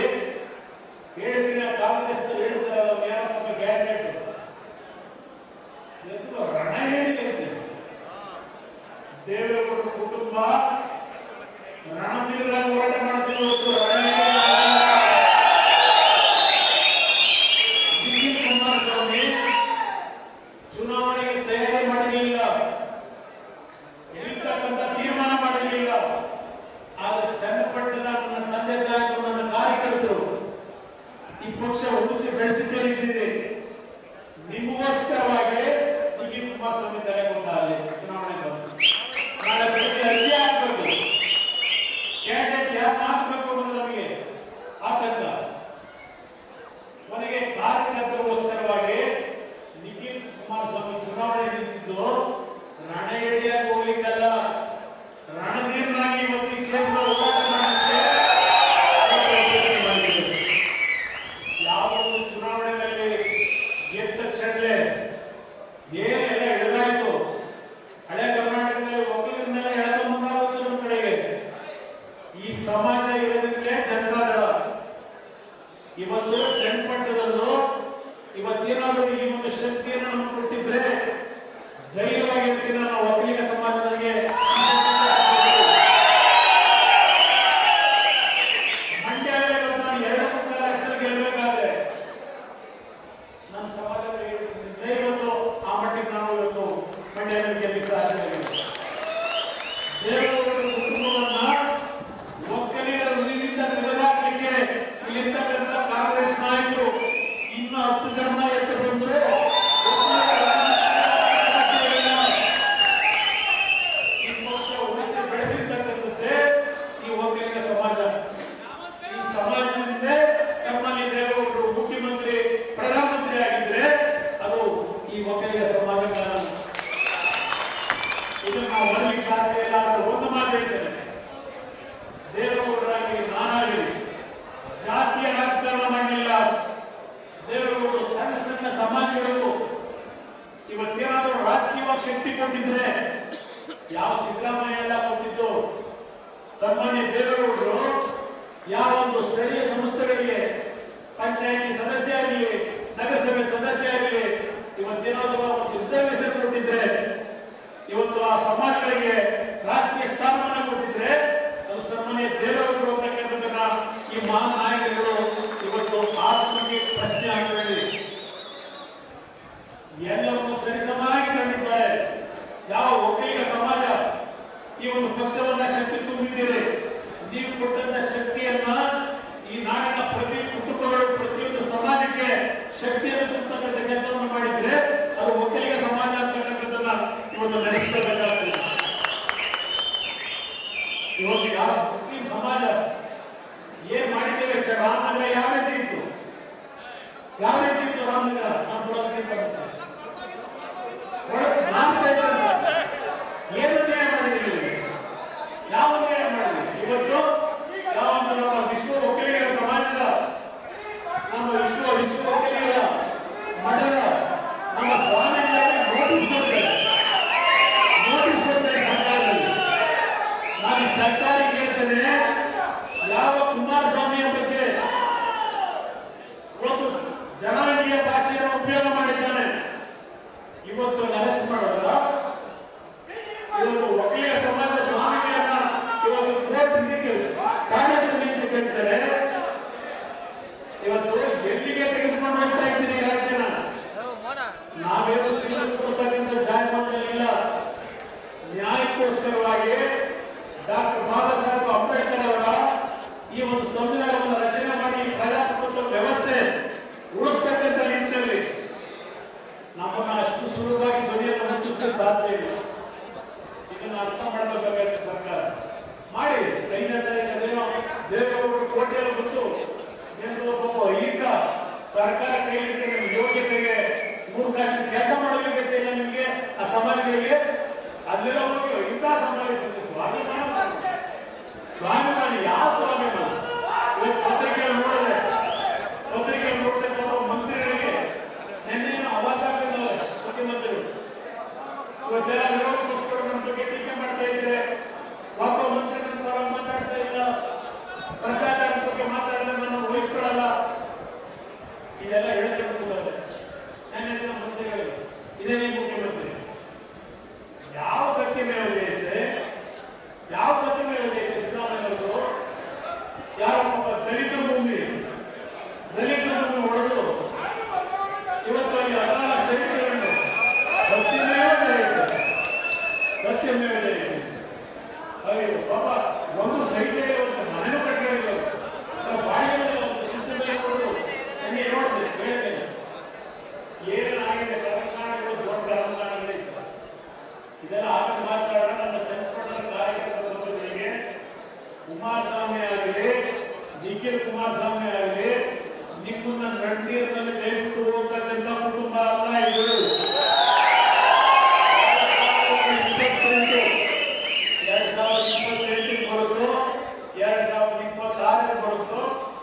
ಹೇಳಿದ್ರೆ ಕಾಂಗ್ರೆಸ್ ಹೇಳ್ತಾರಲ್ಲ, ಯಾರೋ ಸ್ವಲ್ಪ ಕ್ಯಾಂಡಿಡೇಟ್ ರಣ ಹೇಳಿದಂತೆ ದೇವೇಗೌಡ ಕುಟುಂಬ ರಣವೀರ ಹೋರಾಟ ಮಾಡ್ತೀವಿ. ಬೆಳೆಸಿದ್ದೇನೆ. ನಿಮಗೋಸ್ಕರವಾಗಿ ನಿಖಿಲ್ ಕುಮಾರಸ್ವಾಮಿ ತಲೆ ಕೊಟ್ಟಾರೆ ಚುನಾವಣೆ ಬಂದು ನಾಳೆ ಬೆಳಿಗ್ಗೆ ಅರ್ಜಿ ಹಾಕಬೇಕು, ಕ್ಯಾಂಡಿಡೇಟ್ ಯಾರು ಹಾಕಬೇಕು ಅನ್ನೋದು ನಮಗೆ ಆತಂಕ. ಕೊನೆಗೆ ಕಾರ್ಯಕರ್ತರಿಗೋಸ್ಕರವಾಗಿ ನಿಖಿಲ್ ಕುಮಾರಸ್ವಾಮಿ ಚುನಾವಣೆ ನಿಂತಿದ್ದು ರಣಎಡಿಯಾಗಿ ಹೋಗ್ಲಿಕ್ಕಲ್ಲ, ರಣಧೀರನಾಗಿ ಇವತ್ತು ಈ ಕ್ಷೇತ್ರ ಹೋರಾಟ ಮಾಡಲಿಕ್ಕೆ ಯಾವ ಚುನಾವಣೆಯಲ್ಲಿ ಗೆದ್ದ ತಕ್ಷಣವೇ ಏನೆಲ್ಲ ಎದುರಾಯಿತು. ಹಳೆ ಕರ್ನಾಟಕದಲ್ಲಿ ಒಕ್ಕಲಿಗರನ್ನೆಲ್ಲ ಎಳೆದು ಮುಂದಾಗುತ್ತೆ ನಮ್ಮ ಕಡೆಗೆ. ಈ ಸಮಾಜ ಇರೋದಕ್ಕೆ ಜನತಾದಳ ಇವತ್ತು ಜನಪಟ್ಟದಲ್ಲೂ ಇವತ್ತೇನಾದರೂ ಈ ಒಂದು ಶಕ್ತಿಯನ್ನು ನಮ್ಗೆ ಕೊಟ್ಟಿದ್ರೆ ಧೈರ್ಯವಾಗಿ ನಾವು ಒಕ್ಕಲಿಗ ಸಮಾಜದಲ್ಲಿ ಮಂಡ್ಯದಲ್ಲಿ ನಾನು 2 ಲಕ್ಷ ಗೆಲ್ಲಬೇಕಾದ್ರೆ ನಮ್ಮ ಸಮಾಜದಲ್ಲಿ ಇವತ್ತು ಆ ಮಟ್ಟಿಗೆ ನಾವು ಇವತ್ತು ಮಂಡ್ಯದಲ್ಲಿ ಗೆಲ್ಲಿ ಸಾಧ್ಯ ದೇವೇಗೌಡರ ಕುಟುಂಬವನ್ನ ಒಕ್ಕಲಿಗರ ಋಣದಿಂದ ತೆಗೆದುಹಾಕಲಿಕ್ಕೆ ಇಲ್ಲಿರ್ತಕ್ಕಂಥ ಕಾಂಗ್ರೆಸ್ ನಾಯಕರು ಇನ್ನು 10 ಜನ ಎದ್ದು ಬಂದ್ರು. ಈ ಪಕ್ಷ ಉಳಿಸಿ ಬೆಳೆಸಿರ್ತಕ್ಕಂಥದ್ದೇ ಈ ಒಕ್ಕಲಿಗ ಸಮಾಜ. ಈ ಸಮಾಜದಿಂದ ಸನ್ಮಾನ್ಯ ದೇವೇಗೌಡರು ಮುಖ್ಯಮಂತ್ರಿ ಪ್ರಧಾನಮಂತ್ರಿ ಆಗಿದ್ರೆ ಅದು ಈ ಒಕ್ಕಲಿಗ ಸಮಾಜ. ಇದನ್ನು ನಾವು ಬರಲಿಕ್ಕೆ ಸಾಧ್ಯ ಇಲ್ಲ ಅಂತ ಒಂದು ಮಾತು ಹೇಳ್ತೇನೆ. ದೇವೇಗೌಡರಾಗಲಿ ನಾನಾಗಲಿ ಜಾತಿಯ ರಾಜಕಾರಣ ಮಾಡಲಿಲ್ಲ. ದೇವೇಗೌಡರು ಸಣ್ಣ ಸಣ್ಣ ಸಮಾಜಗಳಿಗೂ ಇವತ್ತೇನಾದರೂ ರಾಜಕೀಯವಾಗಿ ಶಕ್ತಿ ಕೊಟ್ಟಿದ್ರೆ ಯಾವ ಸಿದ್ದರಾಮಯ್ಯ ಎಲ್ಲ ಕೊಟ್ಟಿದ್ದು, ಸನ್ಮಾನ್ಯ ದೇವೇಗೌಡರು ಯಾವ ಒಂದು ಸ್ಥಳೀಯ ಸಂಸ್ಥೆಗಳಿಗೆ ಪಂಚಾಯತಿ ಸದಸ್ಯ ಆಗಲಿ ನಗರಸಭೆ ಸದಸ್ಯ ಆಗಲಿ ಇವತ್ತೇನಾದರೂ ರಿಸರ್ವೇಶನ್ ಕೊಟ್ಟಿದ್ರೆ, ಇವತ್ತು ಆ ಸಮಾಜಗಳಿಗೆ ರಾಜಕೀಯ ಸ್ಥಾನಮಾನ ಕೊಟ್ಟಿದ್ರೆ ಅದು ಸನ್ಮಾನ್ಯ ದೇವೇಗೌಡರು ಅಂತಕ್ಕಂಥದ್ದನ್ನ ಈ ಮಹಾನ್ ನಾಯಕರು ಇವತ್ತು ಆತ್ಮಕ್ಕೆ ಪ್ರಶ್ನೆ ಹಾಕಿದ್ದಾರೆ. ಎಲ್ಲವನ್ನು ಸರಿಸಮಾಗಿ ಕಂಡಿದ್ದಾರೆ. ಯಾವ ಒಕ್ಕಲಿಗ ಸಮಾಜ ಈ ಒಂದು ಪಕ್ಷವನ್ನ ಶಕ್ತಿ ತುಂಬಿದ್ದೀರಿ. ನೀವು ಕೊಟ್ಟಂತ ಶಕ್ತಿಯನ್ನ ಈ ನಾಡಿನ ಪ್ರತಿ ಕುಟುಂಬಗಳು ಪ್ರತಿಯೊಂದು ಸಮಾಜಕ್ಕೆ ಶಕ್ತಿಯನ್ನು ತುಂಬತಕ್ಕಂಥ ಕೆಲಸವನ್ನು ಮಾಡಿದ್ರೆ ಅದು ಒಕ್ಕಲಿಗ ಸಮಾಜ ಅಂತಕ್ಕಂಥದ್ದನ್ನ ಇವತ್ತು ನಡೆಸಬೇಕಾಗ್ತದೆ. ಇವತ್ತು ಯಾವ ಮುಸ್ಲಿಂ ಸಮಾಜ ಏನ್ ಮಾಡಿದ್ದೇವೆ? ರಾಮನಗರ ಯಾವ ರೀತಿ ಇತ್ತು? ಯಾವ ರೀತಿ ಇತ್ತು ರಾಮನಗರ? ಏನು ನ್ಯಾಯ ಮಾಡಿದ್ದೀವಿ? ಯಾವ ನ್ಯಾಯ ಮಾಡಿದ್ವಿ? ಇವತ್ತು ಯಾವ ನಮ್ಮ ವಿಶ್ವ ಒಕ್ಕಲಿಗರ ಸಮಾಜದ ನಮ್ಮ ವಿಶ್ವ ಒಕ್ಕಲಿಗರ ಮಠದ ನಮ್ಮ ಸ್ವಾಮಿಗಳಿಗೆ ನೋಟಿಸ್ ಕೊಡ್ತಾರೆ ಸರ್ಕಾರದಲ್ಲಿ. ನಾನು ಸರ್ಕಾರಕ್ಕೆ ಹೇಳ್ತೇನೆ, ಯಾವ ಕುಮಾರಸ್ವಾಮಿಯ ಬಗ್ಗೆ ಒಂದು ಜನಾಂಗೀಯ ಭಾಷೆಯನ್ನು ಉಪಯೋಗ ಮಾಡಿದ್ದಾನೆ ಇವತ್ತು ಅರೆಸ್ಟ್ ಮಾಡೋದ್ರ, ಇವತ್ತು ಒಕ್ಕಲಿಗ ಸಮಾಜ ಸ್ವಾಮಿಗಳನ್ನ ಇವತ್ತು ಕೋರ್ಟ್ ಕಾರ್ಯದಲ್ಲಿ ಕೇಳ್ತಾರೆ. ಇವತ್ತು ಎಲ್ಲಿಗೆ ತೆಗೆದುಕೊಂಡು ಹೋಗ್ತಾ ಇದ್ದೀನಿ ರಾಜ್ಯನ? ನಾವೇನು ಕೊಡ್ತಕ್ಕಂಥ ಜಾರಿಲ್ಲ. ನ್ಯಾಯಕ್ಕೋಸ್ಕರವಾಗಿ ಡಾಕ್ಟರ್ ಬಾಬಾ ಸಾಹೇಬ್ ಅಂಬೇಡ್ಕರ್ ಅವರ ಈ ಒಂದು ಸಂವಿಧಾನವನ್ನು ರಚನೆ ಮಾಡಿ ಪ್ರಜಾಪ್ರಭುತ್ವ ವ್ಯವಸ್ಥೆ ಉಳಿಸ್ತಕ್ಕಂಥ ನಿಟ್ಟಿನಲ್ಲಿ ನಮ್ಮನ್ನ ಅಷ್ಟು ಸುಲಭವಾಗಿ ಧ್ವನಿಯನ್ನು ಮುಚ್ಚಿಸಲು ಸಾಧ್ಯ ಇಲ್ಲ. ಇದನ್ನು ಅರ್ಥ ಮಾಡಬೇಕಾಗುತ್ತೆ ಸರ್ಕಾರ. ಮಾಡಿ 5ನೇ ತಾರೀಕು ದೇವೇಗೌಡರು ಕೋಟೆಯಲ್ಲಿ ಬಂದು ಈಗ ಸರ್ಕಾರ ಕೈಲಿಕ್ಕೆ ಯೋಗ್ಯತೆಗೆ 3 ಕಾಸು ಕೆಲಸ ಮಾಡೋ ಯೋಗ್ಯತೆ ಇಲ್ಲ ನಿಮಗೆ. ಆ ಸಮಾಜಗಳಿಗೆ ಅಲ್ಲೆಲ್ಲ ಹೋಗಿ ಇಂಥ ಸಮಾವೇಶ ಸ್ವಾಭಿಮಾನಿ ಯಾವ ಸ್ವಾಭಿಮಾನ? ಪತ್ರಿಕೆಯಲ್ಲಿ ನೋಡಿದ್ರೆ ಮಂತ್ರಿಗಳಿಗೆ ನಿನ್ನೆ ಅವಕಾಶ ಮುಖ್ಯಮಂತ್ರಿಗಳು ಇವತ್ತೆಲ್ಲ ವಿರೋಧ ಪಕ್ಷಗಳು ನಮ್ಮ ಬಗ್ಗೆ ಟೀಕೆ ಮಾಡ್ತಾ ಇದ್ರೆ ಒಬ್ಬ ಮಂತ್ರಿಗಳ ಮಾತಾಡ್ತಾ ಇಲ್ಲ, ಭ್ರಷ್ಟಾಚಾರದ ಬಗ್ಗೆ ಮಾತಾಡಿದ್ರೆ ನಾನು ವಹಿಸ್ಕೊಳ್ಳಲ್ಲ. ಇದೆಲ್ಲ ಹೇಳ್ತಿರ್ತಾರೆ. ನನ್ನ ಮಂತ್ರಿಗಳು ಇದೇ ಮುಖ್ಯಮಂತ್ರಿ ಯಾವ ಸತ್ಯ ಮೇಲೆ ಇದೆ? ಯಾವ ಸತ್ಯ ಮೇಲೆ ಇದೆ? ಸಿದ್ದರಾಮಯ್ಯವರು ಯಾರೋ ಒಬ್ಬ ದಲಿತ ಭೂಮಿ ಹೊಡೆದು ಇವತ್ತು ಅಲ್ಲಿ 14 ಸೈಟ್ಗಳನ್ನು ಸತ್ಯಮೇವ ಜಯತೆ. ಅಯ್ಯೋ ಪಾಪ, ಒಂದು ಸೈಟೇ ಇರುತ್ತೆ, ಮನೆನೂ ಕಟ್ಟಿಲ್ಲ. ಬಾಯಿಯಲ್ಲಿ ನೋಡಿದೆ ಇದೆಲ್ಲ ಆಮೇಲೆ ಮಾತಾಡೋಣ. ನನ್ನ ಚನ್ನಪಟ್ಟಣದ ಕಾರ್ಯಕರ್ತರಿಗೆ ಕುಮಾರಸ್ವಾಮಿ ಆಗಲಿ, ನಿಖಿಲ್ ಕುಮಾರಸ್ವಾಮಿ ಆಗಲಿ, ನಿಮ್ಮನ್ನ ನಡ್ನೀರಿನಲ್ಲಿ ಕೈಬಿಟ್ಟು ಹೋಗ್ತಕ್ಕಂಥ ಕುಟುಂಬ ಅಲ್ಲ ಇದು. 2028 ಬರುತ್ತೋ, 2026 ಬರುತ್ತೋ,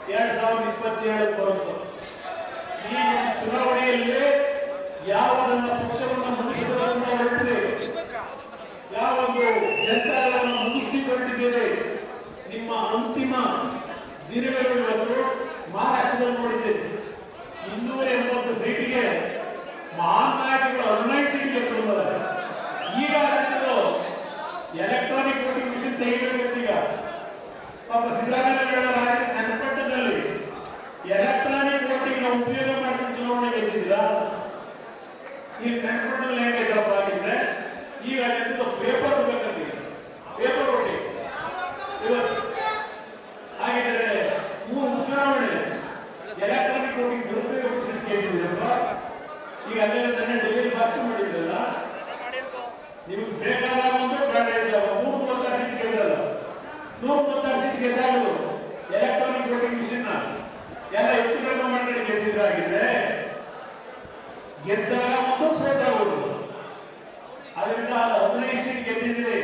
2027 ಬರುತ್ತೋ, ಈ ಚುನಾವಣೆಯಲ್ಲಿ ಯಾವ ನನ್ನ ಪಕ್ಷವನ್ನು ಮುಗಿಸಿಕೊಳ್ಳುವಂತ ಹೊರಟಿದೆ, ಯಾವೊಂದು ಜನತಾದಳವನ್ನು ಮುಗಿಸಿಕೊಂಡಿದ್ದೇವೆ, ನಿಮ್ಮ ಅಂತಿಮ ದಿನಗಳು ಇವತ್ತು ಮಹಾರಾಷ್ಟ್ರದಲ್ಲಿ ನೋಡಿದ್ದೇವೆ. 280 ಸೀಟಿಗೆ ಮಹಾನ್ ನಾಯಕರು 15 ಸೀಟಿಗೆ ಕೊಡುತ್ತಾರೆ. ಈಗ ಎಲೆಕ್ಟ್ರಾನಿಕ್ ವೋಟಿಂಗ್ ಮಿಷನ್ ತೆಗೆಯಬೇಕು. ಈಗ ಪಾಪ ಸಿದ್ದರಾಮಯ್ಯ ಚನ್ನಪಟ್ಟಣದಲ್ಲಿ ಎಲೆಕ್ಟ್ರಾನಿಕ್ ವೋಟಿಂಗ್ ನಾವು ಉಪಯೋಗ ಮಾಡ್ಕೊಂಡು ಚುನಾವಣೆ ಗೆದ್ದಿದ್ದೀರಾ? ಈಗ ಚನ್ನಪಟ್ಟಣದಲ್ಲಿ ಹೇಗಿದ್ದಪ್ಪ ಆಗಿದ್ರೆ ಈಗ ಪೇಪರ್ ಬೇಕಂತೀವಿ, ಪೇಪರ್ ವೋಟಿಂಗ್ ಹಾಗಿದ್ರೆ 3 ಚುನಾವಣೆ ಎಲೆಕ್ಟ್ರಾನಿಕ್ ವೋಟಿಂಗ್ ದುರುಪಯೋಗ ಗೆದ್ದಿದ್ದೀರಪ್ಪ. ಈಗ ಅದೆಲ್ಲ ನನ್ನ ಡೆಲ್ಲಿ ಬಾಕಿ ಮಾಡಿದ್ರಲ್ಲ, ನಿಮ್ಗೆ ಬೇಕಾದ ಒಂದು ಬೇಡ ಇದ್ದಾವ 136 ಸೀಟ್ ಗೆದ್ದಲ್ಲ. 136 ಸೀಟ್ ಗೆದ್ದಾಗಲು ಎಲೆಕ್ಟ್ರಾನಿಕ್ ವೋಟಿಂಗ್ ಮಿಷನ್ ಎಲ್ಲ ಹೆಚ್ಚು ಕಡಿಮೆ ಮಾಡಿ ಗೆದ್ದಿದ್ದಾಗಿದ್ರೆ ಗೆದ್ದಾಗ ಮತ್ತು ಸೋತಾಗುವುದು. ಅದರಿಂದ 15 ಸೀಟ್ ಗೆದ್ದಿದ್ರೆ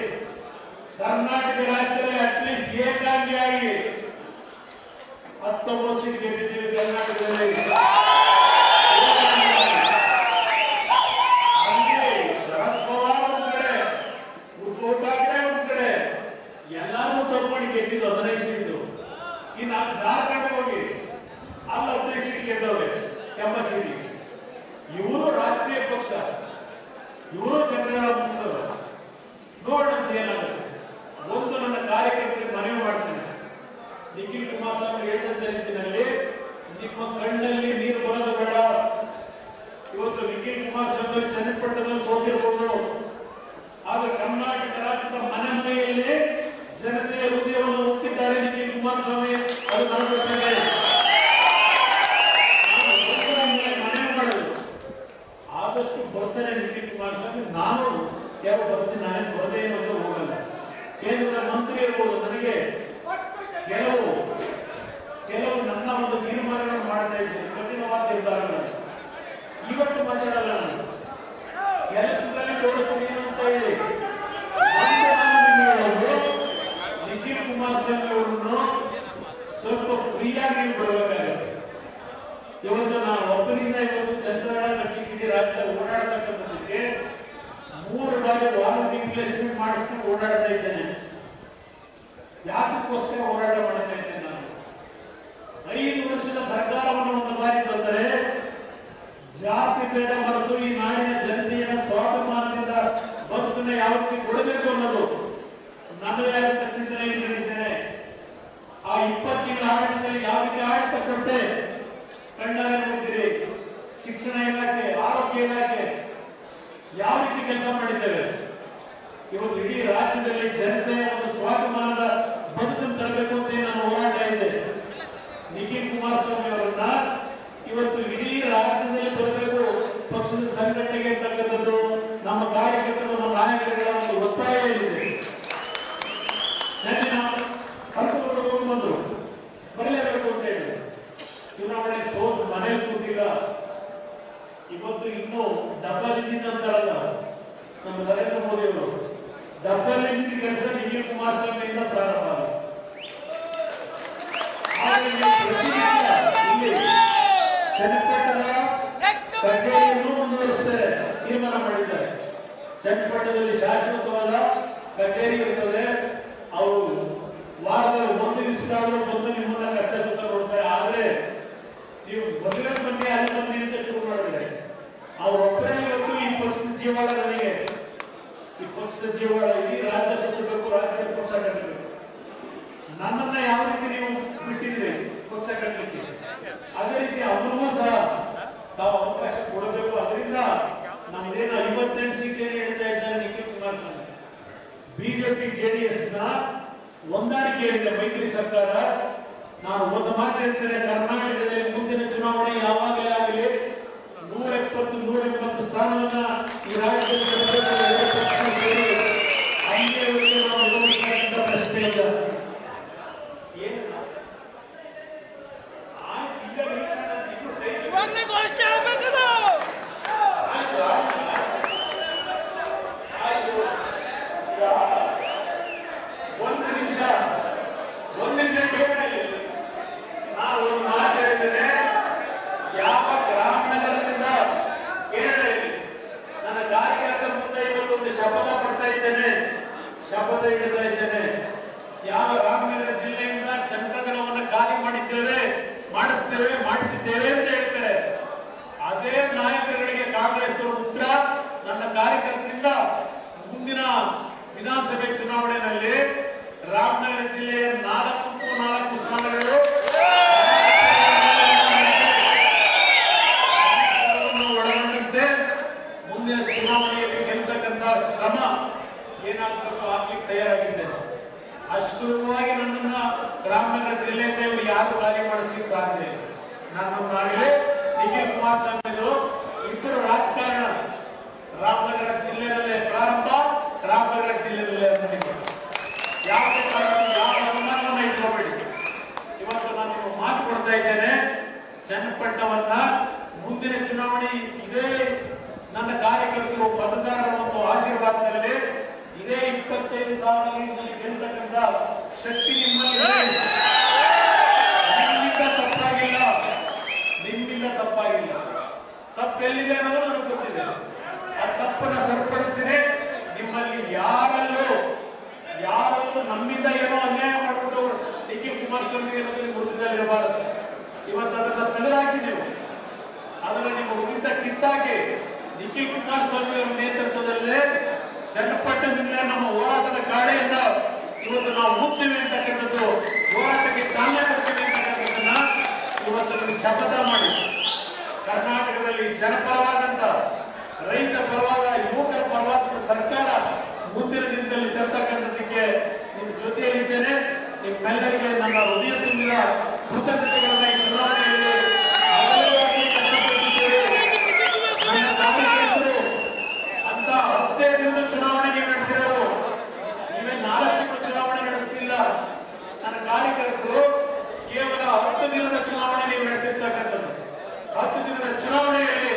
ಕರ್ನಾಟಕ ರಾಜ್ಯದಲ್ಲಿ ಅಟ್ಲೀಸ್ಟ್ ಏಕಾಂಗಿಯಾಗಿ 19 ಸೀಟ್ ಗೆದ್ದಿದ್ದೀವಿ ಕರ್ನಾಟಕದಲ್ಲಿ. ಶರದ್ ಪವಾರ್ ಒಂದ್ ಕಡೆ, ಉದ್ಧವ್ ಠಾಕ್ರೆ ಒಂದ್ ಕಡೆ, ಎಲ್ಲಾರು ತಗೊಂಡು ಗೆದ್ದಿದ್ದು 15 ಸೀಟು. ಈ ನಾವು ಜಾರ್ಖಂಡ್ ಹೋಗಿ ಅಲ್ಲಿ 15 ಸೀಟ್ ಗೆದ್ದವ್ರೆ, 80 ಸೀಟ್. ಇವರು ರಾಷ್ಟ್ರೀಯ ಪಕ್ಷ, ಇವರು ಜನಗಳ ಮುಗಿಸೋರು. ನೋಡೋಣ ಏನಾಗುತ್ತೆ. ಒಂದು ನನ್ನ ಕಾರ್ಯಕರ್ತರಿಗೆ ಮನವಿ ಮಾಡ್ತೇನೆ, ನಿಖಿಲ್ ಕುಮಾರಸ್ವಾಮಿ ಹೇಳಿದ ರೀತಿಯಲ್ಲಿ ನಿಮ್ಮ ಕಣ್ಣಲ್ಲಿ ನೀರು ಬರೋದು ಬೇಡ. ಇವತ್ತು ನಿಖಿಲ್ ಕುಮಾರಸ್ವಾಮಿ ಚನ್ನಪಟ್ಟಣದಲ್ಲಿ ಸೋತಿರಬಹುದು, ಆದ್ರೆ ಕರ್ನಾಟಕ ರಾಜ್ಯದ ಮನೆ ಮನೆಯಲ್ಲಿ ಜನತೆಯ ಹೃದಯವನ್ನು ಮುಟ್ಟಿದ್ದಾರೆ ನಿಖಿಲ್ ಕುಮಾರಸ್ವಾಮಿ. ಅದು ನಡೆಯುತ್ತದೆ. ಮನವಿ ಮಾಡೋದು ಆದಷ್ಟು ಬರ್ತೇನೆ ನಿಖಿಲ್ ಕುಮಾರಸ್ವಾಮಿ. ನಾನು ಯಾವ ಬರ್ತೀನಿ, ನಾನೇನು ಬರದೇ ಅನ್ನೋದು ಹೋಗಲ್ಲ. ಕೇಂದ್ರದ ಮಂತ್ರಿ ಇರ್ಬೋದು, ನನಗೆ ಕೆಲವು ನನ್ನ ಒಂದು ತೀರ್ಮಾನಗಳನ್ನು ಮಾಡ್ತಾ ಇದ್ದೇನೆ, ಕಠಿಣವಾದ ನಿರ್ಧಾರಗಳನ್ನು. ಇವತ್ತು ಮಾತಾಡಲ್ಲ, ನಾನು ಕೆಲಸದಲ್ಲಿ ತೋರಿಸ್ತೀನಿ ಅಂತ ಹೇಳಿ ನಿಖಿಲ್ ಕುಮಾರಸ್ವಾಮಿ ಅವರನ್ನು ಸ್ವಲ್ಪ ಫ್ರೀಯಾಗಿ ಬಿಡಬೇಕಾಗುತ್ತೆ. ಇವತ್ತು ನಾನು ಒಬ್ಬರಿಂದ ಇವತ್ತು ಜನತಾ ಕಟ್ಟಿ ರಾಜ್ಯದಲ್ಲಿ ಓಡಾಡತಕ್ಕಂಥದ್ದಕ್ಕೆ 3 ಬಾರಿ ವಾರಂಟಿ ರಿಪ್ಲೇಸ್ಮೆಂಟ್ ಮಾಡಿಸ್ಕೊಂಡು ಓಡಾಡ್ತಾ ಇದ್ದೇನೆ. ಯಾತಕ್ಕೋಸ್ಕರ ಹೋರಾಟ ಮಾಡ್ತಾ ಇದ್ದೇನೆ ನಾನು? 5 ವರ್ಷದ ಸರ್ಕಾರವನ್ನು ಒಂದು ಬಾರಿ ತಂದರೆ ಜಾತಿ ಭೇದ ಮರೆತು ಈ ನಾಡಿನ ಜನತೆಯ ಸ್ವಾಭಿಮಾನದಿಂದ ಬದುಕನ್ನ ಯಾವ ರೀತಿ ಕೊಡಬೇಕು ಅನ್ನೋದು ನನ್ನದೇ ಆದಂತ ಚಿಂತನೆ ನೀಡಿದ್ದೇನೆ. ಆ 20 ತಿಂಗಳ ಆಡಳಿತದಲ್ಲಿ ಯಾವ ರೀತಿ ಆಡಳಿತ ಕೊಟ್ಟೆ ಕಣ್ಣಾರೆ ನೋಡಿದ್ದೀರಿ. ಶಿಕ್ಷಣ ಇಲಾಖೆ, ಆರೋಗ್ಯ ಇಲಾಖೆ ಯಾವ ರೀತಿ ಕೆಲಸ ಮಾಡಿದ್ದೇವೆ. ಇವತ್ತು ಇಡೀ ರಾಜ್ಯದಲ್ಲಿ ಜನತೆಯ ಒಂದು ಸ್ವಾಭಿಮಾನದ ಬದುಕನ್ನು ತರಬೇಕು ಅಂತ ನಾನು ಹೋರಾಟ ಇದೆ. ನಿಖಿಲ್ ಕುಮಾರಸ್ವಾಮಿ ಅವರನ್ನ ಇವತ್ತು ಇಡೀ ರಾಜ್ಯದಲ್ಲಿ ಬರಬೇಕು, ಪಕ್ಷದ ಸಂಘಟನೆಗೆ ಅಂತಕ್ಕಂಥದ್ದು ನಮ್ಮ ಕಾರ್ಯಕರ್ತರು, ನಮ್ಮ ನಾಯಕರುಗಳ ಒಂದು ಒತ್ತಾಯ ಇದೆ. ನಾವು ಕರ್ಕೊಂಡು ಬಂದ್ರು, ಬರಲೇಬೇಕು ಅಂತ ಹೇಳಿ ಚುನಾವಣೆ ಸೋತು ಮನೇಲಿ ಕೂತಿಲ್ಲ. ಇವತ್ತು ಇನ್ನೂ ಡಬಲ್ ಇಂಜಿನ್ ಅಂತಾರಲ್ಲ ನಮ್ಮ ನರೇಂದ್ರ ಮೋದಿ ಅವರು, ಡಬಲ್ ಇಂಜಿನ್ ಕೆಲಸ ನಿಖಿಲ್ ಕುಮಾರಸ್ವಾಮಿಯಿಂದ ಪ್ರಾರಂಭ ಚನ್ನಪಟ್ಟಣ ಕಚೇರಿಯನ್ನು ಮುಂದುವರಿಸುತ್ತಾರೆ ತೀರ್ಮಾನ ಮಾಡಿದ್ದಾರೆ. ಚನ್ನಪಟ್ಟಣದಲ್ಲಿ ಶಾಶ್ವತವಾದ ಕಚೇರಿ ಇರ್ತದೆ. ಅವರು ವಾರದಲ್ಲಿ 1 ದಿವಸದಾದರೂ ಬಂದು ನಿಮ್ಮನ್ನ ಕಚ್ಚಾ ಸುತ್ತ ನೋಡ್ತಾರೆ. ಆದ್ರೆ ನೀವು ಮೊದಲೇ ಬನ್ನಿ ಅಲ್ಲಿ ಬನ್ನಿ ಅಂತ ಶುರು ಮಾಡಿದ್ರೆ ಅವರೊಬ್ಬರೇ ಇವತ್ತು ಈ ಪಕ್ಷದ ಜೀವಾಳ, ನನಗೆ ಈ ಪಕ್ಷದ ಜೀವಾಳ, ಇಡೀ ರಾಜ್ಯ ಸುತ್ತಬೇಕು, ರಾಜ್ಯ ಪಕ್ಷ ಕಟ್ಟಬೇಕು. ನನ್ನನ್ನ ಯಾವ ರೀತಿ ನೀವು ಬಿಟ್ಟಿದ್ರಿ ಪಕ್ಷ ಕಟ್ಟಲಿಕ್ಕೆ, ಅದೇ ರೀತಿ ಅವರಿಗೂ ಸಹ ತಾವು ಅವಕಾಶ ಕೊಡಬೇಕು. ಅದರಿಂದ ನಮ್ದೇನು 58 ಸೀಟ್ ಏನು ಹೇಳ್ತಾ ಇದ್ದಾರೆ ನಿಖಿಲ್ ಕುಮಾರಸ್ವಾಮಿ, ಬಿಜೆಪಿ ಜೆಡಿಎಸ್ ನ ಹೊಂದಾಣಿಕೆ ಇದೆ ಮೈತ್ರಿ ಸರ್ಕಾರ. ನಾನು ಒಂದು ಮಾತು ಹೇಳ್ತೇನೆ, ಕರ್ನಾಟಕದಲ್ಲಿ ಮುಂದಿನ ಚುನಾವಣೆ ಯಾವಾಗಲೇ ಆಗಲಿ 170 ಸ್ಥಾನವನ್ನ ಈ ರಾಜ್ಯದಲ್ಲಿ ಒಂದು ನಿಮಿಷ ನಾನು ಒಂದು ಮಾತು ಹೇಳಿದ್ದೇನೆ. ಯಾವ ಗ್ರಾಮೀಣದಿಂದ ಕೇರಳ ನನ್ನ ಕಾರ್ಯಕರ್ತರ ಮುಂದೆ ಇವತ್ತೊಂದು ಶಪಥ ಪಡ್ತಾ ಇದ್ದೇನೆ, ಶಪಥ ಹಿಡಿತಾ ಇದ್ದೇನೆ. ಯಾವ ಗ್ರಾಮೀಣ ಜಿಲ್ಲೆಯಿಂದ ಚಂದ್ರಗ್ರಹವನ್ನು ಖಾಲಿ ಮಾಡಿಸಿದ್ದೇವೆ ಅಂತ ಹೇಳ್ತಾರೆ. ಅದೇ ನಾಯಕರುಗಳಿಗೆ ಕಾಂಗ್ರೆಸ್ ಉತ್ತರ ನನ್ನ ಕಾರ್ಯಕರ್ತರಿಂದ ಮುಂದಿನ ವಿಧಾನಸಭೆ ಚುನಾವಣೆಯಲ್ಲಿ ರಾಮನಗರ ಜಿಲ್ಲೆಯ 4 ಸ್ಥಾನಗಳು ಒಳಗೊಂಡಂತೆ ಮುಂದಿನ ಚುನಾವಣೆಯಲ್ಲಿ ಗೆಲ್ಲತಕ್ಕಂತ ಶ್ರಮ ಏನಾಗಬೇಕು ಹಾಕ್ಲಿಕ್ಕೆ ತಯಾರಾಗಿದ್ದೇನೆ. ಅಷ್ಟುವಾಗಿ ನನ್ನನ್ನ ರಾಮನಗರ ಜಿಲ್ಲೆಯಿಂದ ಇವರು ಯಾರು ಕಾರ್ಯ ಮಾಡಿಸ್ಲಿಕ್ಕೆ ಸಾಧ್ಯ ಇಲ್ಲ. ನಾಳೆ ನಿಖಿಲ್ ಕುಮಾರಸ್ವಾಮಿ ಇಬ್ಬರು ರಾಜಕಾರಣ ರಾಮನಗರ ಜಿಲ್ಲೆಯಲ್ಲೇ ಪ್ರಾರಂಭ, ರಾಮನಗರ ಜಿಲ್ಲೆಯಲ್ಲೇ ಅಂತಿಮ. ಯಾವುದೇ ಕಾರಣಕ್ಕೂ ಯಾವ ಅನುಮಾನವನ್ನ ಇಟ್ಕೋಬೇಡಿ. ಇವತ್ತು ನಾನು ಮಾತು ಕೊಡ್ತಾ ಇದ್ದೇನೆ, ಚನ್ನಪಟ್ಟಣವನ್ನ ಮುಂದಿನ ಚುನಾವಣೆ ಇದೇ ನನ್ನ ಕಾರ್ಯಕರ್ತರು ಮತದಾರರ ಒಂದು ಆಶೀರ್ವಾದದಲ್ಲಿ ಇದೇ 25,000 ಲೀಡ್ನಲ್ಲಿ ಗೆಲ್ಲತಕ್ಕಂಥ ಶಕ್ತಿ ನಿಮ್ಮಲ್ಲಿ ನಿಮ್ಮಿಂದ ತಪ್ಪಾಗಿಲ್ಲ. ತಪ್ಪೆಲ್ಲಿದೆ ಅನ್ನೋದು ನನಗೆ ಗೊತ್ತಿದೆ. ಆ ತಪ್ಪನ್ನ ಸರಿಪಡಿಸ್ತೀನಿ. ನಿಮ್ಮಲ್ಲಿ ಯಾರಲ್ಲೂ ನಮ್ಮಿಂದ ಏನೋ ಅನ್ಯಾಯ ಮಾಡಿಕೊಂಡು ನಿಖಿಲ್ ಕುಮಾರಸ್ವಾಮಿ ಹುಡುಗದಲ್ಲಿರಬಾರದು. ಇವತ್ತು ಅದನ್ನ ತೆಗೆದುಹಾಕಿ ನೀವು ಅದನ್ನ ನಿಮ್ಮ ಹುಡುಗಿಂದ ಕಿತ್ತಾಕಿ ನಿಖಿಲ್ ಕುಮಾರಸ್ವಾಮಿ ಅವರ ನೇತೃತ್ವದಲ್ಲೇ ಚನ್ನಪಟ್ಟಣದಿಂದ ನಮ್ಮ ಹೋರಾಟದ ಕಾಳೆಯಿಂದ ಇವತ್ತು ನಾವು ಮುಗ್ತೀವಿ ಅಂತಕ್ಕಂಥದ್ದು, ಹೋರಾಟಕ್ಕೆ ಚಾಲನೆ ಕೊಡ್ತೀವಿ ಅಂತಕ್ಕಂಥದ್ದನ್ನ ಇವತ್ತು ನೀವು ಶಪಥ ಮಾಡಿ ಕರ್ನಾಟಕದಲ್ಲಿ ಜನಪರವಾದಂತ, ರೈತ ಪರವಾದ, ಯುವಕರ ಪರವಾದ ಸರ್ಕಾರ ಮುಂದಿನ ದಿನದಲ್ಲಿ ತರ್ತಕ್ಕಂಥದ್ದಕ್ಕೆ ನಿಮ್ಮ ಜೊತೆಯಲ್ಲಿದ್ದೇನೆ. ನಿಮ್ಮೆಲ್ಲರಿಗೆ ನನ್ನ ಹೃದಯ ತುಂಬಿದ ಕೃತಜ್ಞತೆಗಳನ್ನ ಈ ಚುನಾವಣೆಯಲ್ಲಿ ನನ್ನ ಕಾರ್ಯಕರ್ತರು ಅಂತ 15 ದಿನದ ಚುನಾವಣೆ ನೀವು ನಡೆಸಿರೋರು, ನೀವೇ 4 ತಿಂಗಳ ಚುನಾವಣೆ ನಡೆಸ್ತಿಲ್ಲ. ನನ್ನ ಕಾರ್ಯಕರ್ತರು ಕೇವಲ 10 ದಿನದ ಚುನಾವಣೆ ನೀವು ನಡೆಸಿರ್ತಕ್ಕಂಥದ್ದು. 10 ದಿನದ ಚುನಾವಣೆಯಲ್ಲಿ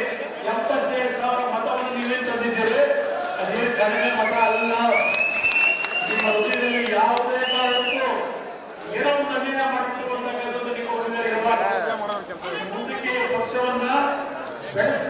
75,000 ಮತವನ್ನು ನೀವೇ ತಂದಿದ್ದೀರಿ. ಅದೇ ಕಡಿಮೆ ಮತ ಅಲ್ಲ. ನಿಮ್ಮ ಹೃದಯದಲ್ಲಿ ಯಾವುದೇ ಕಾರಣಕ್ಕೂ ಏನೋ ಒಂದು ಅನ್ಯಾಯ ಮಾಡಿಕೊಳ್ಳುವಂತಕ್ಕಂಥದ್ದು ನಿಮ್ಮ ಹೃದಯ ಇರಬಾರದು. ಮುಂದಕ್ಕೆ ಪಕ್ಷವನ್ನ ಬೆಳೆಸ